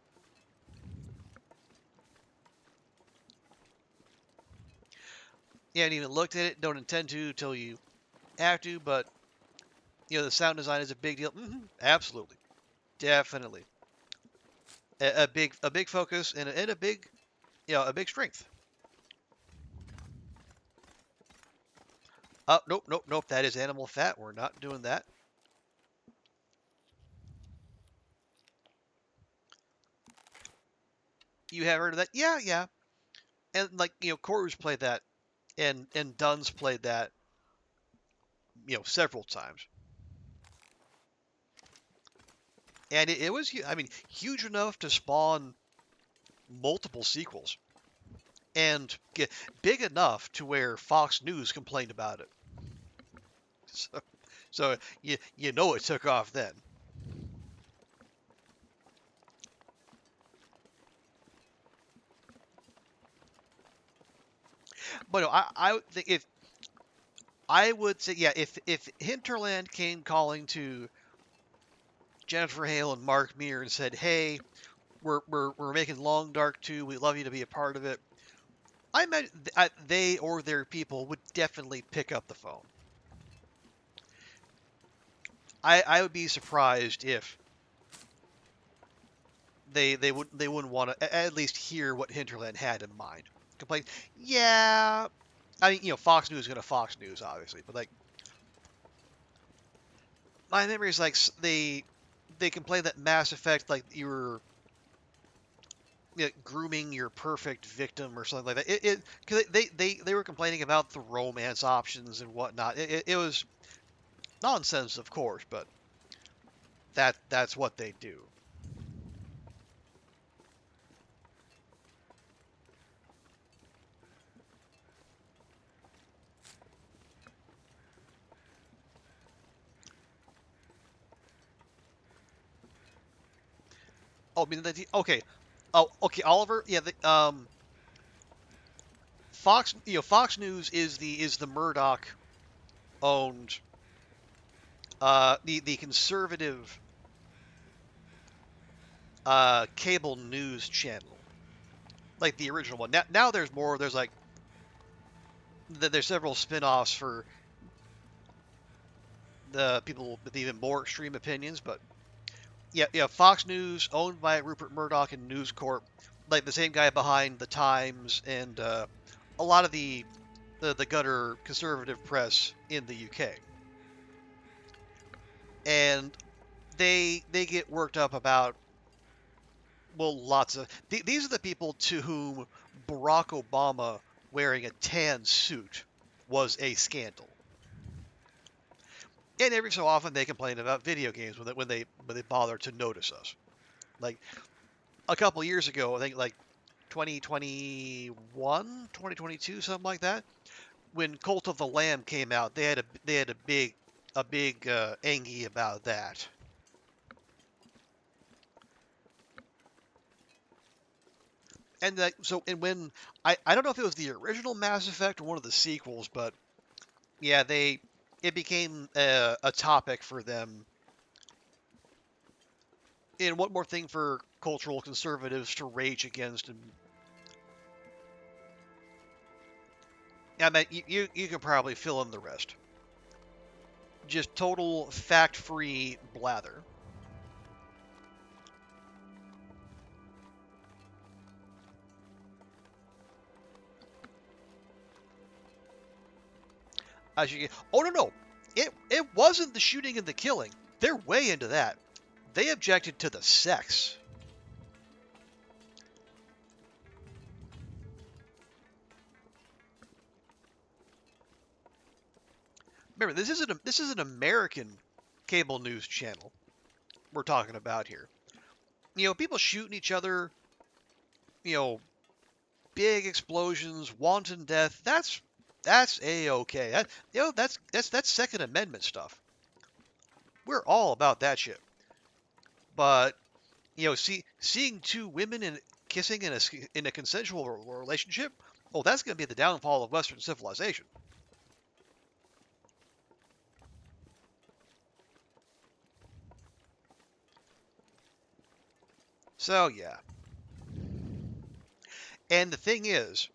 A: You haven't even looked at it, don't intend to till you have to, but, the sound design is a big deal. Absolutely. Definitely. A big focus and a big, a big strength. Nope, nope, nope. That is animal fat. We're not doing that. You have heard of that? Yeah, yeah. And like, Coru's played that, and Dunn's played that, several times. And it was, I mean, huge enough to spawn multiple sequels, and big enough to where Fox News complained about it. So you know it took off then. But no, I think if I would say, yeah, if Hinterland came calling to Jennifer Hale and Mark Meir and said, "Hey, we're making Long Dark 2. We'd love you to be a part of it," I imagine they or their people would definitely pick up the phone. I would be surprised if they wouldn't want to at least hear what Hinterland had in mind. Complain, yeah. I mean, Fox News is gonna Fox News, obviously, but like my memory is like they complained that Mass Effect, like, you were, grooming your perfect victim or something like that. It because they were complaining about the romance options and whatnot. It was nonsense, of course, but that's what they do. Oh, I mean, okay. Oh, okay, Oliver. Yeah, Fox News is the Murdoch owned, the conservative, cable news channel, like the original one. Now there's more. There's like there's several spin-offs for the people with even more extreme opinions, but yeah, Fox News, owned by Rupert Murdoch and News Corp, like the same guy behind the Times and, a lot of the gutter conservative press in the UK, and they get worked up about, well, lots of these are the people to whom Barack Obama wearing a tan suit was a scandal. And every so often they complain about video games when they bother to notice us. Like a couple years ago, I think like 2021, 2022, something like that. When Cult of the Lamb came out, they had a big angie about that. And when I don't know if it was the original Mass Effect or one of the sequels, but yeah, it became a topic for them. And one more thing for cultural conservatives to rage against, and I mean, you can probably fill in the rest. Just total fact-free blather. As you get, oh, no, it wasn't the shooting and the killing. They're way into that. They objected to the sex. Remember, this is an American cable news channel we're talking about here. People shooting each other. You know, big explosions, wanton death. That's a-okay. That's Second Amendment stuff. We're all about that shit. But seeing two women kissing in a consensual relationship, oh, that's going to be the downfall of Western civilization. So yeah, and the thing is,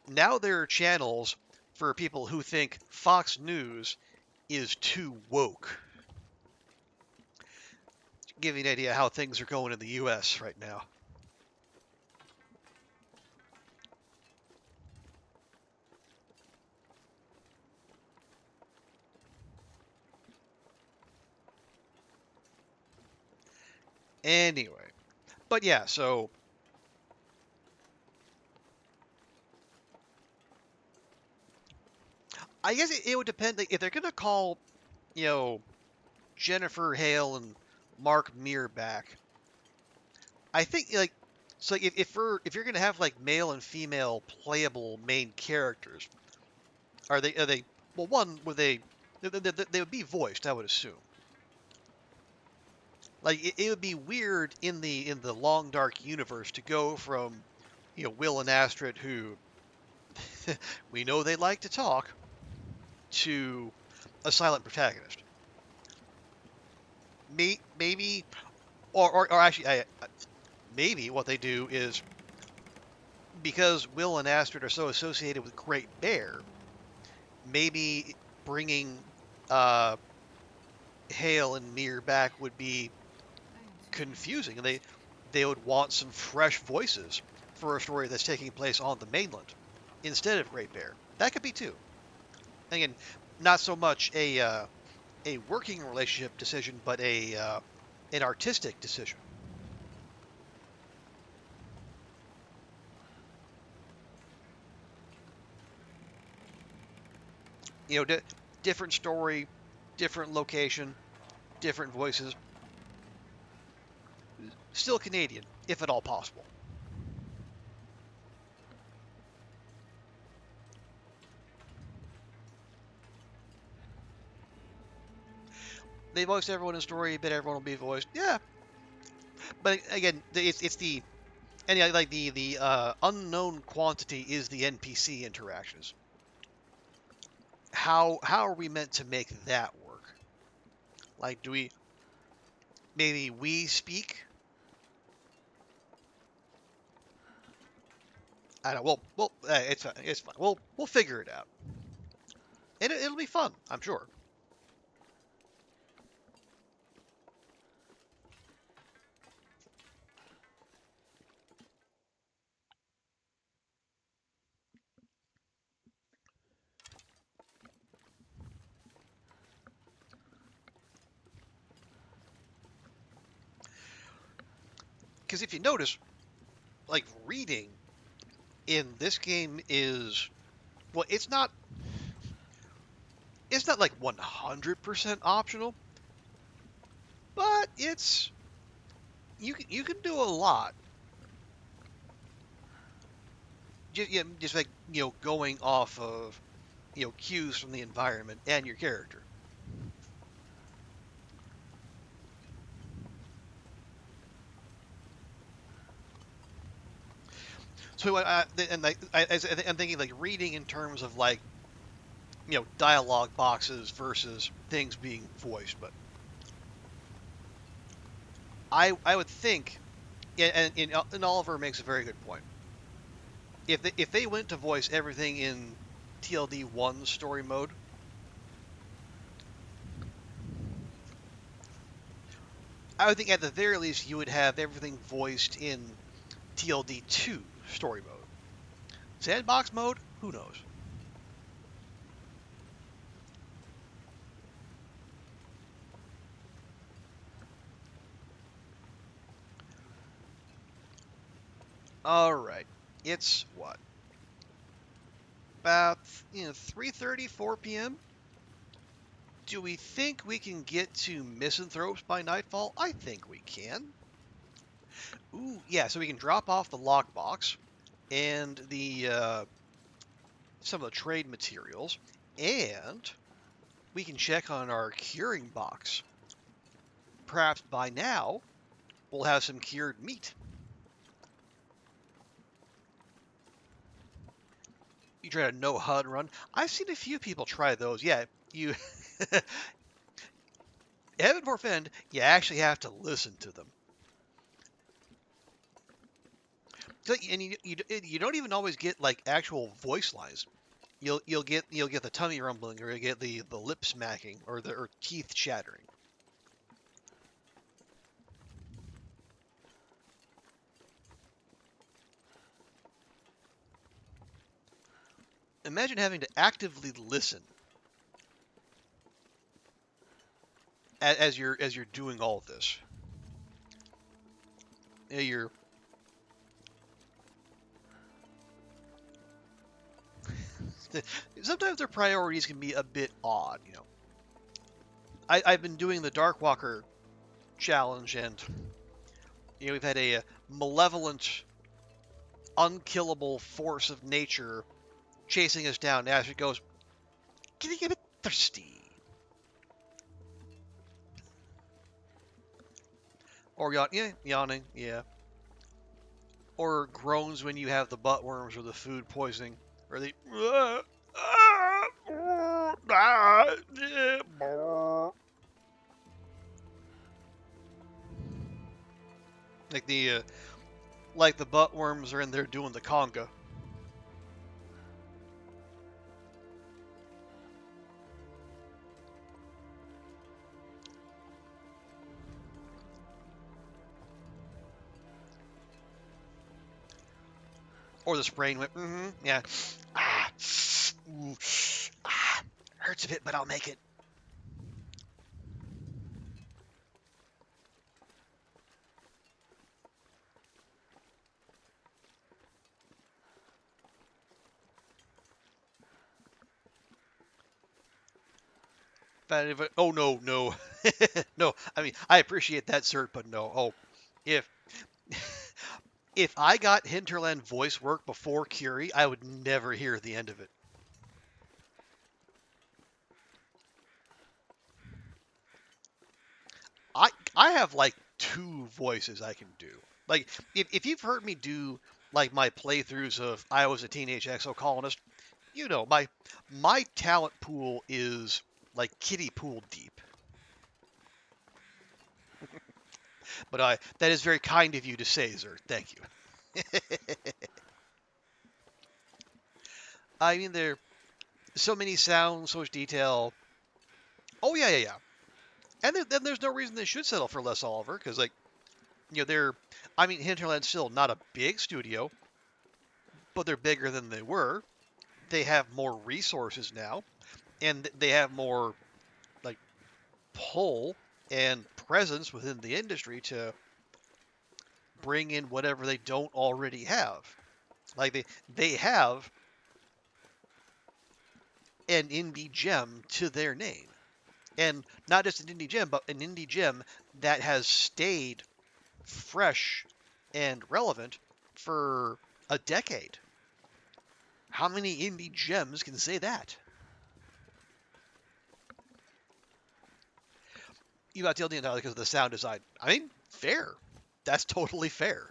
A: now there are channels for people who think Fox News is too woke. Give you an idea how things are going in the U.S. right now. Anyway, but yeah, so I guess it would depend. Like, if they're gonna call, you know, Jennifer Hale and Mark Meir back, I think like so if you're gonna have like male and female playable main characters, are they well one would they would be voiced, I would assume. Like it would be weird in the long dark universe to go from Will and Astrid, who we know they like to talk, to a silent protagonist. Maybe or actually maybe what they do is, because Will and Astrid are so associated with Great Bear, maybe bringing uh, Hale and Mir back would be
B: I am too
A: confusing, and they would want some fresh voices for a story that's taking place on the mainland instead of Great Bear. That could be too. Again, not so much a working relationship decision, but a an artistic decision. Different story, different location, different voices, still Canadian, if at all possible. They voiced everyone in story, but everyone will be voiced. Yeah, but again, it's the and yeah, like the unknown quantity is the NPC interactions. How are we meant to make that work? Like, do we maybe we speak? I don't. Well, it's fine. We'll figure it out, and it'll be fun, I'm sure. Because if you notice, like reading in this game is, well, it's not like 100% optional, but you can do a lot. Just like going off of cues from the environment and your character. So and like I'm thinking like reading in terms of like dialogue boxes versus things being voiced, but I would think, and Oliver makes a very good point. If they went to voice everything in TLD one story mode, I would think at the very least you would have everything voiced in TLD two story mode. Sandbox mode, who knows? All right, it's what, about 3:30, 4 p.m. Do we think we can get to Misanthropes by nightfall? I think we can. Ooh, yeah, so we can drop off the lockbox and the some of the trade materials, and we can check on our curing box. perhaps by now we'll have some cured meat. You try to no HUD run. I've seen a few people try those. Yeah, you heaven forfend, you actually have to listen to them. So, and you don't even always get like actual voice lines. You'll get the tummy rumbling, or you get the lip smacking, or or teeth chattering. Imagine having to actively listen as you're doing all of this. You're sometimes their priorities can be a bit odd. I've been doing the Darkwalker challenge, and we've had a malevolent, unkillable force of nature chasing us down. As it goes, getting a bit thirsty. Or yawning, yeah. Or groans when you have the butt worms or the food poisoning, or they like the butt worms are in there doing the conga. Or the sprain went, yeah. Ooh, hurts a bit, but I'll make it. But oh no, no, no. I mean, I appreciate that, cert, but no. Oh, if if I got Hinterland voice work before Curie, I would never hear the end of it. I have like 2 voices I can do. Like if you've heard me do like my playthroughs of I Was a Teenage Exocolonist, my talent pool is like kiddie pool deep. But that is very kind of you to say, Zer. Thank you. I mean, there so many sounds, so much detail. Oh yeah, yeah, yeah. And then there's no reason they should settle for less Oliver, because I mean, Hinterland's still not a big studio, but they're bigger than they were. They have more resources now, and they have more like pull and presence within the industry to bring in whatever they don't already have. Like they have an indie gem to their name. And not just an indie gem, but an indie gem that has stayed fresh and relevant for a decade. How many indie gems can say that? You got the entirely because of the sound design. I mean, fair. That's totally fair.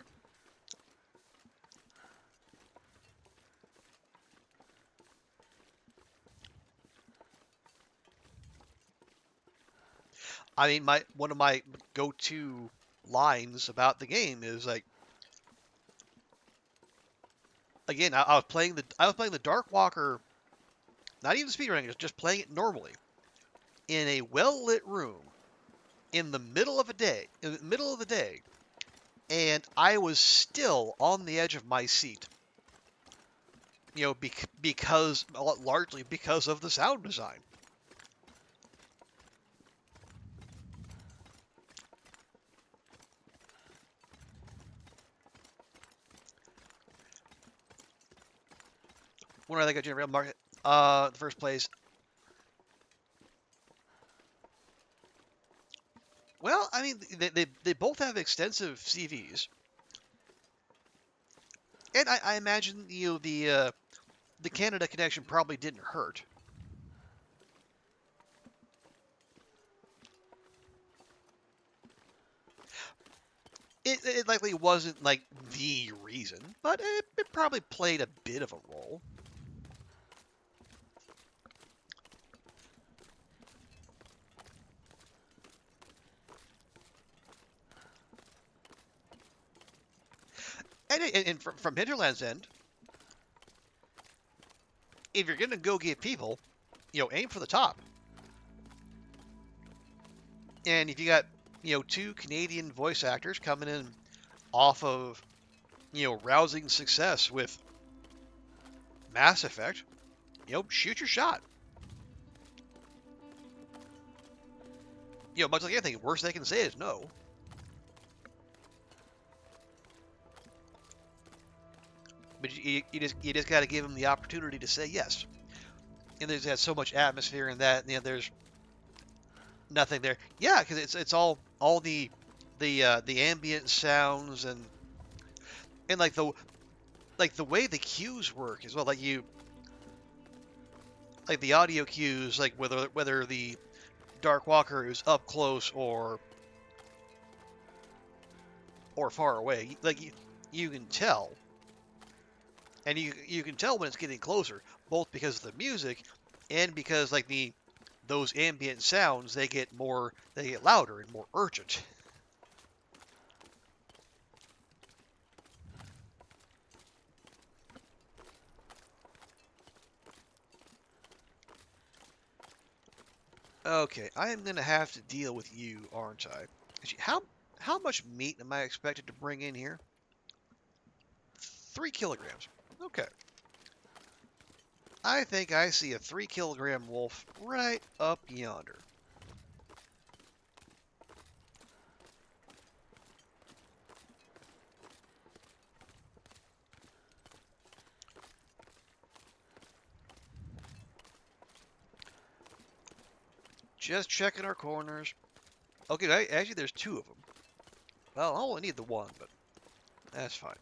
A: I mean, one of my go-to lines about the game is like, again, I was playing the Darkwalker, not even speedrunning, just playing it normally in a well-lit room in the middle of the day, and I was still on the edge of my seat. Largely because of the sound design. When I think of General Market, the first place. Well, I mean, they both have extensive CVs, and I imagine the Canada connection probably didn't hurt. It likely wasn't like the reason, but it probably played a bit of a role. And from Hinterland's end, if you're gonna go get people, aim for the top. And if you got, two Canadian voice actors coming in off of, rousing success with Mass Effect, shoot your shot. Much like anything, worst they can say is no. But you just got to give them the opportunity to say yes. And there's so much atmosphere in that. There's nothing there. Yeah, because it's all the ambient sounds and like the way the cues work as well. Like the audio cues, like whether the Dark Walker is up close or far away. Like you can tell, and you can tell when it's getting closer, both because of the music and because like those ambient sounds they get louder and more urgent. Okay, I am gonna have to deal with you, aren't I? Actually, how much meat am I expected to bring in here? 3 kilograms. Okay. I think I see a 3 kilogram wolf right up yonder. Just checking our corners. Okay, actually there's two of them. Well, I only need the one, but that's fine.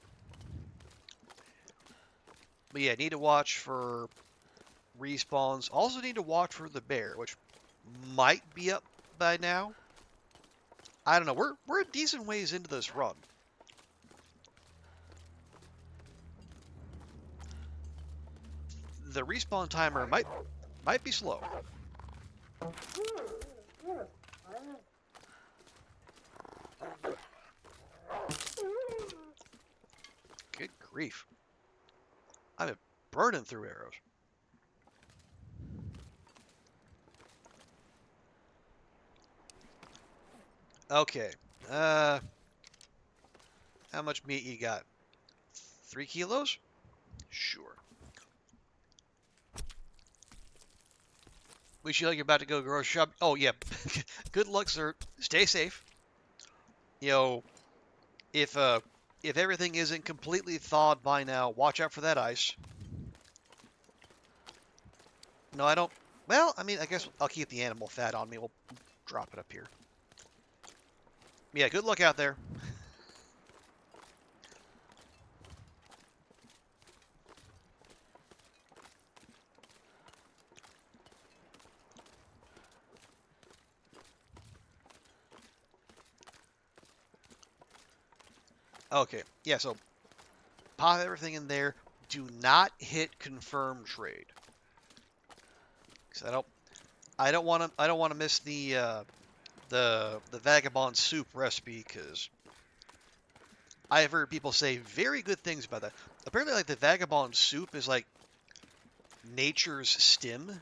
A: But yeah, need to watch for respawns. Also need to watch for the bear, which might be up by now. I don't know. We're a decent ways into this run. The respawn timer might be slow. Good grief. I'm burning through arrows. Okay. How much meat you got? 3 kilos? Sure. We feel like you're about to go grocery shop. Oh, yeah. Good luck, sir. Stay safe. If everything isn't completely thawed by now, watch out for that ice. No, I don't. Well, I mean, I guess I'll keep the animal fat on me. We'll drop it up here. Yeah, good luck out there. Okay, yeah, so pop everything in there. Do not hit confirm trade. Cause I don't want to miss the vagabond soup recipe because I've heard people say very good things about that. Apparently, like the vagabond soup is like nature's stim.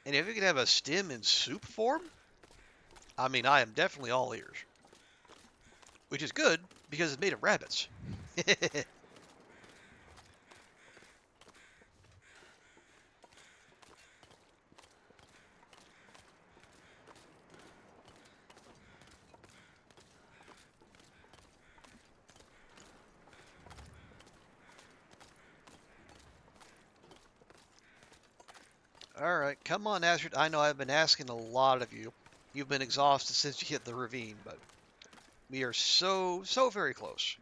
A: And if you could have a stim in soup form, I mean, I am definitely all ears. Which is good because it's made of rabbits. All right, come on, Astrid. I know I've been asking a lot of you. You've been exhausted since you hit the ravine, but we are so very close.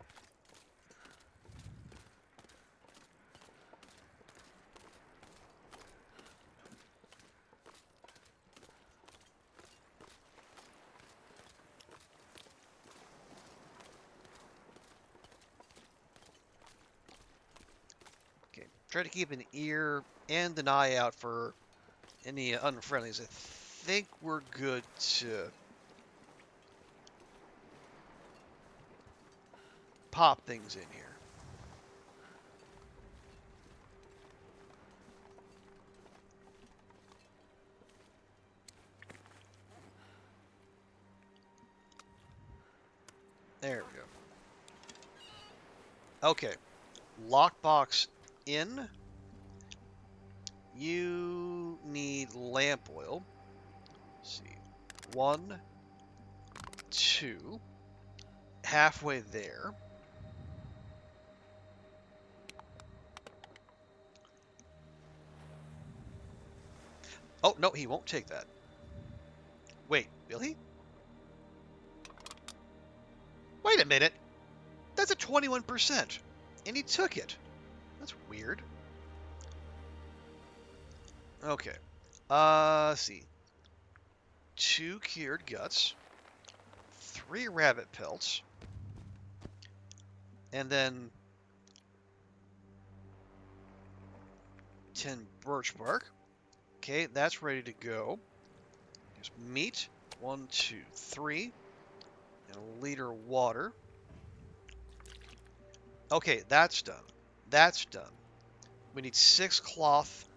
A: Try to keep an ear and an eye out for any unfriendlies. I think we're good to pop things in here. There we go. Okay. Lockbox in. You need lamp oil. Let's see. 1, 2. Halfway there. Oh, no, he won't take that. Wait, will he? Wait a minute. That's a 21%. And he took it. That's weird. Okay. Let's see. 2 cured guts. 3 rabbit pelts. And then 10 birch bark. Okay, that's ready to go. Here's meat. 1, 2, 3. And a liter of water. Okay, that's done. That's done. We need 6 cloth.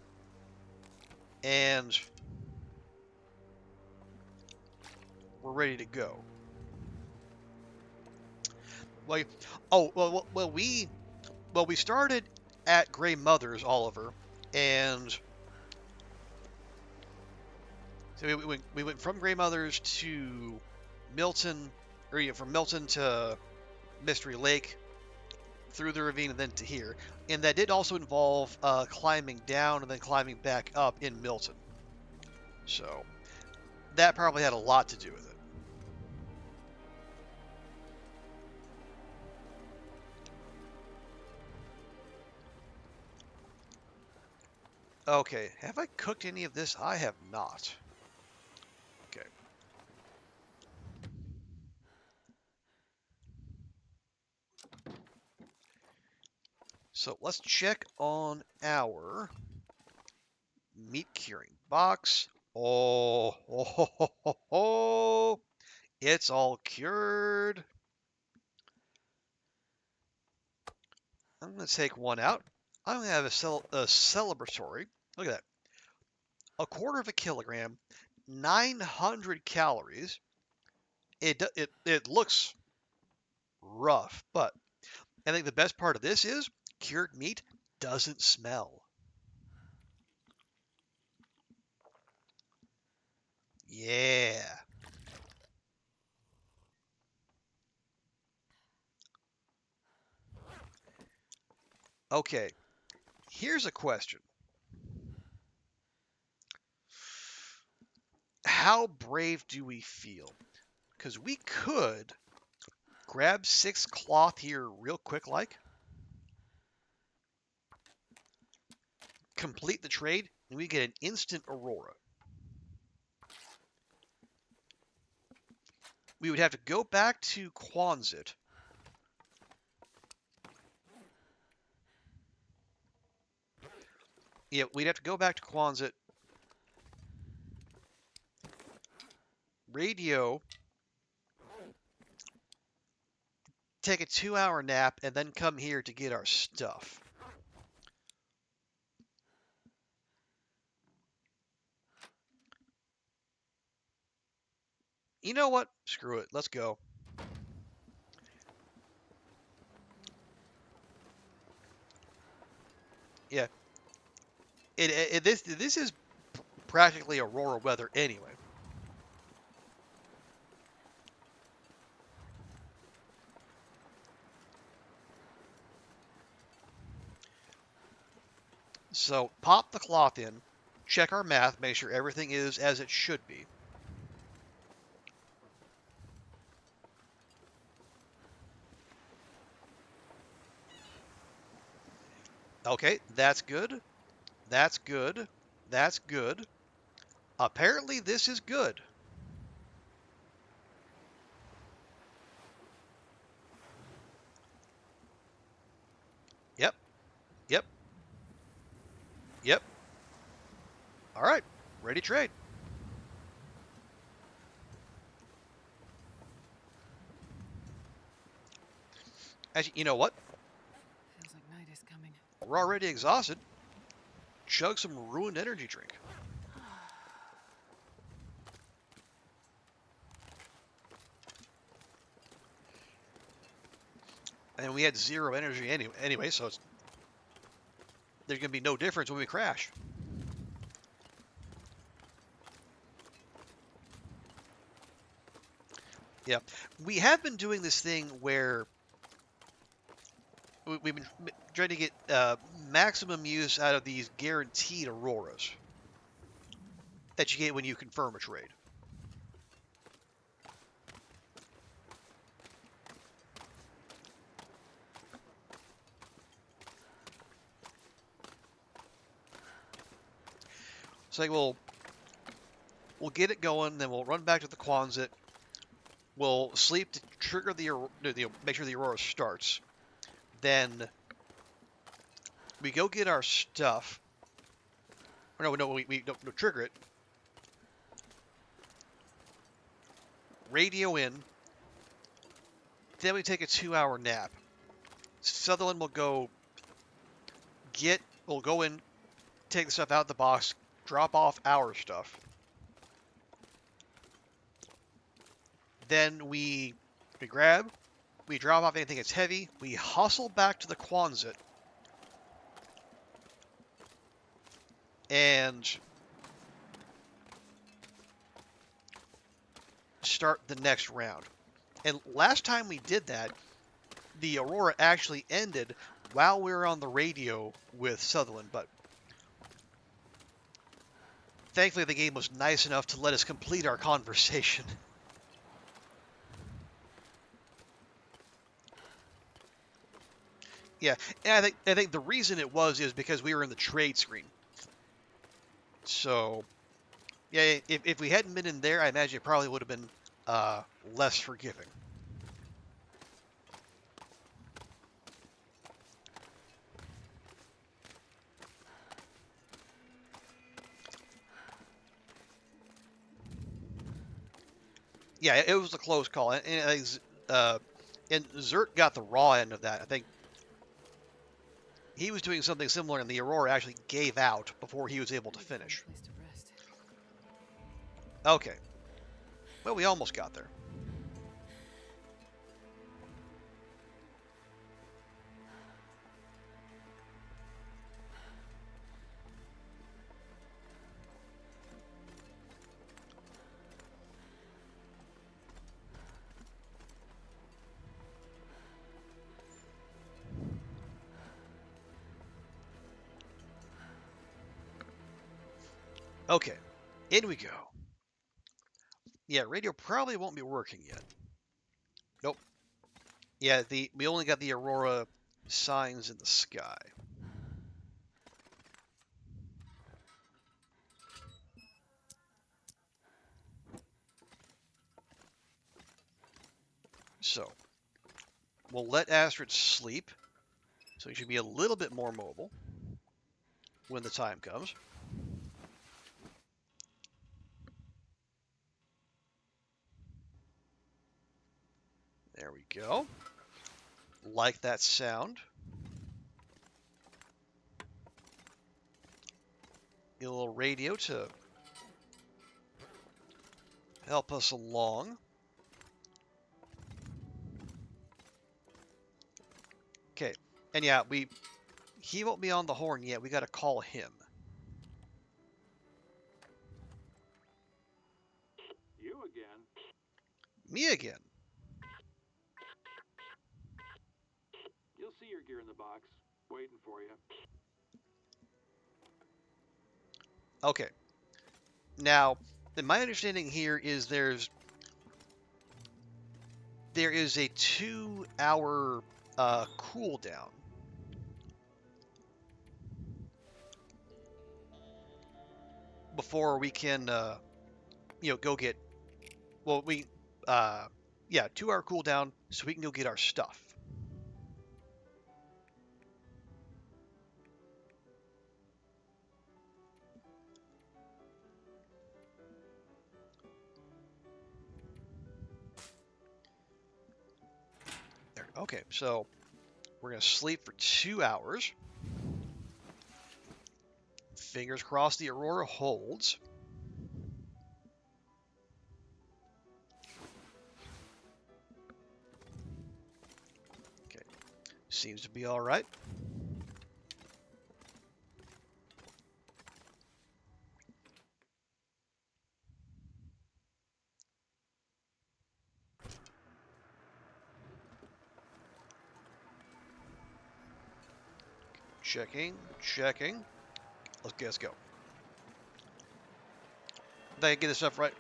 A: And we're ready to go. Like, oh, well, we started at Grey Mother's, Oliver, and so we went from Grey Mother's to Milton, or yeah, from Milton to Mystery Lake, through the ravine, and then to here. And that did also involve climbing down and then climbing back up in Milton. So that probably had a lot to do with it. Okay, have I cooked any of this? I have not. Okay. So let's check on our meat curing box. Oh, oh, it's all cured. I'm going to take one out. I'm going to have a celebratory. Look at that. A quarter of a kilogram, 900 calories. It looks rough, but I think the best part of this is cured meat doesn't smell. Yeah. Okay, here's a question. How brave do we feel? Because we could grab 6 cloth here real quick like, complete the trade, and we get an instant Aurora. We would have to go back to Quonset. Yeah, we'd have to go back to Quonset, radio, take a 2-hour nap, and then come here to get our stuff. You know what? Screw it. Let's go. Yeah. This is practically Aurora weather anyway. So pop the cloth in, check our math, make sure everything is as it should be. Okay, that's good. That's good. That's good. Apparently this is good. Yep. Yep. Yep. All right. Ready trade. Actually, you know what?
B: Feels like night is coming.
A: We're already exhausted. Chug some ruined energy drink. And we had zero energy anyway, so there's going to be no difference when we crash. Yeah. We have been doing this thing where we've been trying to get maximum use out of these guaranteed auroras that you get when you confirm a trade. So like we'll get it going, then we'll run back to the Quonset. We'll sleep to trigger make sure the aurora starts. Then we go get our stuff. Or no, we don't trigger it. Radio in. Then we take a 2-hour nap. Sutherland will go we'll go in, take the stuff out of the box, drop off our stuff. Then we grab, we drop off anything that's heavy, we hustle back to the Quonset, and start the next round. And last time we did that, the Aurora actually ended while we were on the radio with Sutherland, but thankfully the game was nice enough to let us complete our conversation. Yeah, and I think the reason it was is because we were in the trade screen. So, yeah, if we hadn't been in there, I imagine it probably would have been less forgiving. Yeah, it was a close call, and Zert got the raw end of that. I think he was doing something similar, and the Aurora actually gave out before he was able to finish.
B: Place to rest.
A: Okay, well, we almost got there. Okay, in we go. Yeah, radio probably won't be working yet. Nope. Yeah, we only got the Aurora signs in the sky. So, we'll let Astrid sleep, so he should be a little bit more mobile when the time comes. There we go. Like that sound. Get a little radio to help us along. Okay, and yeah, he won't be on the horn yet. We got to call him.
C: You again?
A: Me again.
C: You'll see your gear in the box, waiting for you.
A: Okay. Now, my understanding here is there is a 2-hour cooldown before we can go get. Well, yeah, 2-hour cooldown so we can go get our stuff. Okay, so we're gonna sleep for 2 hours. Fingers crossed the Aurora holds. Okay, seems to be all right. Checking, checking. Let's go. Did I get this stuff right?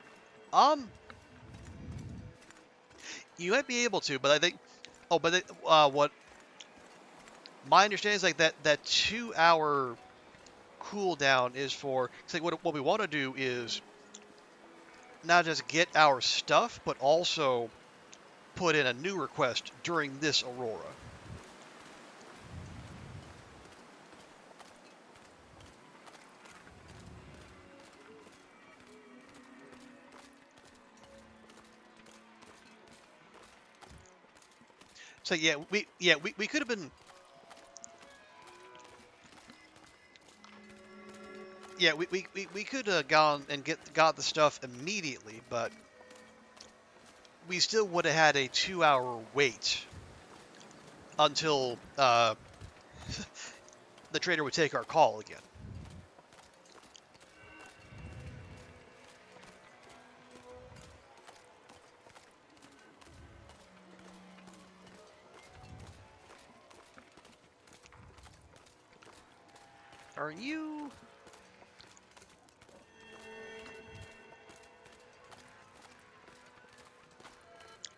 A: You might be able to, but I think. Oh, but what my understanding is like that 2 hour cooldown is for. It's like what we want to do is not just get our stuff, but also put in a new request during this Aurora. So we could have been. Yeah, we could have gone and got the stuff immediately, but we still would have had a 2 hour wait until the trader would take our call again. Are you?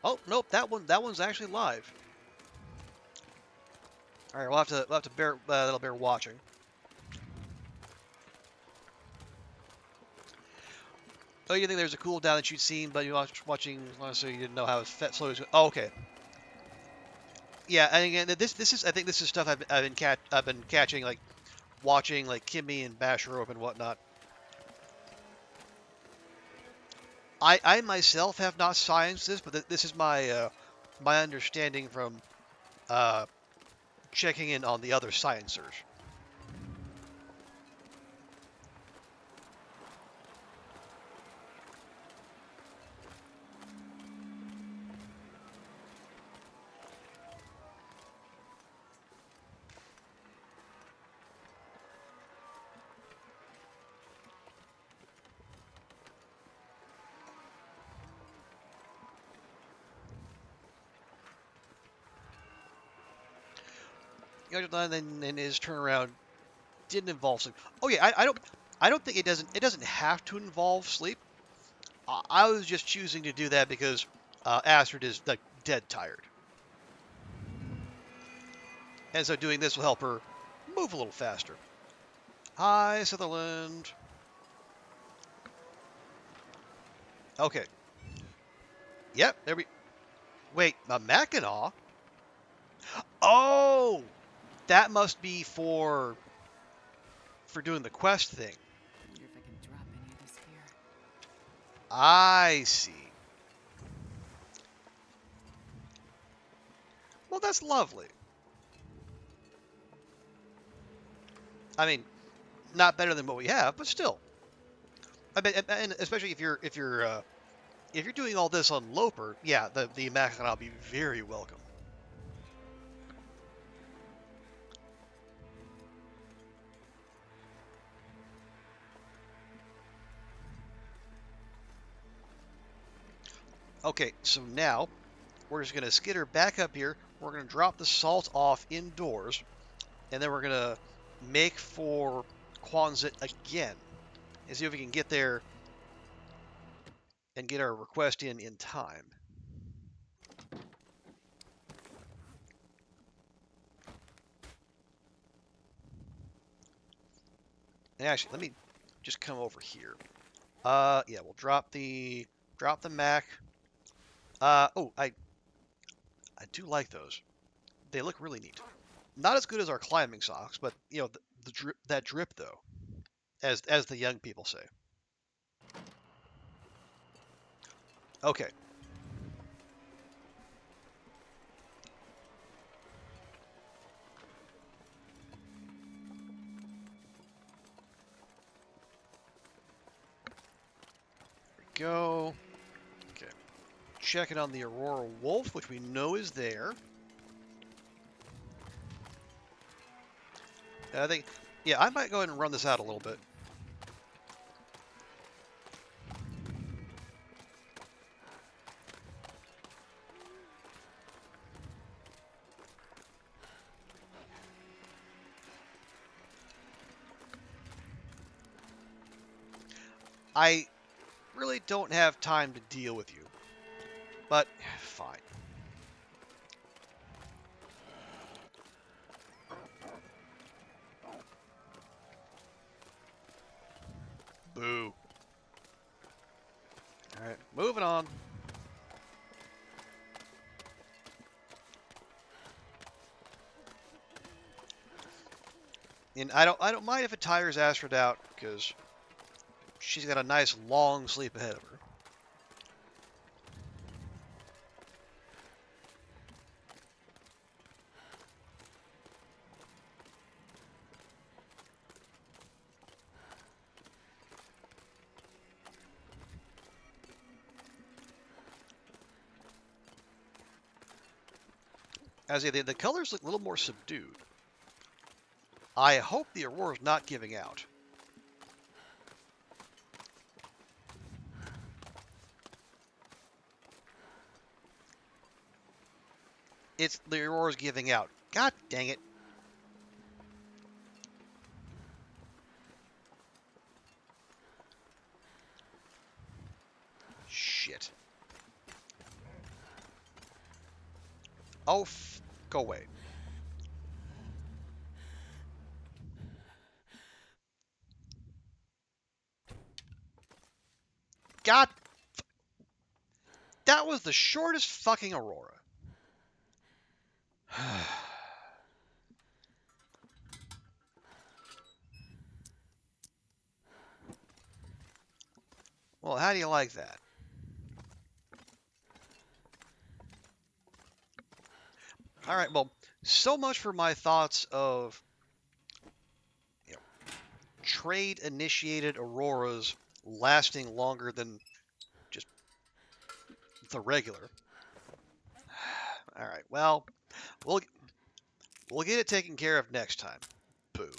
A: Oh nope, that one's actually live. All right, we'll have to bear that'll bear watching. Oh, you think there's a cooldown that you'd seen, but you watching, so you didn't know how slow it was. Oh, okay. Yeah, and again, this is I think this is stuff I've been catching, like watching like Kimmy and Basher and whatnot. I myself have not scienced this, but this is my understanding from uh, checking in on the other sciencers. And his turnaround didn't involve sleep. Oh yeah, I don't think it doesn't have to involve sleep. I was just choosing to do that because Astrid is like dead tired, and so doing this will help her move a little faster. Hi, Sutherland. Okay. Yep. There we. Wait, a Mackinaw? Oh, that must be for doing the quest thing.
B: Wonder if I can drop any of this here.
A: I see. Well, that's lovely. I mean, not better than what we have, but still. I mean, and especially if you're doing all this on Loper, yeah, the Mackinaw will be very welcome. Okay, so now we're just gonna skitter back up here. We're gonna drop the salt off indoors, and then we're gonna make for Quonset again, and see if we can get there and get our request in time. And actually, let me just come over here. Yeah, we'll drop the Mac. Oh, I do like those. They look really neat. Not as good as our climbing socks, but you know the drip, that drip though, as the young people say. Okay. go. Okay. Checking on the Aurora Wolf, which we know is there. I think, yeah, I might go ahead and run this out a little bit. I really don't have time to deal with you, but fine. Boo. All right, moving on. And I don't mind if it tires Astrid out because she's got a nice long sleep ahead of her. As the colors look a little more subdued. I hope the Aurora's not giving out. It's the Aurora's giving out. God dang it. Shit. Oh, go away. God, that was the shortest fucking Aurora. Well, how do you like that? All right, well, so much for my thoughts of trade-initiated Auroras lasting longer than just the regular. All right, well, we'll we'll get it taken care of next time. Boo.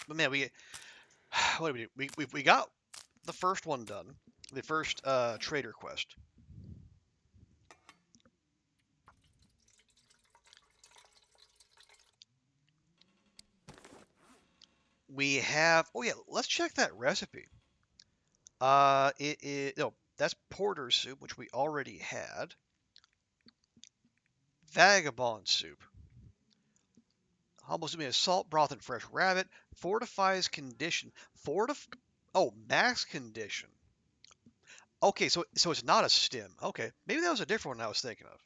A: But man, what did we do? We got the first one done, the first trader quest. We have. Oh yeah, let's check that recipe. It is no, that's porter soup, which we already had. Vagabond soup. Almost a salt broth and fresh rabbit. Fortifies condition. Oh, max condition. Okay, so it's not a stim. Okay, maybe that was a different one I was thinking of.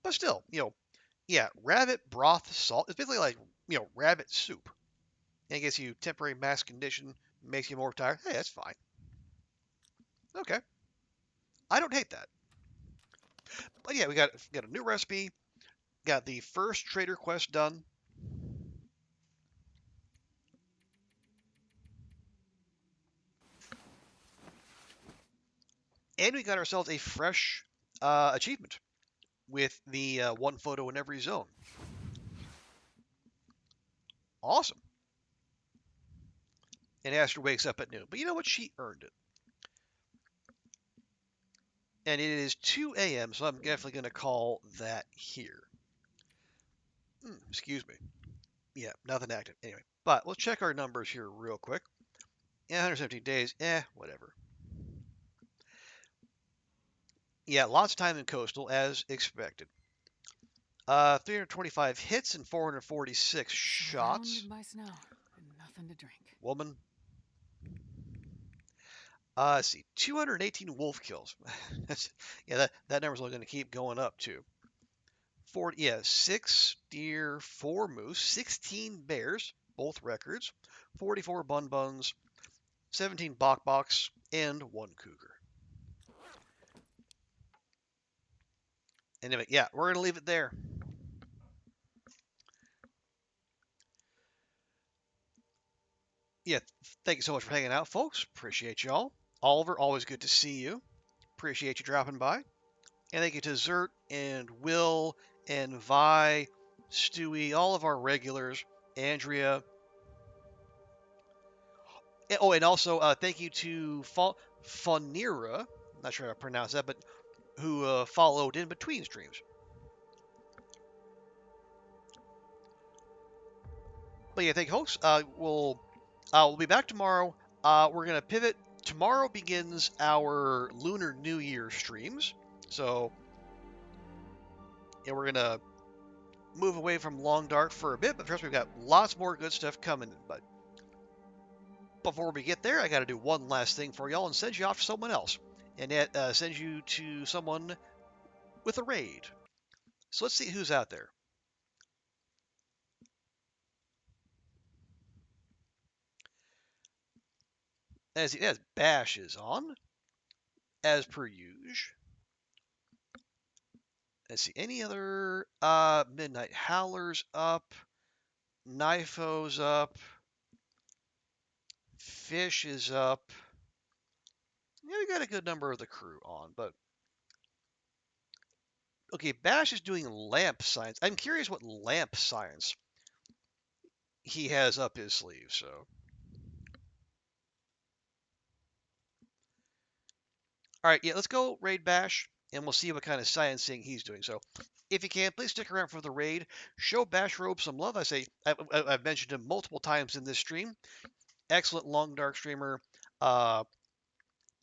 A: But still, yeah, rabbit broth salt. It's basically like rabbit soup. And it gives you temporary max condition, makes you more tired. Hey, that's fine. Okay, I don't hate that. But yeah, we got a new recipe. Got the first trader quest done. And we got ourselves a fresh achievement with the one photo in every zone. Awesome. And Astrid wakes up at noon. But you know what? She earned it. And it is 2 a.m., so I'm definitely going to call that here. Excuse me. Yeah, nothing active. Anyway, but let's check our numbers here real quick. Yeah, 117 days. Whatever. Yeah, lots of time in coastal, as expected. 325 hits and 446 shots.
B: Surrounded by snow and nothing to drink.
A: Woman. Let's see, 218 wolf kills. Yeah, that number's only going to keep going up too. 6 deer, 4 moose, 16 bears, both records, 44 bun-buns, 17 bok-boks, and 1 cougar. Anyway, yeah, we're going to leave it there. yeah, thank you so much for hanging out, folks. Appreciate y'all. Oliver, always good to see you. Appreciate you dropping by. And thank you to Zert and Will and Vi, Stewie, all of our regulars, Andrea. Oh, and also thank you to Fonira, not sure how to pronounce that, but who followed in between streams. But yeah, thank you, hosts. We'll be back tomorrow. We're gonna pivot. Tomorrow begins our Lunar New Year streams, so yeah, we're gonna move away from Long Dark for a bit. But first, we've got lots more good stuff coming. But before we get there, I got to do one last thing for y'all and send you off to someone else, and that sends you to someone with a raid. So let's see who's out there. As Bash is on, as per usual. Let's see, any other Midnight Howlers up, Knifo's up, Fish is up. Yeah, we got a good number of the crew on, but okay, Bash is doing lamp science. I'm curious what lamp science he has up his sleeve, so. All right, yeah, let's go raid Bash, and we'll see what kind of sciencing he's doing. So, if you can, please stick around for the raid. Show Bash Robe some love. I've mentioned him multiple times in this stream. Excellent long dark streamer. The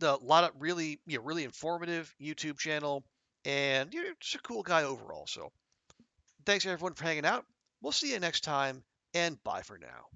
A: lot of really informative YouTube channel, and just a cool guy overall. So, thanks everyone for hanging out. We'll see you next time, and bye for now.